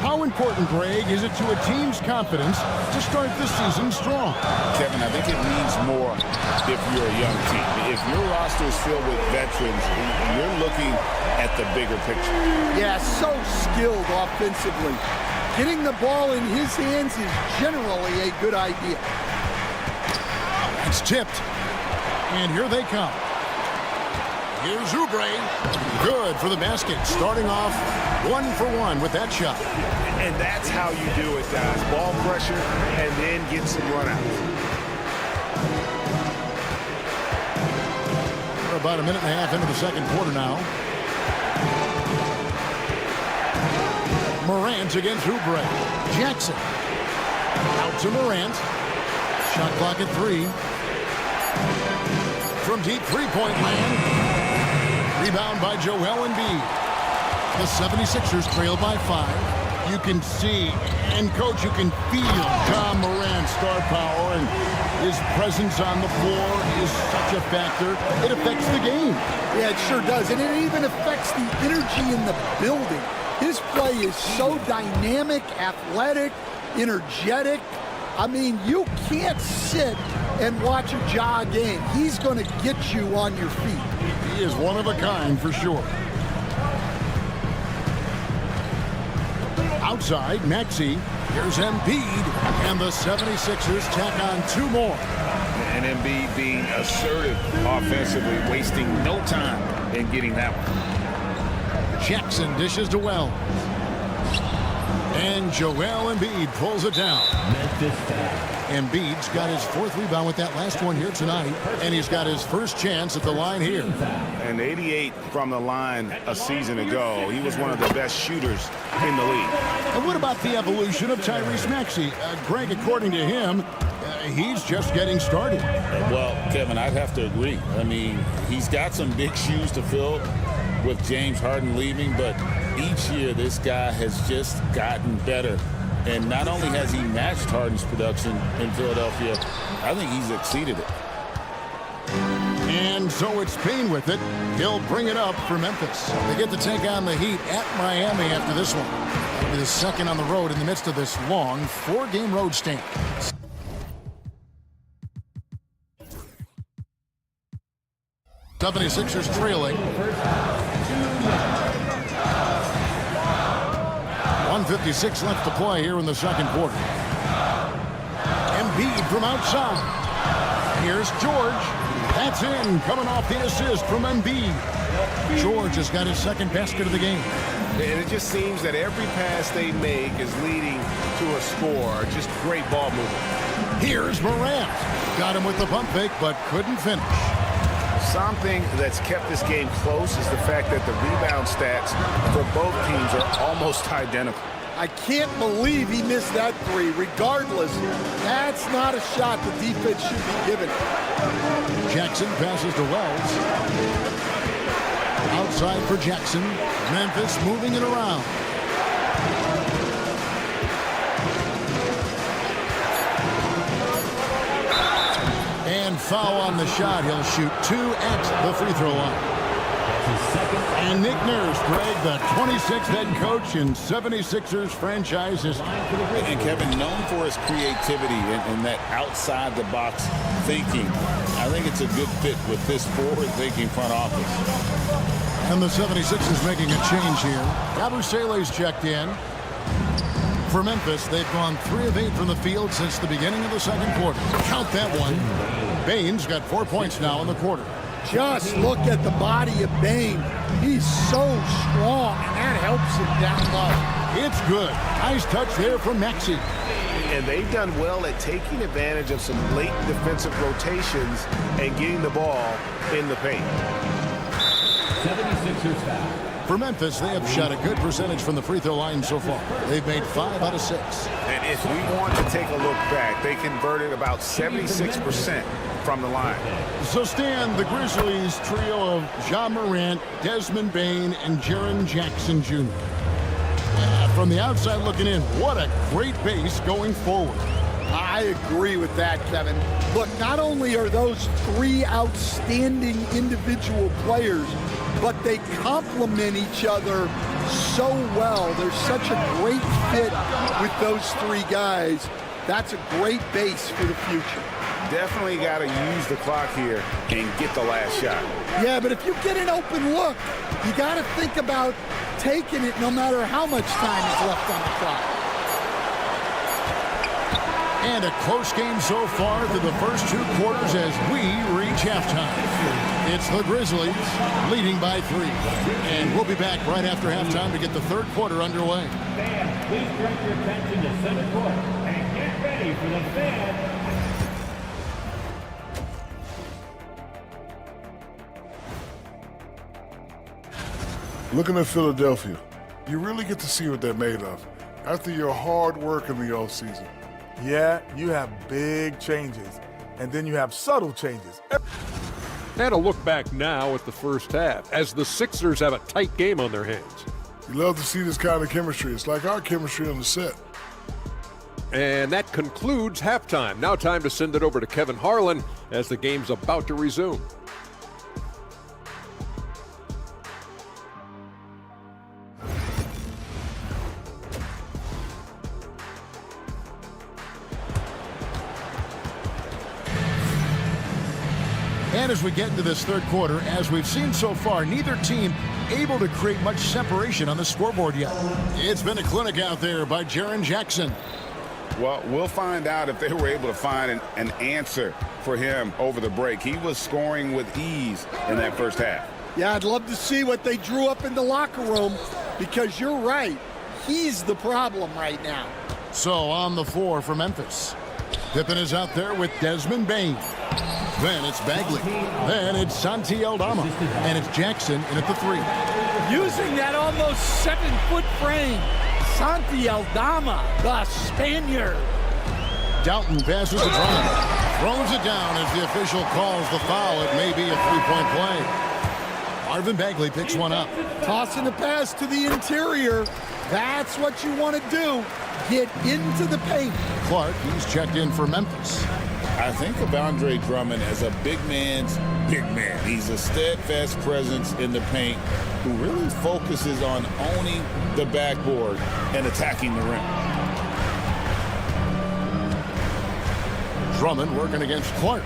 How important, Greg, is it to a team's confidence to start this season strong? Kevin, I think it means more if you're a young team. If your roster is filled with veterans, you're looking at the bigger picture. Yeah, so skilled offensively. Getting the ball in his hands is generally a good idea. It's tipped. And here they come. Here's Oubre. Good for the basket. Starting off 1 for 1 with that shot. And that's how you do it, guys. Ball pressure and then get some runouts. We're about a minute and a half into the second quarter now. Morant against Oubre. Jackson. Out to Morant. Shot clock at 3. From deep three-point land. Rebound by Joel Embiid. The 76ers trail by 5. You can see, and coach, you can feel John Morant's star power, and his presence on the floor is such a factor. It affects the game. Yeah, it sure does, and it even affects the energy in the building. His play is so dynamic, athletic, energetic. I mean, you can't sit and watch a Ja game. He's going to get you on your feet. He is one of a kind for sure. Outside, Maxey. Here's Embiid. And the 76ers tack on 2 more. And Embiid being assertive offensively, wasting no time in getting that one. Jackson dishes to Wells. And Joel Embiid pulls it down. Embiid's got his 4th rebound with that last one here tonight, and he's got his first chance at the line here. And 88 from the line a season ago. He was one of the best shooters in the league. And what about the evolution of Tyrese Maxey? Greg, according to him, he's just getting started. Well, Kevin, I'd have to agree. I mean, he's got some big shoes to fill. with James Harden leaving, but each year this guy has just gotten better. And not only has he matched Harden's production in Philadelphia, I think he's exceeded it. And so it's Payne with it. He'll bring it up for Memphis. They get to take on the Heat at Miami after this one. That'll be the second on the road in the midst of this long 4-game road stint. '76ers trailing. 1:56 left to play here in the second quarter. Embiid from outside. Here's George. That's in, coming off the assist from Embiid. George has got his second basket of the game. And it just seems that every pass they make is leading to a score. Just great ball movement. Here's Morant. Got him with the pump fake, but couldn't finish. Something that's kept this game close is the fact that the rebound stats for both teams are almost identical. I can't believe he missed that three. Regardless, that's not a shot the defense should be given. Jackson passes to Wells. Outside for Jackson. Memphis moving it around. And foul on the shot. He'll shoot 2 at the free throw line. And Nick Nurse, Greg, the 26th head coach in 76ers franchise history. And Kevin, known for his creativity and that outside-the-box thinking, I think it's a good fit with this forward-thinking front office. And the 76ers making a change here. Yabusele's checked in. For Memphis, they've gone 3 of 8 from the field since the beginning of the second quarter. Count that one. Bane's got 4 points now in the quarter. Just look at the body of Bane. He's so strong, and that helps him down low. It's good. Nice touch there from Maxey. And they've done well at taking advantage of some late defensive rotations and getting the ball in the paint. 76ers foul. For Memphis, they have shot a good percentage from the free throw line so far. They've made 5 out of 6. And if we want to take a look back, they converted about 76% from the line. So, Stan, the Grizzlies trio of Ja Morant, Desmond Bane, and Jaren Jackson Jr. From the outside looking in, what a great base going forward. I agree with that, Kevin. Look, not only are those 3 outstanding individual players, but they complement each other so well. There's such a great fit with those 3 guys. That's a great base for the future. Definitely got to use the clock here and get the last shot. Yeah, but if you get an open look, you got to think about taking it no matter how much time is left on the clock. And a close game so far through the first 2 quarters as we reach halftime. It's the Grizzlies leading by 3. And we'll be back right after halftime to get the third quarter underway. Fans, please direct your attention to center court and get ready for the fan. Looking at Philadelphia, you really get to see what they're made of after your hard work in the offseason. Yeah, you have big changes, and then you have subtle changes. And a look back now at the first half as the Sixers have a tight game on their hands. You love to see this kind of chemistry. It's like our chemistry on the set. And that concludes halftime. Now time to send it over to Kevin Harlan as the game's about to resume. And as we get into this third quarter, as we've seen so far, neither team able to create much separation on the scoreboard yet. It's been a clinic out there by Jaren Jackson. Well, we'll find out if they were able to find an answer for him over the break. He was scoring with ease in that first half. Yeah, I'd love to see what they drew up in the locker room because you're right. He's the problem right now. So on the floor for Memphis. Pippen is out there with Desmond Bane. Then it's Bagley. Then it's Santi Aldama. And it's Jackson in at the 3. Using that almost 7-foot frame. Santi Aldama, the Spaniard. Doughton passes to Drummond. Throws it down as the official calls the foul. It may be a 3-point play. Marvin Bagley picks one up. Tossing the pass to the interior. That's what you want to do. Get into the paint. Clark, he's checked in for Memphis. I think of Andre Drummond as a big man's big man. He's a steadfast presence in the paint who really focuses on owning the backboard and attacking the rim. Drummond working against Clark.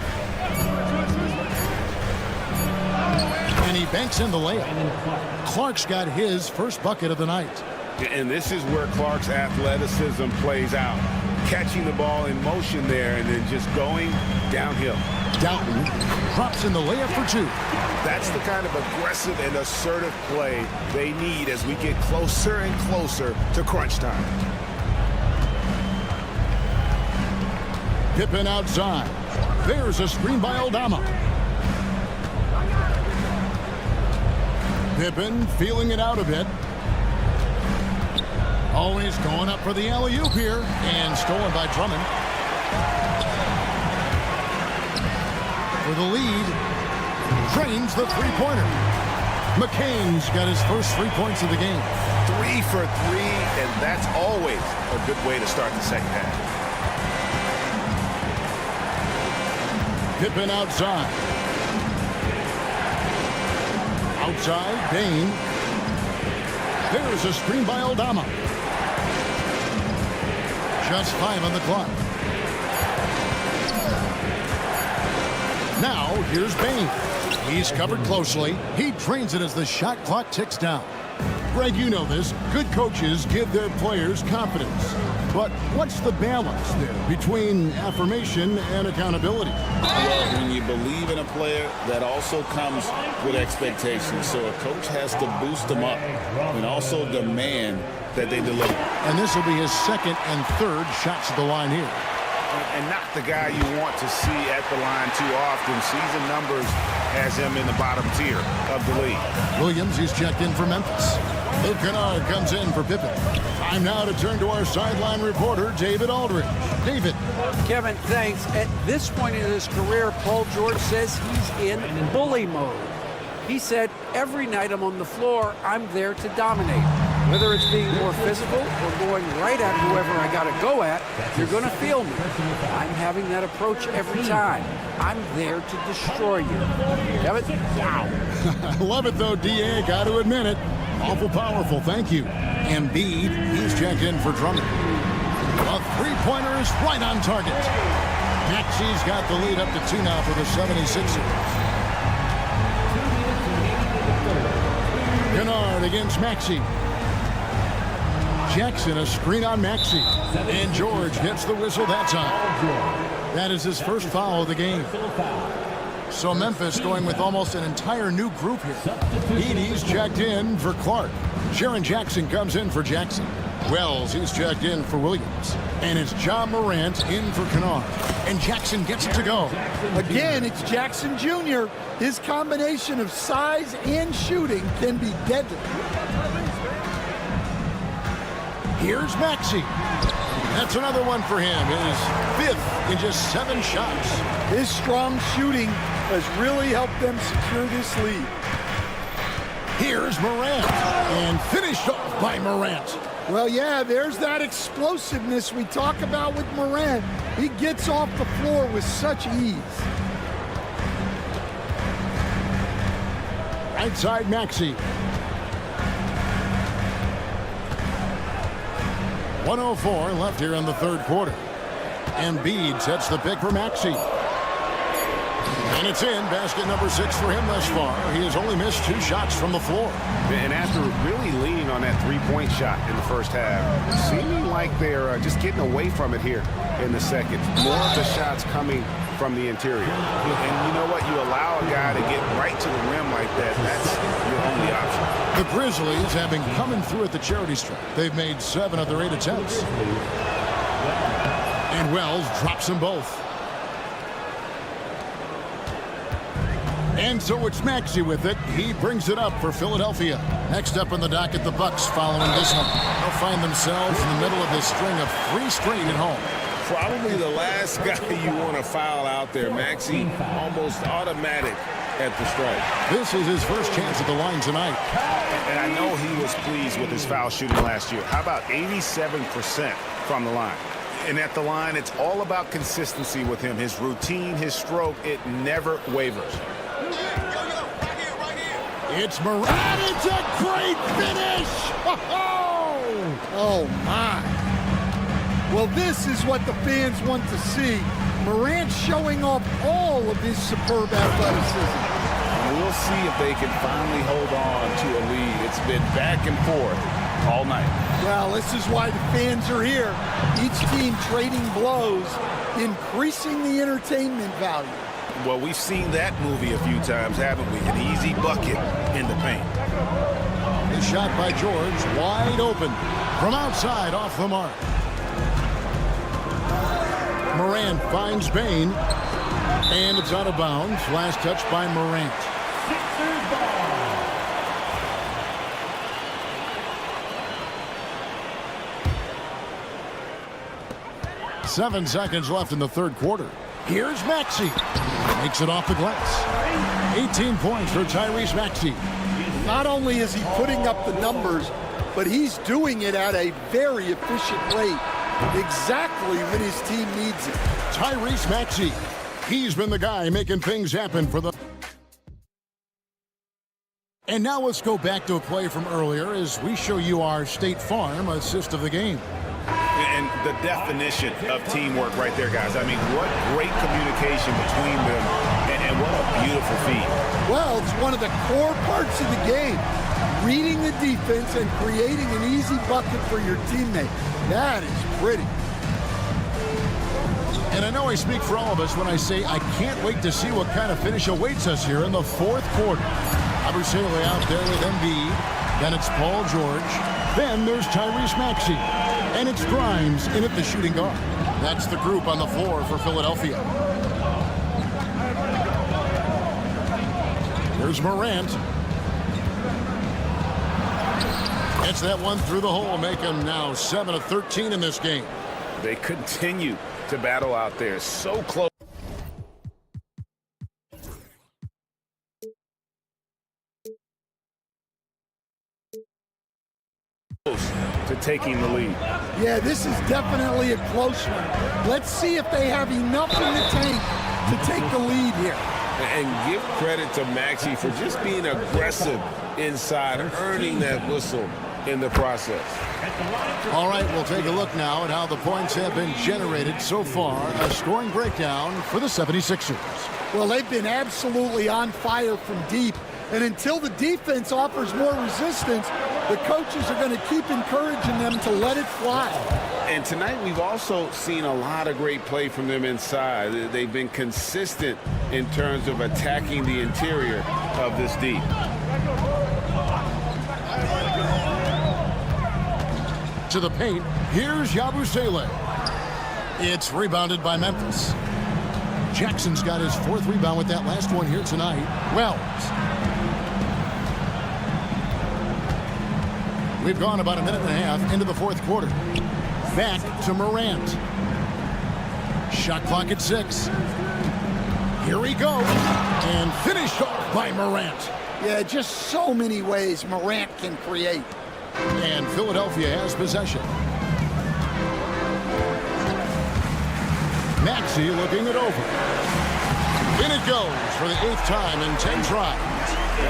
And he banks in the layup. Clark's got his first bucket of the night. And this is where Clark's athleticism plays out. Catching the ball in motion there and then just going downhill. Doughton drops in the layup for two. That's the kind of aggressive and assertive play they need as we get closer and closer to crunch time. Pippen outside. There's a screen by Aldama. Pippen feeling it out a bit. Always going up for the alley-oop here, and stolen by Drummond. For the lead, drains the three-pointer. McCain's got his first 3 points of the game. 3 for 3, and that's always a good way to start the second half. Pippen outside. Outside, Bain. There's a screen by Aldama. Just 5 on the clock. Now, here's Bain. He's covered closely. He drains it as the shot clock ticks down. Greg, you know this. Good coaches give their players confidence. But what's the balance there between affirmation and accountability? Well, when you believe in a player, that also comes with expectations. So a coach has to boost them up and also demand that they deliver. And this will be his second and third shots at the line here. And not the guy you want to see at the line too often. Season numbers has him in the bottom tier of the league. Williams, he's checked in for Memphis. Luke Kennard comes in for Pippen. Time now to turn to our sideline reporter, David Aldridge. David. Kevin, thanks. At this point in his career, Paul George says he's in bully mode. He said, every night I'm on the floor, I'm there to dominate. Whether it's being more physical or going right at whoever I got to go at, you're going to feel me. I'm having that approach every time. I'm there to destroy you. Kevin? Wow. I love it, though, D.A. Got to admit it. Awful powerful. Thank you. Embiid, he's checked in for Drummond. A three-pointer is right on target. Maxi's got the lead up to 2 now for the 76ers. Kennard against Maxey. Jackson, a screen on Maxey. And George gets the whistle that time. That is his first foul of the game. So Memphis going with almost an entire new group here. Edey's checked in for Clark. Jaren Jackson comes in for Jackson. Wells, he's checked in for Williams. And it's John Morant in for Kennard. And Jackson gets it to go. Again, it's Jackson Jr. His combination of size and shooting can be deadly. Here's Maxey. That's another one for him. His 5th in just 7 shots. His strong shooting has really helped them secure this lead. Here's Morant. And finished off by Morant. Well, yeah, there's that explosiveness we talk about with Morant. He gets off the floor with such ease. Right side, Maxey. 1:04 left here in the third quarter. Embiid sets the pick for Maxey. And it's in. Basket number 6 for him thus far. He has only missed 2 shots from the floor. And after really leaning on that three-point shot in the first half, seeming like they're just getting away from it here in the second. More of the shots coming from the interior. And you know what? You allow a guy to get right to the rim like that, that's your only option. The Grizzlies have been coming through at the charity stripe. They've made 7 of their 8 attempts. And Wells drops them both. And so it's Maxey with it. He brings it up for Philadelphia. Next up on the docket, the Bucks following this one. They'll find themselves in the middle of this string of 3 straight at home. probably the last guy you want to foul out there. Maxey almost automatic at the strike. This is his first chance at the line tonight. And I know he was pleased with his foul shooting last year. How about 87% from the line? And at the line, it's all about consistency with him. His routine, his stroke, it never wavers. It's Morant. It's a great finish. Oh, my. Well, this is what the fans want to see. Morant showing off all of his superb athleticism. We'll see if they can finally hold on to a lead. It's been back and forth all night. Well, this is why the fans are here. Each team trading blows, increasing the entertainment value. Well, we've seen that movie a few times, haven't we? An easy bucket in the paint. The shot by George, wide open. From outside, off the mark. Morant finds Bain. And it's out of bounds. Last touch by Morant. 7 seconds left in the third quarter. Here's Maxey. Makes it off the glass. 18 points for Tyrese Maxey. Not only is he putting up the numbers, but he's doing it at a very efficient rate. Exactly when his team needs it. Tyrese Maxey. He's been the guy making things happen for the... And now let's go back to a play from earlier as we show you our State Farm assist of the game. And the definition of teamwork right there, guys. I mean, what great communication between them, and what a beautiful feat. Well, it's one of the core parts of the game. Reading the defense and creating an easy bucket for your teammate. That is pretty. And I know I speak for all of us when I say I can't wait to see what kind of finish awaits us here in the fourth quarter. Abusele out there with Embiid. Then it's Paul George. Then there's Tyrese Maxey. And it's Grimes in at the shooting guard. That's the group on the floor for Philadelphia. There's Morant. Gets that one through the hole, make him now 7 of 13 in this game. They continue to battle out there. So close to taking the lead. Yeah, this is definitely a close one. Let's see if they have enough in the tank to take the lead here. And give credit to Maxey for just being aggressive inside, earning that whistle in the process. All right, we'll take a look now at how the points have been generated so far. A scoring breakdown for the 76ers. Well, they've been absolutely on fire from deep. And until the defense offers more resistance, the coaches are going to keep encouraging them to let it fly. And tonight we've also seen a lot of great play from them inside. They've been consistent in terms of attacking the interior of this D. To the paint, here's Yabusele. It's rebounded by Memphis. Jackson's got his 4th rebound with that last one here tonight. Wells. We've gone about a minute and a half into the 4th quarter. Back to Morant. Shot clock at 6. Here we go. And finished off by Morant. Yeah, just so many ways Morant can create. And Philadelphia has possession. Maxey looking it over. In it goes for the 8th time in 10 tries.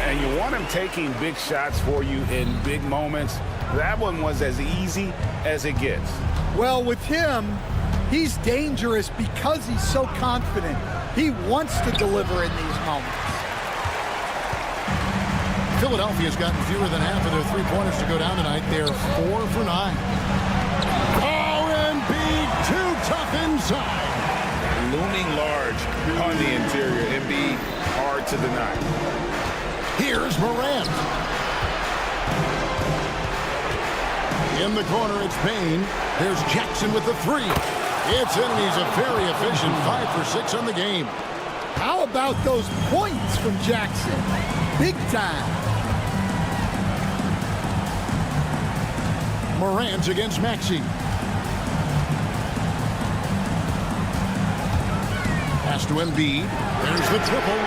And you want him taking big shots for you in big moments. That one was as easy as it gets. Well, with him, he's dangerous because he's so confident. He wants to deliver in these moments. Philadelphia's gotten fewer than half of their three-pointers to go down tonight. They're 4 for 9. Oh, Embiid, too tough inside. Looming large on the interior. Embiid hard to deny. Here's Morant. In the corner, it's Bain. There's Jackson with the 3. It's in, and he's a very efficient 5 for 6 on the game. How about those points from Jackson? Big time. Morant against Maxey. Pass to Embiid. There's the triple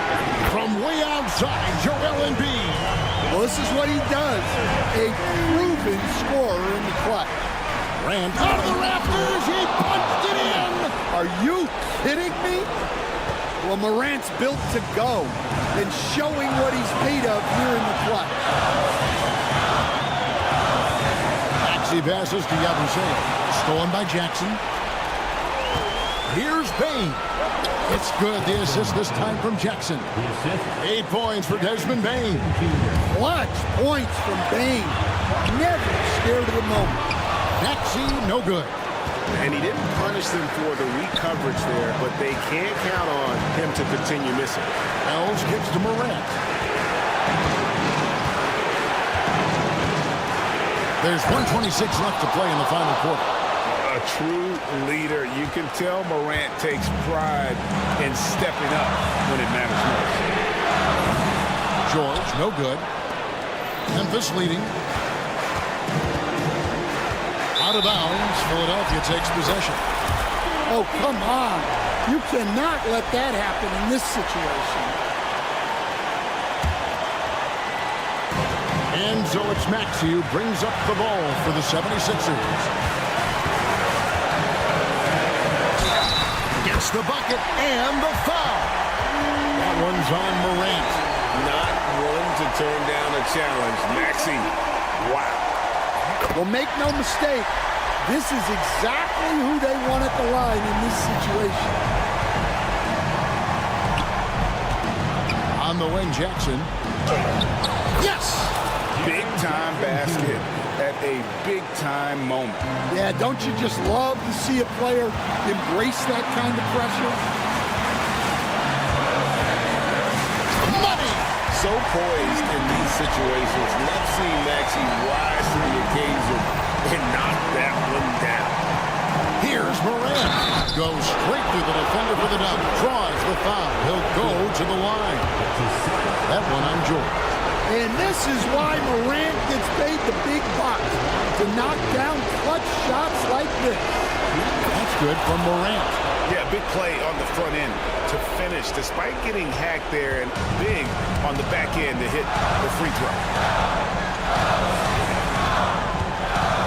from way outside. Joel Embiid. Well, this is what he does. A proven scorer in the clutch. Durant out of the rafters. He punched it in. Are you kidding me? Well, Morant's built to go and showing what he's made of here in the clutch. Maxey passes to Yabusele. Stolen by Jackson. Here's Bane. It's good. The assist this time from Jackson. 8 points for Desmond Bane. Clutch points from Bane. Never scared of the moment. Maxey, no good. And he didn't punish them for the weak coverage there, but they can't count on him to continue missing. Ells kicks to Morant. There's 1:26 left to play in the final quarter. A true leader. You can tell Morant takes pride in stepping up when it matters most. George, no good. Memphis leading. Out of bounds. Philadelphia takes possession. Oh, come on. You cannot let that happen in this situation. And so it's Maxey who brings up the ball for the 76ers. Gets the bucket and the foul. That one's on Morant. Not willing to turn down a challenge. Maxey, wow. Well, make no mistake, this is exactly who they want at the line in this situation. On the wing, Jackson. Yes! Big-time basket at a big-time moment. Yeah, don't you just love to see a player embrace that kind of pressure? Money! So poised in these situations. Let's see Maxey rise to the occasion and knock that one down. Here's Morant. Goes straight through the defender for the dunk. Draws the foul. He'll go to the line. That one on George. And this is why Morant gets paid the big bucks to knock down clutch shots like this. That's good from Morant. Yeah, big play on the front end to finish, despite getting hacked there, and big on the back end to hit the free throw.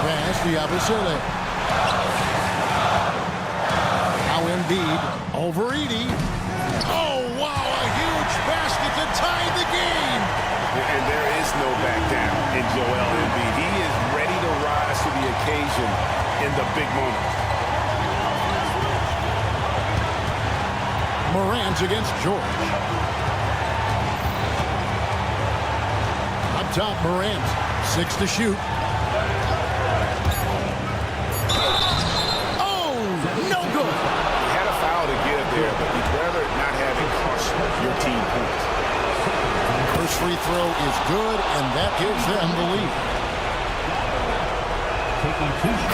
Pass to Yabusele. Now Embiid over Edey. Oh, wow, a huge basket to tie the game. And there is no back down in Joel Embiid. He is ready to rise to the occasion in the big moment. Morant against George. Up top, Morant. 6 to shoot. Oh, no good. He had a foul to give there, but you'd rather not have it cost your team points. First free throw is good, and that gives them the lead.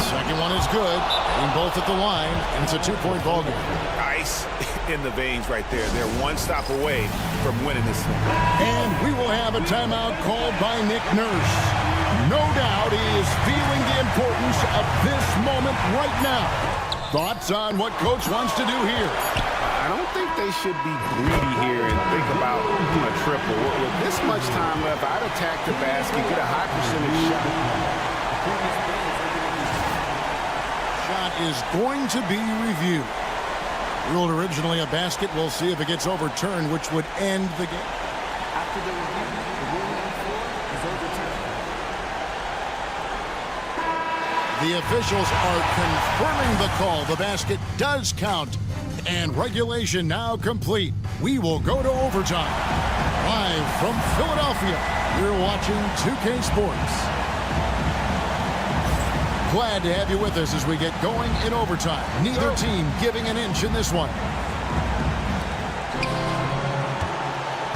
Second one is good. Aim both at the line, and it's a 2-point ball game. Ice in the veins right there. They're one stop away from winning this one. And we will have a timeout called by Nick Nurse. No doubt he is feeling the importance of this moment right now. Thoughts on what Coach wants to do here? I don't think they should be greedy here and think about a triple. With this much time left, I'd attack the basket, get a high percentage shot. Shot is going to be reviewed. Ruled originally a basket. We'll see if it gets overturned, which would end the game. After the review, the ruling on the floor is overturned. The officials are confirming the call. The basket does count. And regulation now complete. We will go to overtime. Live from Philadelphia, you're watching 2K Sports. Glad to have you with us as we get going in overtime. Neither team giving an inch in this one.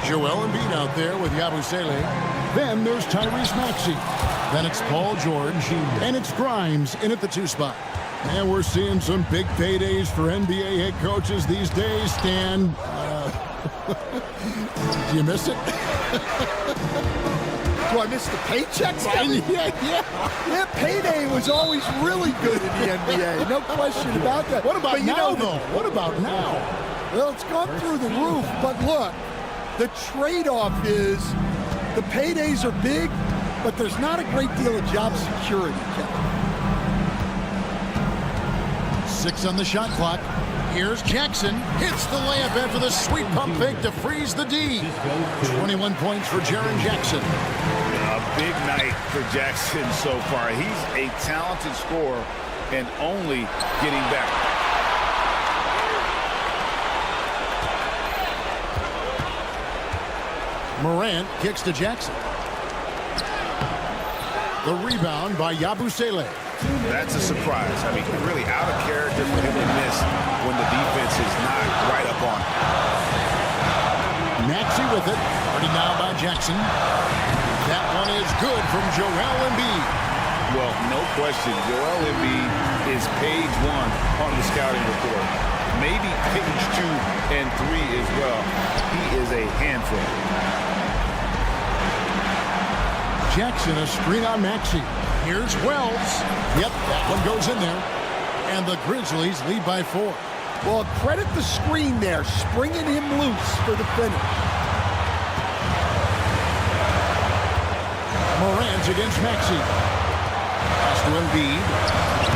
Joel Embiid out there with Yabusele. Then there's Tyrese Maxey. Then it's Paul George. And it's Grimes in at the 2 spot. And we're seeing some big paydays for NBA head coaches these days, Stan. Do you miss it? Do I miss the paychecks? Yeah, payday was always really good in the NBA. No question about that. What about now, though? What about now? Well, it's gone through the roof, but look, the trade-off is the paydays are big, but there's not a great deal of job security, Kevin. 6 on the shot clock. Here's Jackson. Hits the layup after the sweet pump fake to freeze the D. 21 points for Jaren Jackson. A big night for Jackson so far. He's a talented scorer and only getting better. Morant kicks to Jackson. The rebound by Yabusele. That's a surprise. I mean, really out of character for him to miss when the defense is not right up on him. Maxey with it. Already now by Jackson. That one is good from Joel Embiid. Well, no question, Joel Embiid is page 1 on the scouting report. Maybe page 2 and 3 as well. He is a handful. Jackson, a screen on Maxey. Here's Wells. Yep, that one goes in there. And the Grizzlies lead by 4. Well, credit the screen there, springing him loose for the finish. Morant against Maxey. Pass to Embiid.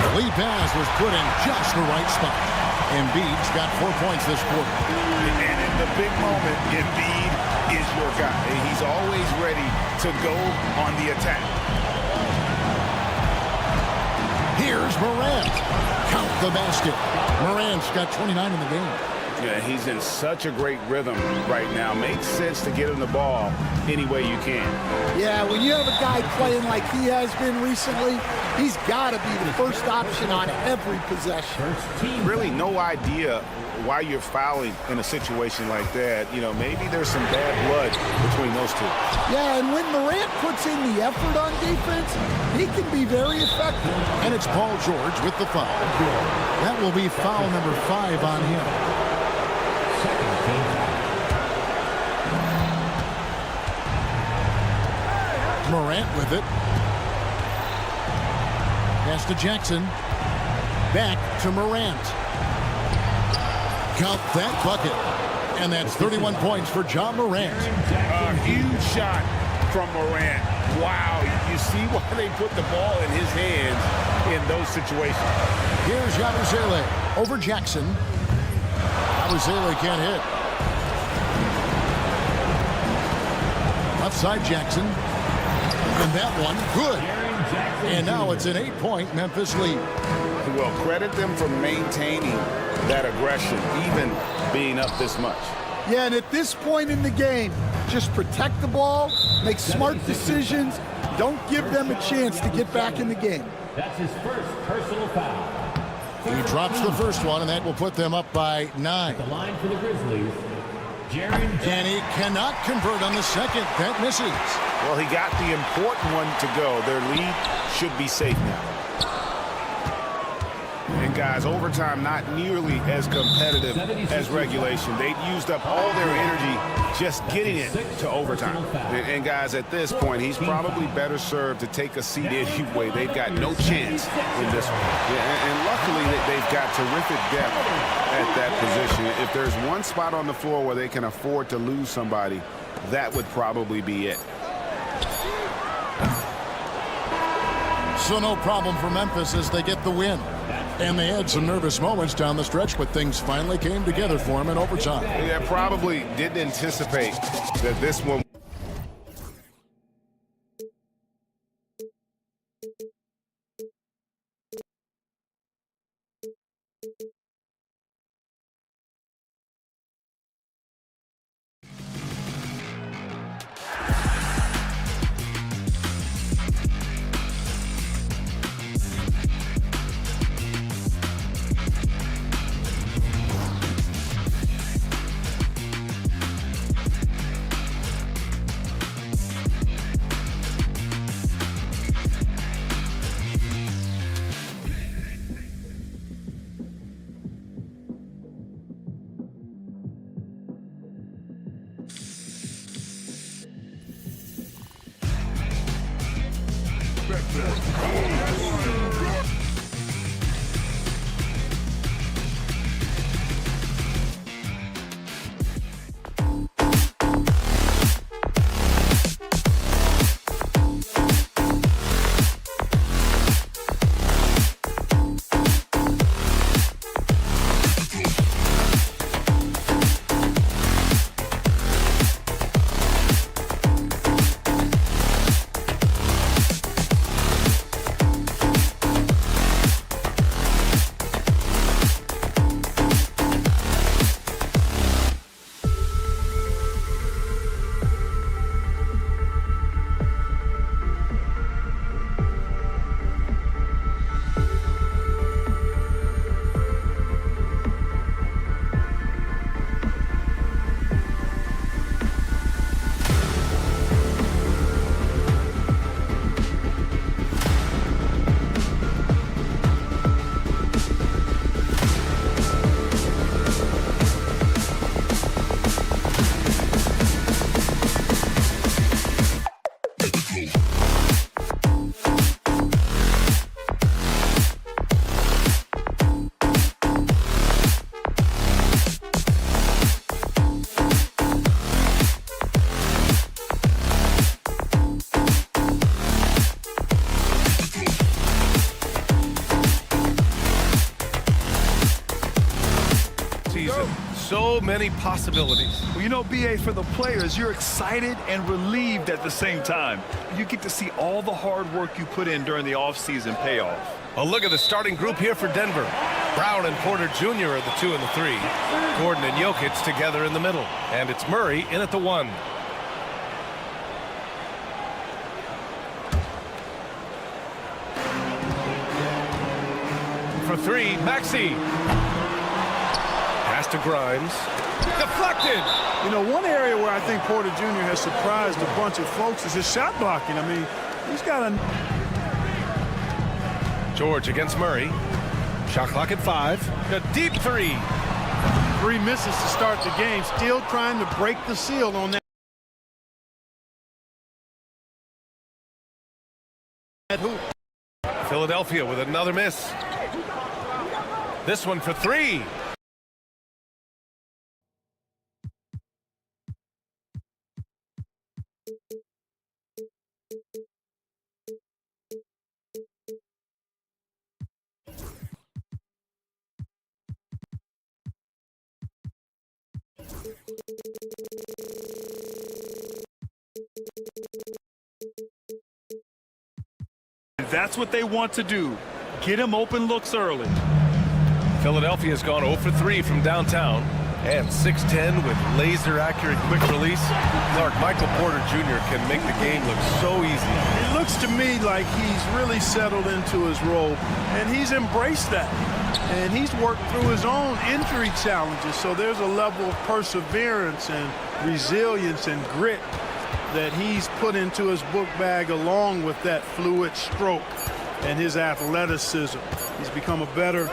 The lead pass was put in just the right spot. Embiid's got 4 points this quarter. And in the big moment, Embiid is your guy. He's always ready to go on the attack. Here's Morant. Count the basket. Morant's got 29 in the game. Yeah, he's in such a great rhythm right now. Makes sense to get him the ball any way you can. Yeah, when you have a guy playing like he has been recently, he's got to be the first option on every possession. Really no idea why you're fouling in a situation like that. You know, maybe there's some bad blood between those two. Yeah, and when Morant puts in the effort on defense, he can be very effective. And it's Paul George with the foul. That will be foul number 5 on him. Morant with it. Pass to Jackson. Back to Morant. Count that bucket. And that's 31 points for John Morant. A huge shot from Morant. Wow, you see why they put the ball in his hands in those situations. Here's Yabusele over Jackson. Yabusele can't hit. Left side Jackson. And that one, good. And now it's an 8-point Memphis lead. Well, credit them for maintaining that aggression, even being up this much. Yeah, and at this point in the game, just protect the ball, make smart decisions, don't give them a chance to get back in the game. That's his first personal foul. He drops the first one, and that will put them up by 9. The line for the Grizzlies. And he cannot convert on the second. That misses. Well, he got the important one to go. Their lead should be safe now. And guys, overtime not nearly as competitive as regulation. They'd used up all their energy just getting it to overtime. And guys, at this point, he's probably better served to take a seat anyway. They've got no chance in this one. Yeah, and luckily they've got terrific depth at that position. If there's one spot on the floor where they can afford to lose somebody, that would probably be it. So no problem for Memphis as they get the win. And they had some nervous moments down the stretch, but things finally came together for them in overtime. Yeah, probably didn't anticipate that this one. many possibilities. Well, you know, B.A., for the players, you're excited and relieved at the same time. You get to see all the hard work you put in during the offseason pay off. Well, look at the starting group here for Denver. Brown and Porter Jr. are the 2 and the 3. Gordon and Jokic together in the middle. And it's Murray in at the 1. For 3, Maxey. Pass to Grimes. Deflected. You know, one area where I think Porter Jr. has surprised a bunch of folks is his shot blocking. I mean, he's got a... George against Murray. Shot clock at 5. A deep 3. 3 misses to start the game. Still trying to break the seal on that hoop. Philadelphia with another miss. This one for 3. That's what they want to do. Get him open looks early. Philadelphia's gone 0 for 3 from downtown. And 6'10" with laser-accurate quick release. Clark, Michael Porter Jr. can make the game look so easy. It looks to me like he's really settled into his role, and he's embraced that. And he's worked through his own injury challenges, so there's a level of perseverance and resilience and grit that he's put into his book bag, along with that fluid stroke and his athleticism. He's become a better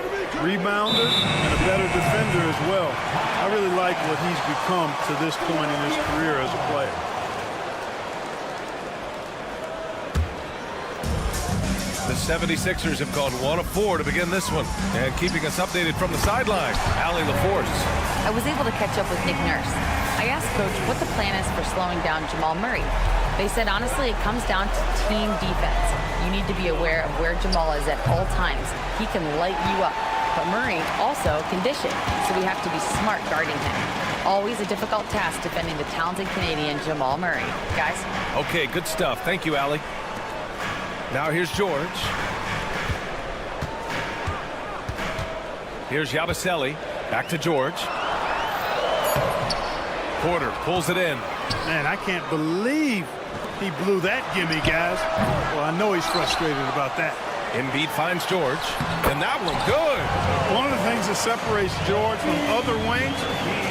rebounder and a better defender as well. I really like what he's become to this point in his career as a player. The 76ers have gone 1 of 4 to begin this one. And keeping us updated from the sideline, Allie LaForce. I was able to catch up with Nick Nurse. I asked Coach what the plan is for slowing down Jamal Murray. They said, honestly, it comes down to team defense. You need to be aware of where Jamal is at all times. He can light you up. But Murray also conditioned, so we have to be smart guarding him. Always a difficult task defending the talented Canadian Jamal Murray. Guys? Okay, good stuff. Thank you, Allie. Now here's George. Here's Yabusele. Back to George. Porter pulls it in. Man, I can't believe he blew that gimme, guys. Well, I know he's frustrated about that. Embiid finds George, and that one good. One of the things that separates George from other wings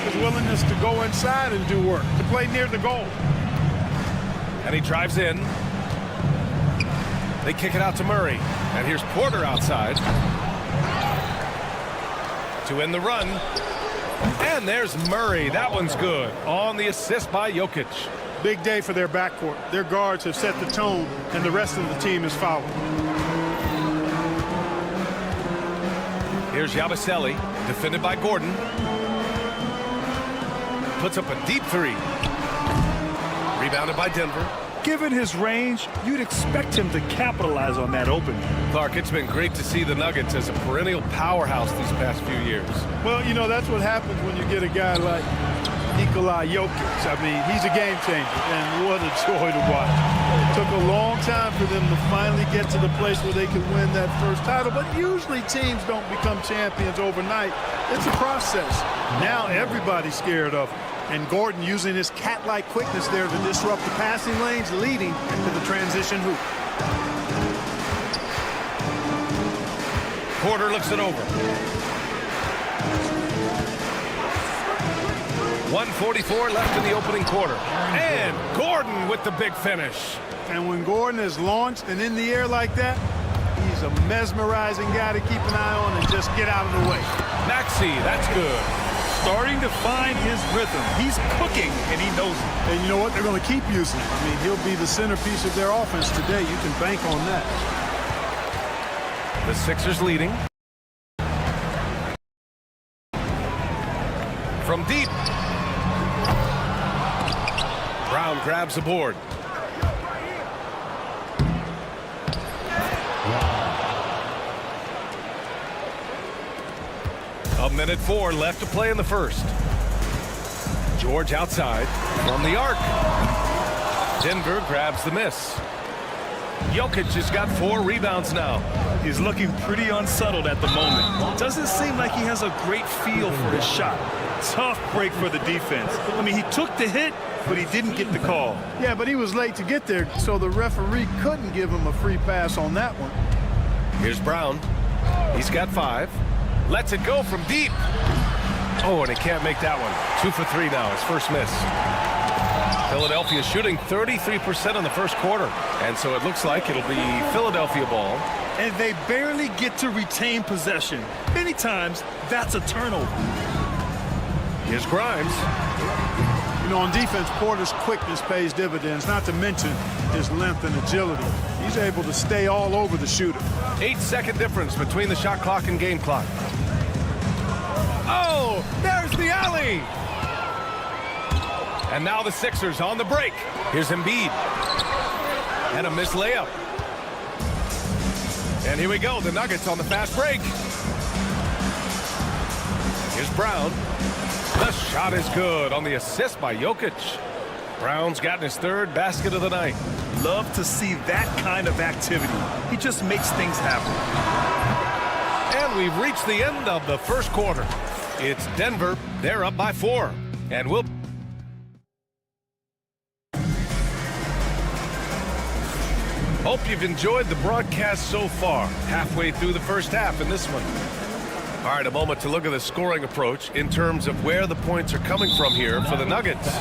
is willingness to go inside and do work, to play near the goal. And he drives in. They kick it out to Murray. And here's Porter outside to end the run. And there's Murray. That one's good. On the assist by Jokic. Big day for their backcourt. Their guards have set the tone, and the rest of the team is following. Here's Yabusele, defended by Gordon. Puts up a deep 3. Rebounded by Denver. Given his range, you'd expect him to capitalize on that opening. Clark, it's been great to see the Nuggets as a perennial powerhouse these past few years. Well, you know, that's what happens when you get a guy like Nikola Jokic. I mean, he's a game changer, and what a joy to watch. It took a long time for them to finally get to the place where they could win that first title, but usually teams don't become champions overnight. It's a process. Now everybody's scared of him. And Gordon using his cat-like quickness there to disrupt the passing lanes, leading to the transition hoop. Porter looks it over. 1:44 left in the opening quarter. And Gordon with the big finish. And when Gordon is launched and in the air like that, he's a mesmerizing guy to keep an eye on and just get out of the way. Maxey, that's good. Starting to find his rhythm. He's cooking, and he knows it. And you know what? They're going to keep using him. I mean, he'll be the centerpiece of their offense today. You can bank on that. The Sixers leading. From deep. Brown grabs the board. A minute 4 left to play in the first. George outside from the arc. Denver grabs the miss. Jokic has got 4 rebounds now. He's looking pretty unsettled at the moment. Doesn't seem like he has a great feel for his shot. Tough break for the defense. I mean, he took the hit, but he didn't get the call. Yeah, but he was late to get there, so the referee couldn't give him a free pass on that one. Here's Brown. He's got 5. Lets it go from deep. Oh, and he can't make that one. 2 for 3 now, his first miss. Philadelphia shooting 33% in the first quarter. And so it looks like it'll be Philadelphia ball. And they barely get to retain possession. Many times, that's a turnover. Here's Grimes. You know, on defense, Porter's quickness pays dividends, not to mention his length and agility. He's able to stay all over the shooter. 8-second difference between the shot clock and game clock. Oh, there's the alley. And now the Sixers on the break. Here's Embiid. And a missed layup. And here we go, the Nuggets on the fast break. Here's Brown. The shot is good on the assist by Jokic. Brown's gotten his 3rd basket of the night. Love to see that kind of activity. He just makes things happen. And we've reached the end of the first quarter. It's Denver. They're up by 4. And we'll... Hope you've enjoyed the broadcast so far. Halfway through the first half in this one. All right, a moment to look at the scoring approach in terms of where the points are coming from here for the Nuggets.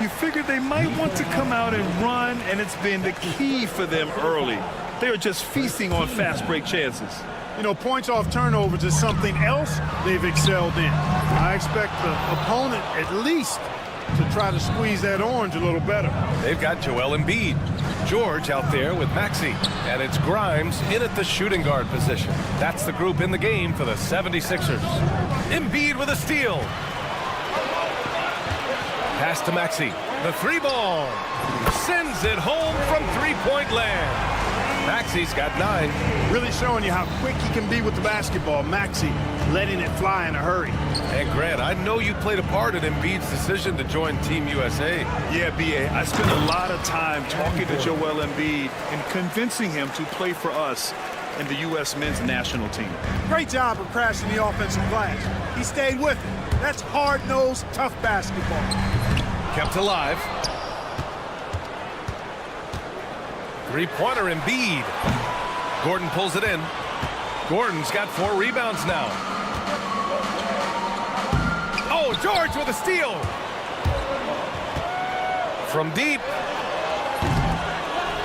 You figured they might want to come out and run, and it's been the key for them early. They're just feasting on fast break chances. You know, points off turnovers is something else they've excelled in. I expect the opponent at least to try to squeeze that orange a little better. They've got Joel Embiid. George out there with Maxey. And it's Grimes in at the shooting guard position. That's the group in the game for the 76ers. Embiid with a steal. Pass to Maxey. The 3-ball. Sends it home from 3-point land. Maxey's got 9. Really showing you how quick he can be with the basketball. Maxey letting it fly in a hurry. And Grant, I know you played a part in Embiid's decision to join Team USA. Yeah, B.A. I spent a lot of time talking to Joel Embiid and convincing him to play for us in the U.S. men's national team. Great job of crashing the offensive glass. He stayed with it. That's hard-nosed, tough basketball. Kept alive. 3-pointer Embiid. Gordon pulls it in. Gordon's got 4 rebounds now. Oh, George with a steal. From deep.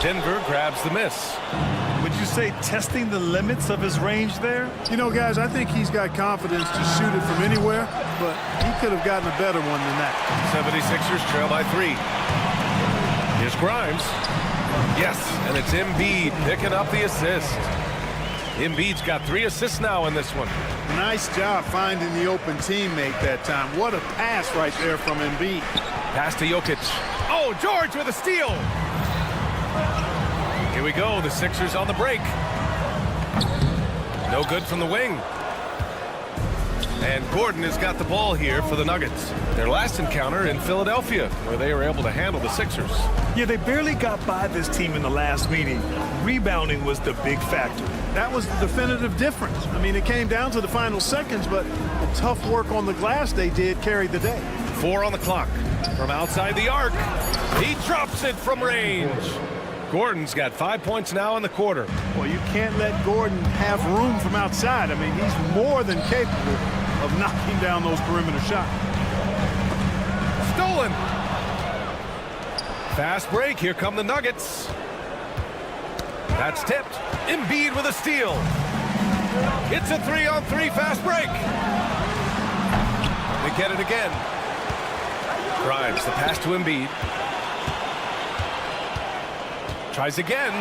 Denver grabs the miss. Would you say testing the limits of his range there? You know, guys, I think he's got confidence to shoot it from anywhere, but he could have gotten a better one than that. 76ers trail by 3. Here's Grimes. Yes, and it's Embiid picking up the assist. Embiid's got 3 assists now in this one. Nice job finding the open teammate that time. What a pass right there from Embiid. Pass to Jokic. Oh, George with a steal. Here we go, the Sixers on the break. No good from the wing. And Gordon has got the ball here for the Nuggets. Their last encounter in Philadelphia, where they were able to handle the Sixers. Yeah, they barely got by this team in the last meeting. Rebounding was the big factor. That was the definitive difference. I mean, it came down to the final seconds, but the tough work on the glass they did carried the day. 4 on the clock. From outside the arc, he drops it from range. Gordon's got 5 points now in the quarter. Well, you can't let Gordon have room from outside. I mean, he's more than capable of knocking down those perimeter shots. Stolen. Fast break. Here come the Nuggets. That's tipped. Embiid with a steal. It's a 3-on-3 fast break. They get it again. Grimes, the pass to Embiid. Tries again.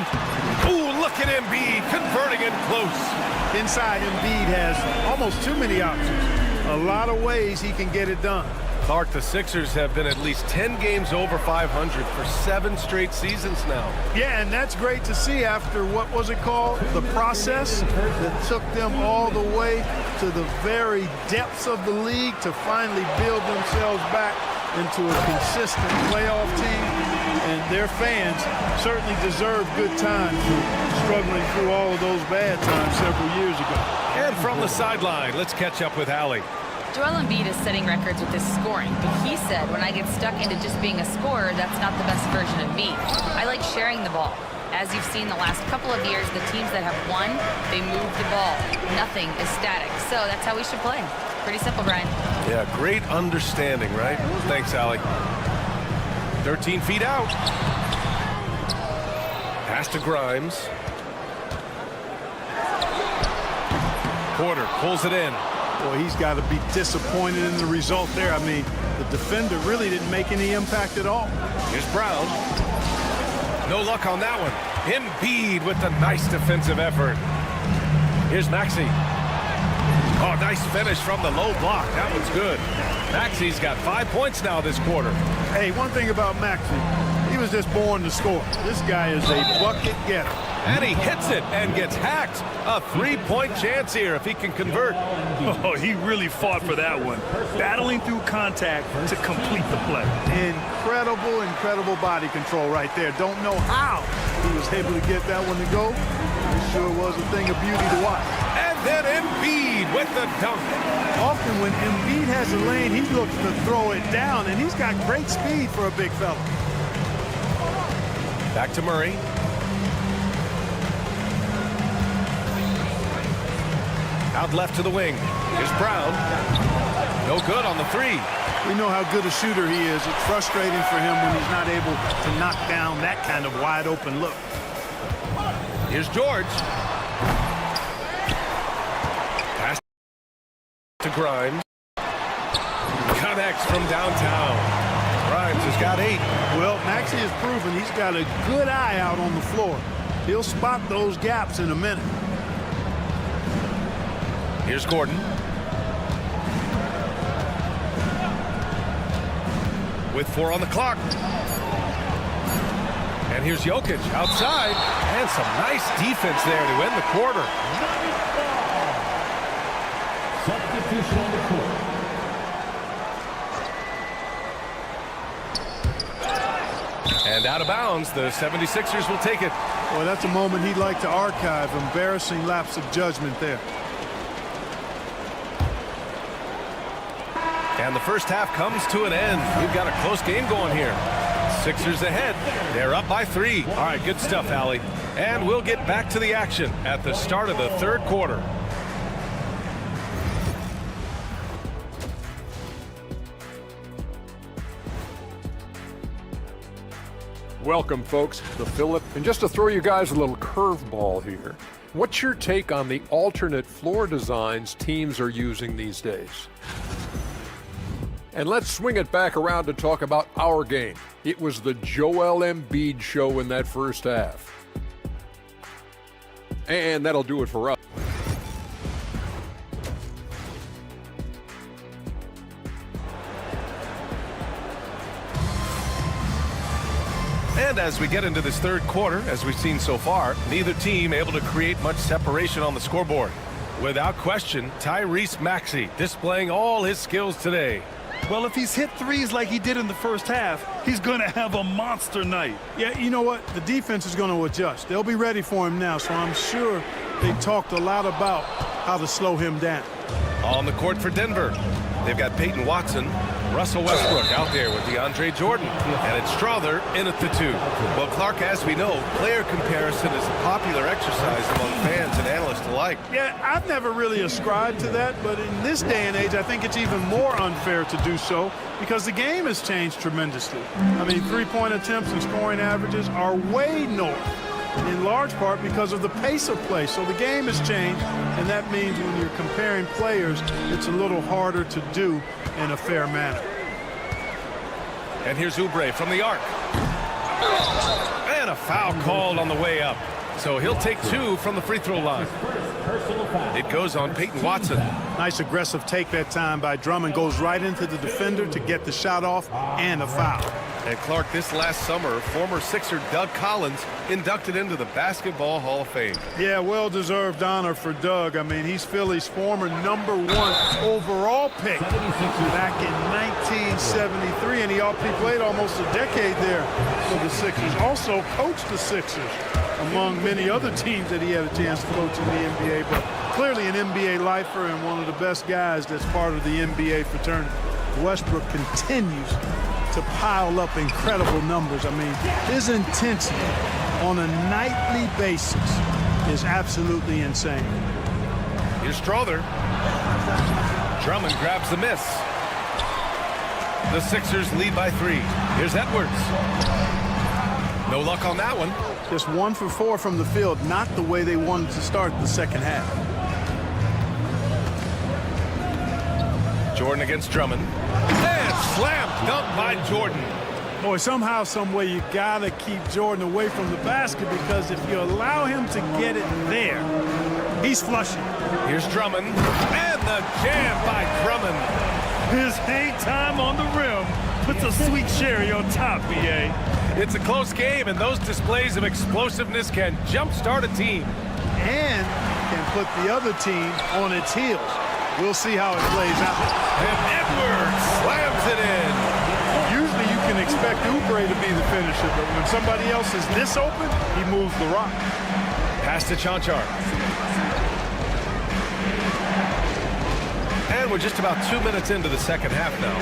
Ooh, look at Embiid converting it close. Inside, Embiid has almost too many options. A lot of ways he can get it done. Clark, the Sixers have been at least 10 games over 500 for 7 straight seasons now. Yeah, and that's great to see after, what was it called? The process that took them all the way to the very depths of the league to finally build themselves back into a consistent playoff team, and their fans certainly deserve good times for struggling through all of those bad times several years ago. And from the sideline, let's catch up with Allie. Joel Embiid is setting records with his scoring, but he said, when I get stuck into just being a scorer, that's not the best version of me. I like sharing the ball. As you've seen the last couple of years, the teams that have won, they move the ball. Nothing is static. So that's how we should play. Pretty simple, Brian. Yeah, great understanding, right? Thanks, Allie. 13 feet out. Pass to Grimes. Porter pulls it in. Boy, he's got to be disappointed in the result there. I mean, the defender really didn't make any impact at all. Here's Brown. No luck on that one. Embiid with the nice defensive effort. Here's Maxey. Oh, nice finish from the low block. That one's good. Maxey's got 5 points now this quarter. Hey, one thing about Maxey, he was just born to score. This guy is a bucket getter. And he hits it and gets hacked. A three-point chance here if he can convert. Oh, he really fought for that one. Battling through contact to complete the play. Incredible body control right there. Don't know how he was able to get that one to go. It sure was a thing of beauty to watch. And then Embiid with the dunk. Often when Embiid has a lane, he looks to throw it down, and he's got great speed for a big fella. Back to Murray. Out left to the wing. Here's Brown. No good on the three. We know how good a shooter he is. It's frustrating for him when he's not able to knock down that kind of wide open look. Here's George. Pass to Grimes. Connects from downtown. Grimes has got 8. Well, Maxey has proven he's got a good eye out on the floor. He'll spot those gaps in a minute. Here's Gordon. With 4 on the clock. And here's Jokic outside. And some nice defense there to end the quarter. Substitution on the court. And out of bounds, the 76ers will take it. Well, that's a moment he'd like to archive. Embarrassing lapse of judgment there. And the first half comes to an end. We've got a close game going here. Sixers ahead. They're up by 3. All right, good stuff, Allie. And we'll get back to the action at the start of the third quarter. Welcome, folks, to Phillip. And just to throw you guys a little curveball here, what's your take on the alternate floor designs teams are using these days? And let's swing it back around to talk about our game. It was the Joel Embiid show in that first half. And that'll do it for us. And as we get into this third quarter, as we've seen so far, neither team able to create much separation on the scoreboard. Without question, Tyrese Maxey displaying all his skills today. Well, if he's hit threes like he did in the first half, he's going to have a monster night. Yeah, you know what? The defense is going to adjust. They'll be ready for him now, so I'm sure they talked a lot about how to slow him down. On the court for Denver, they've got Peyton Watson, Russell Westbrook out there with DeAndre Jordan, and it's Strother in at the 2. Well, Clark, as we know, player comparison is a popular exercise among fans and analysts alike. Yeah, I've never really ascribed to that, but in this day and age, I think it's even more unfair to do so because the game has changed tremendously. I mean, three-point attempts and scoring averages are way north, in large part because of the pace of play. So the game has changed, and that means when you're comparing players, it's a little harder to do in a fair manner. And here's Oubre from the arc. And a foul called on the way up. So he'll take 2 from the free throw line. It goes on Peyton Watson. Nice aggressive take that time by Drummond. Goes right into the defender to get the shot off and a foul. And Clark, this last summer, former Sixer Doug Collins inducted into the Basketball Hall of Fame. Yeah, well-deserved honor for Doug. I mean, he's Philly's former #1 overall pick back in 1973, and he played almost a decade there for the Sixers. Also coached the Sixers, among many other teams that he had a chance to coach in the NBA, but clearly an NBA lifer and one of the best guys that's part of the NBA fraternity. Westbrook continues to pile up incredible numbers. I mean, his intensity on a nightly basis is absolutely insane. Here's Strother. Drummond grabs the miss. The Sixers lead by 3. Here's Edwards. No luck on that one. Just 1 for 4 from the field, not the way they wanted to start the second half. Jordan against Drummond. And slam dunk by Jordan. Boy, somehow, some way, you gotta keep Jordan away from the basket, because if you allow him to get it there, he's flushing. Here's Drummond, and the jam by Drummond. His hang time on the rim puts a sweet cherry on top, B.A. It's a close game, and those displays of explosiveness can jumpstart a team. And can put the other team on its heels. We'll see how it plays out. And Edwards slams it in. Usually you can expect Oubre to be the finisher, but when somebody else is this open, he moves the rock. Pass to Chanchar. And we're just about 2 minutes into the second half now.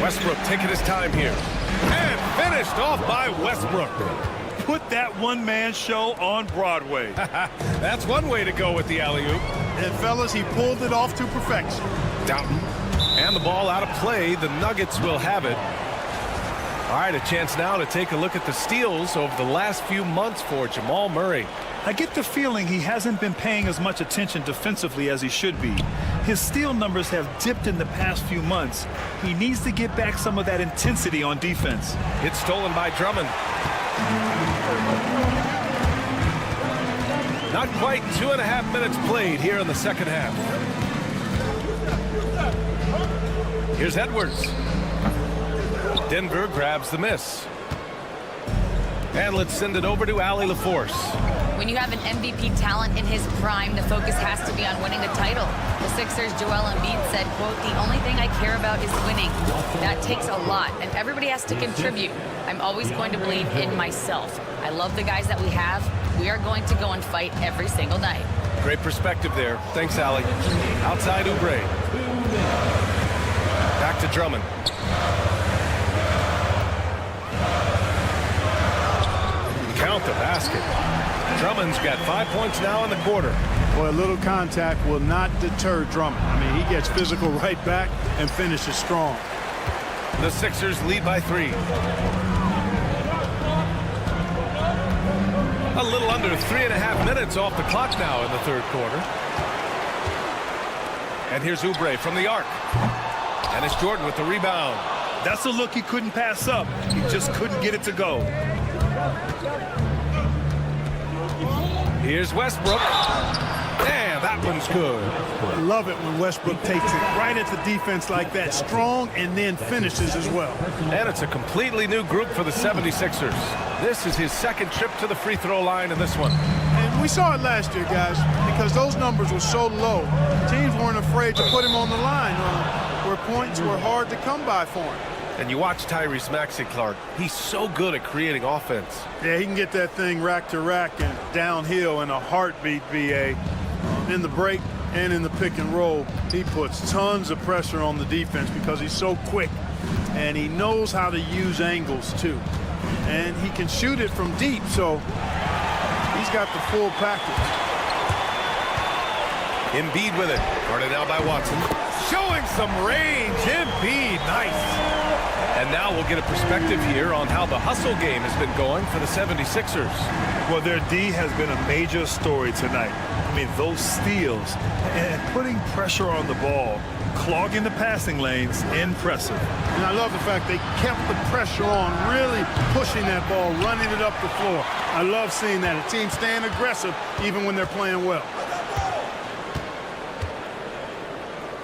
Westbrook taking his time here. And finished off by Westbrook. Put that one-man show on Broadway. That's one way to go with the alley-oop. And fellas, he pulled it off to perfection. Doughton. And the ball out of play. The Nuggets will have it. All right, a chance now to take a look at the steals over the last few months for Jamal Murray. I get the feeling he hasn't been paying as much attention defensively as he should be. His steal numbers have dipped in the past few months. He needs to get back some of that intensity on defense. It's stolen by Drummond. Not quite 2.5 minutes played here in the second half. Here's Edwards. Denver grabs the miss. And let's send it over to Allie LaForce. When you have an MVP talent in his prime, the focus has to be on winning the title. The Sixers' Joel Embiid said, quote, "The only thing I care about is winning. That takes a lot, and everybody has to contribute. I'm always going to believe in myself. I love the guys that we have. We are going to go and fight every single night." Great perspective there. Thanks, Allie. Outside Oubre. Back to Drummond. Count the basket. Drummond's got 5 points now in the quarter. Boy, a little contact will not deter Drummond. I mean, he gets physical right back and finishes strong. The Sixers lead by 3. A little under 3.5 minutes off the clock now in the third quarter. And here's Oubre from the arc. And it's Jordan with the rebound. That's a look he couldn't pass up. He just couldn't get it to go. Here's Westbrook. And that one's good. I love it when Westbrook takes it right at the defense like that, strong, and then finishes as well. And it's a completely new group for the 76ers. This is his second trip to the free throw line in this one. And we saw it last year, guys, because those numbers were so low. Teams weren't afraid to put him on the line where points were hard to come by for him. And you watch Tyrese Maxey, Clark. He's so good at creating offense. Yeah, he can get that thing rack to rack and downhill in a heartbeat, BA. In the break and in the pick and roll, he puts tons of pressure on the defense because he's so quick. And he knows how to use angles, too. And he can shoot it from deep, so he's got the full package. Embiid with it. Guarded now by Watson. Showing some range. Embiid, nice. And now we'll get a perspective here on how the hustle game has been going for the 76ers. Well, their D has been a major story tonight. I mean, those steals and putting pressure on the ball, clogging the passing lanes, impressive. And I love the fact they kept the pressure on, really pushing that ball, running it up the floor. I love seeing that. A team staying aggressive even when they're playing well.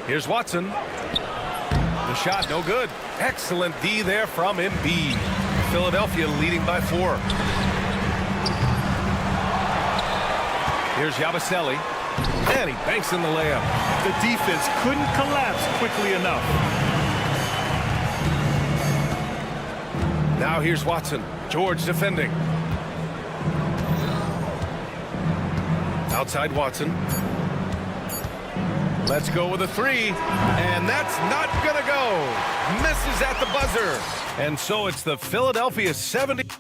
Here's Watson. The shot, no good. Excellent D there from Embiid. Philadelphia leading by 4. Here's Yabusele. And he banks in the layup. The defense couldn't collapse quickly enough. Now here's Watson. George defending. Outside Watson. Let's go with a 3. And that's not going to go. Misses at the buzzer. And so it's the Philadelphia 70.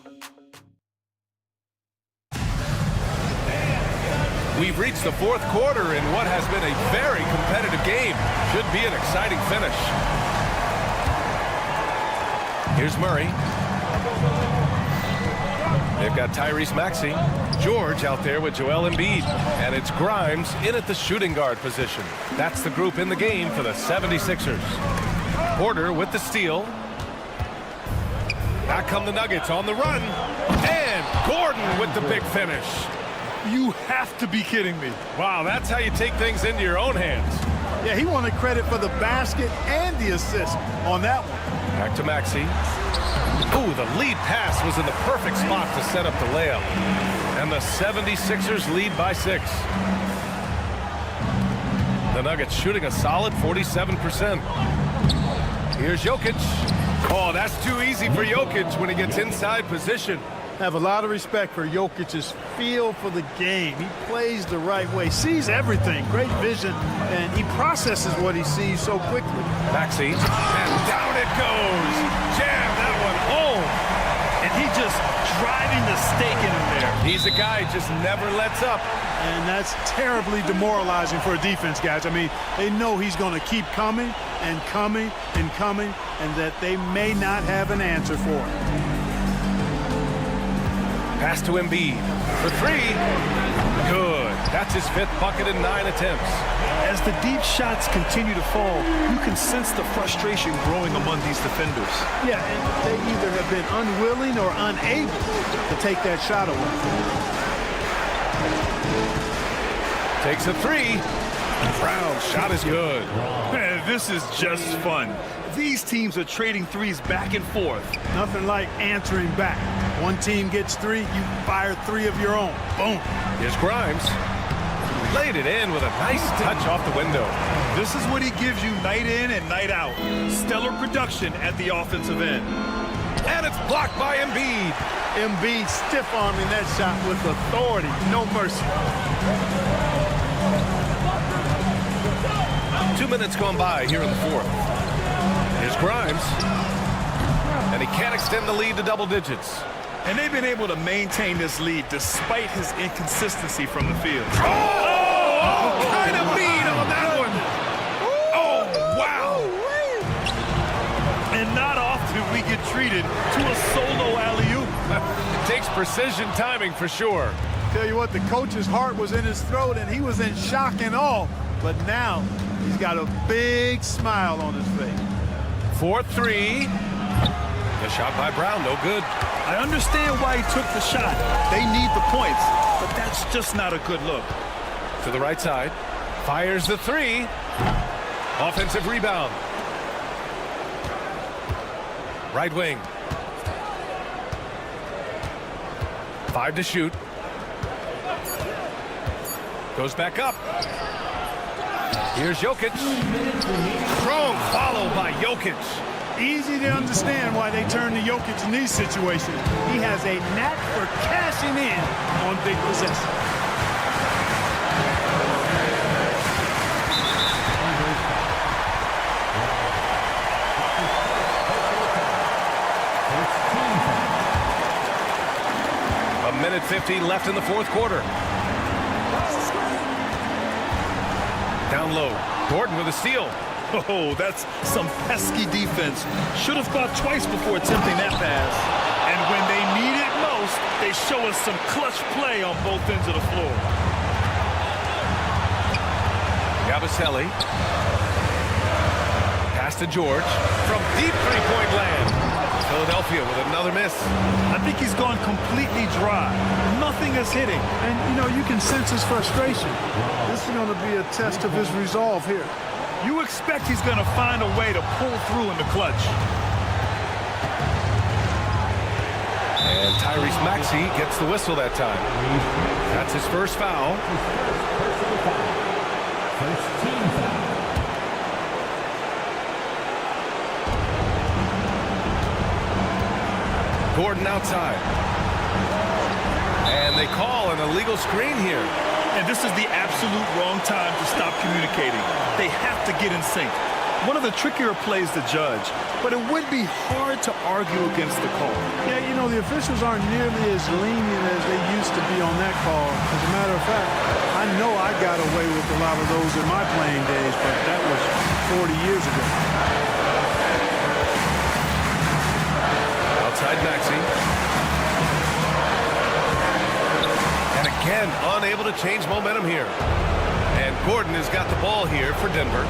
We've reached the 4th quarter in what has been a very competitive game. Should be an exciting finish. Here's Murray. They've got Tyrese Maxey. George out there with Joel Embiid. And it's Grimes in at the shooting guard position. That's the group in the game for the 76ers. Porter with the steal. Back come the Nuggets on the run. And Gordon with the big finish. You have to be kidding me. Wow, that's how you take things into your own hands. Yeah, he wanted credit for the basket and the assist on that one. Back to Maxey. Ooh, the lead pass was in the perfect spot to set up the layup. And the 76ers lead by 6. The Nuggets shooting a solid 47%. Here's Jokic. Oh, that's too easy for Jokic when he gets inside position. Have a lot of respect for Jokic's feel for the game. He plays the right way, sees everything, great vision, and he processes what he sees so quickly. Maxey, and down it goes. Jam that one home. And he just driving the stake in him there. He's a guy who just never lets up. And that's terribly demoralizing for a defense, guys. I mean, they know he's going to keep coming and coming and coming, and that they may not have an answer for it. Pass to Embiid for 3. Good. That's his 5th bucket in 9 attempts. As the deep shots continue to fall, you can sense the frustration growing among these defenders. Yeah, and they either have been unwilling or unable to take that shot away. Takes a 3. Brown's shot is good. Man, this is just fun. These teams are trading threes back and forth. Nothing like answering back. One team gets 3, you fire 3 of your own. Boom. Here's Grimes. Laid it in with a nice touch off the window. This is what he gives you night in and night out. Stellar production at the offensive end. And it's blocked by Embiid. Embiid stiff-arming that shot with authority. No mercy. 2 minutes gone by here in the 4th. Here's Grimes. And he can't extend the lead to double digits. And they've been able to maintain this lead despite his inconsistency from the field. Oh, kind of mean on that one. Oh, wow. And not often we get treated to a solo alley-oop. It takes precision timing for sure. Tell you what, the coach's heart was in his throat and he was in shock and awe. But now he's got a big smile on his face. 4-3. The shot by Brown, no good. I understand why he took the shot. They need the points, but that's just not a good look. To the right side. Fires the 3. Offensive rebound. Right wing. 5 to shoot. Goes back up. Here's Jokic. Strong follow by Jokic. Easy to understand why they turn to Jokic in these situations. He has a knack for cashing in on big possessions. A minute 15 left in the 4th quarter. Down low. Gordon with a steal. Oh, that's some pesky defense. Should have thought twice before attempting that pass. And when they need it most, they show us some clutch play on both ends of the floor. Yabusele. Pass to George from deep three-point land. Philadelphia with another miss. I think he's gone completely dry. Nothing is hitting. And, you know, you can sense his frustration. This is going to be a test of his resolve here. You expect he's going to find a way to pull through in the clutch. And Tyrese Maxey gets the whistle that time. That's his first foul. First team foul. Gordon outside. And they call an illegal screen here. And this is the absolute wrong time to stop communicating. They have to get in sync. One of the trickier plays to judge, but it would be hard to argue against the call. Yeah, you know, the officials aren't nearly as lenient as they used to be on that call. As a matter of fact, I know I got away with a lot of those in my playing days, but that was 40 years ago. Outside Maxey. And again, unable to change momentum here. And Gordon has got the ball here for Denver.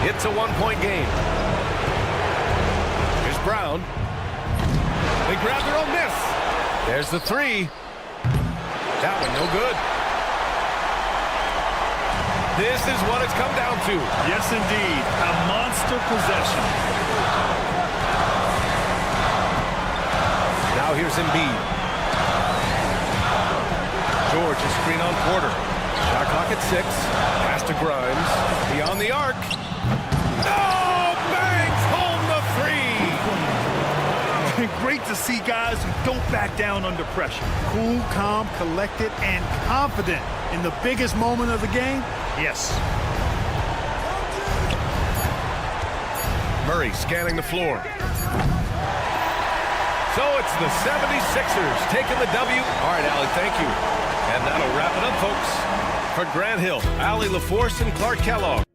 It's a one-point game. Here's Brown. They grab their own miss. There's the three. That one no good. This is what it's come down to. Yes, indeed. A monster possession. Now here's Embiid. George is screen on Porter. Shot clock at 6. Pass to Grimes. Beyond the arc. Oh, bangs home the 3. Great to see guys who don't back down under pressure. Cool, calm, collected, and confident in the biggest moment of the game. Yes. Murray scanning the floor. So it's the 76ers taking the W. All right, Allie, thank you. And that'll wrap it up, folks. For Grant Hill, Allie LaForce, and Clark Kellogg.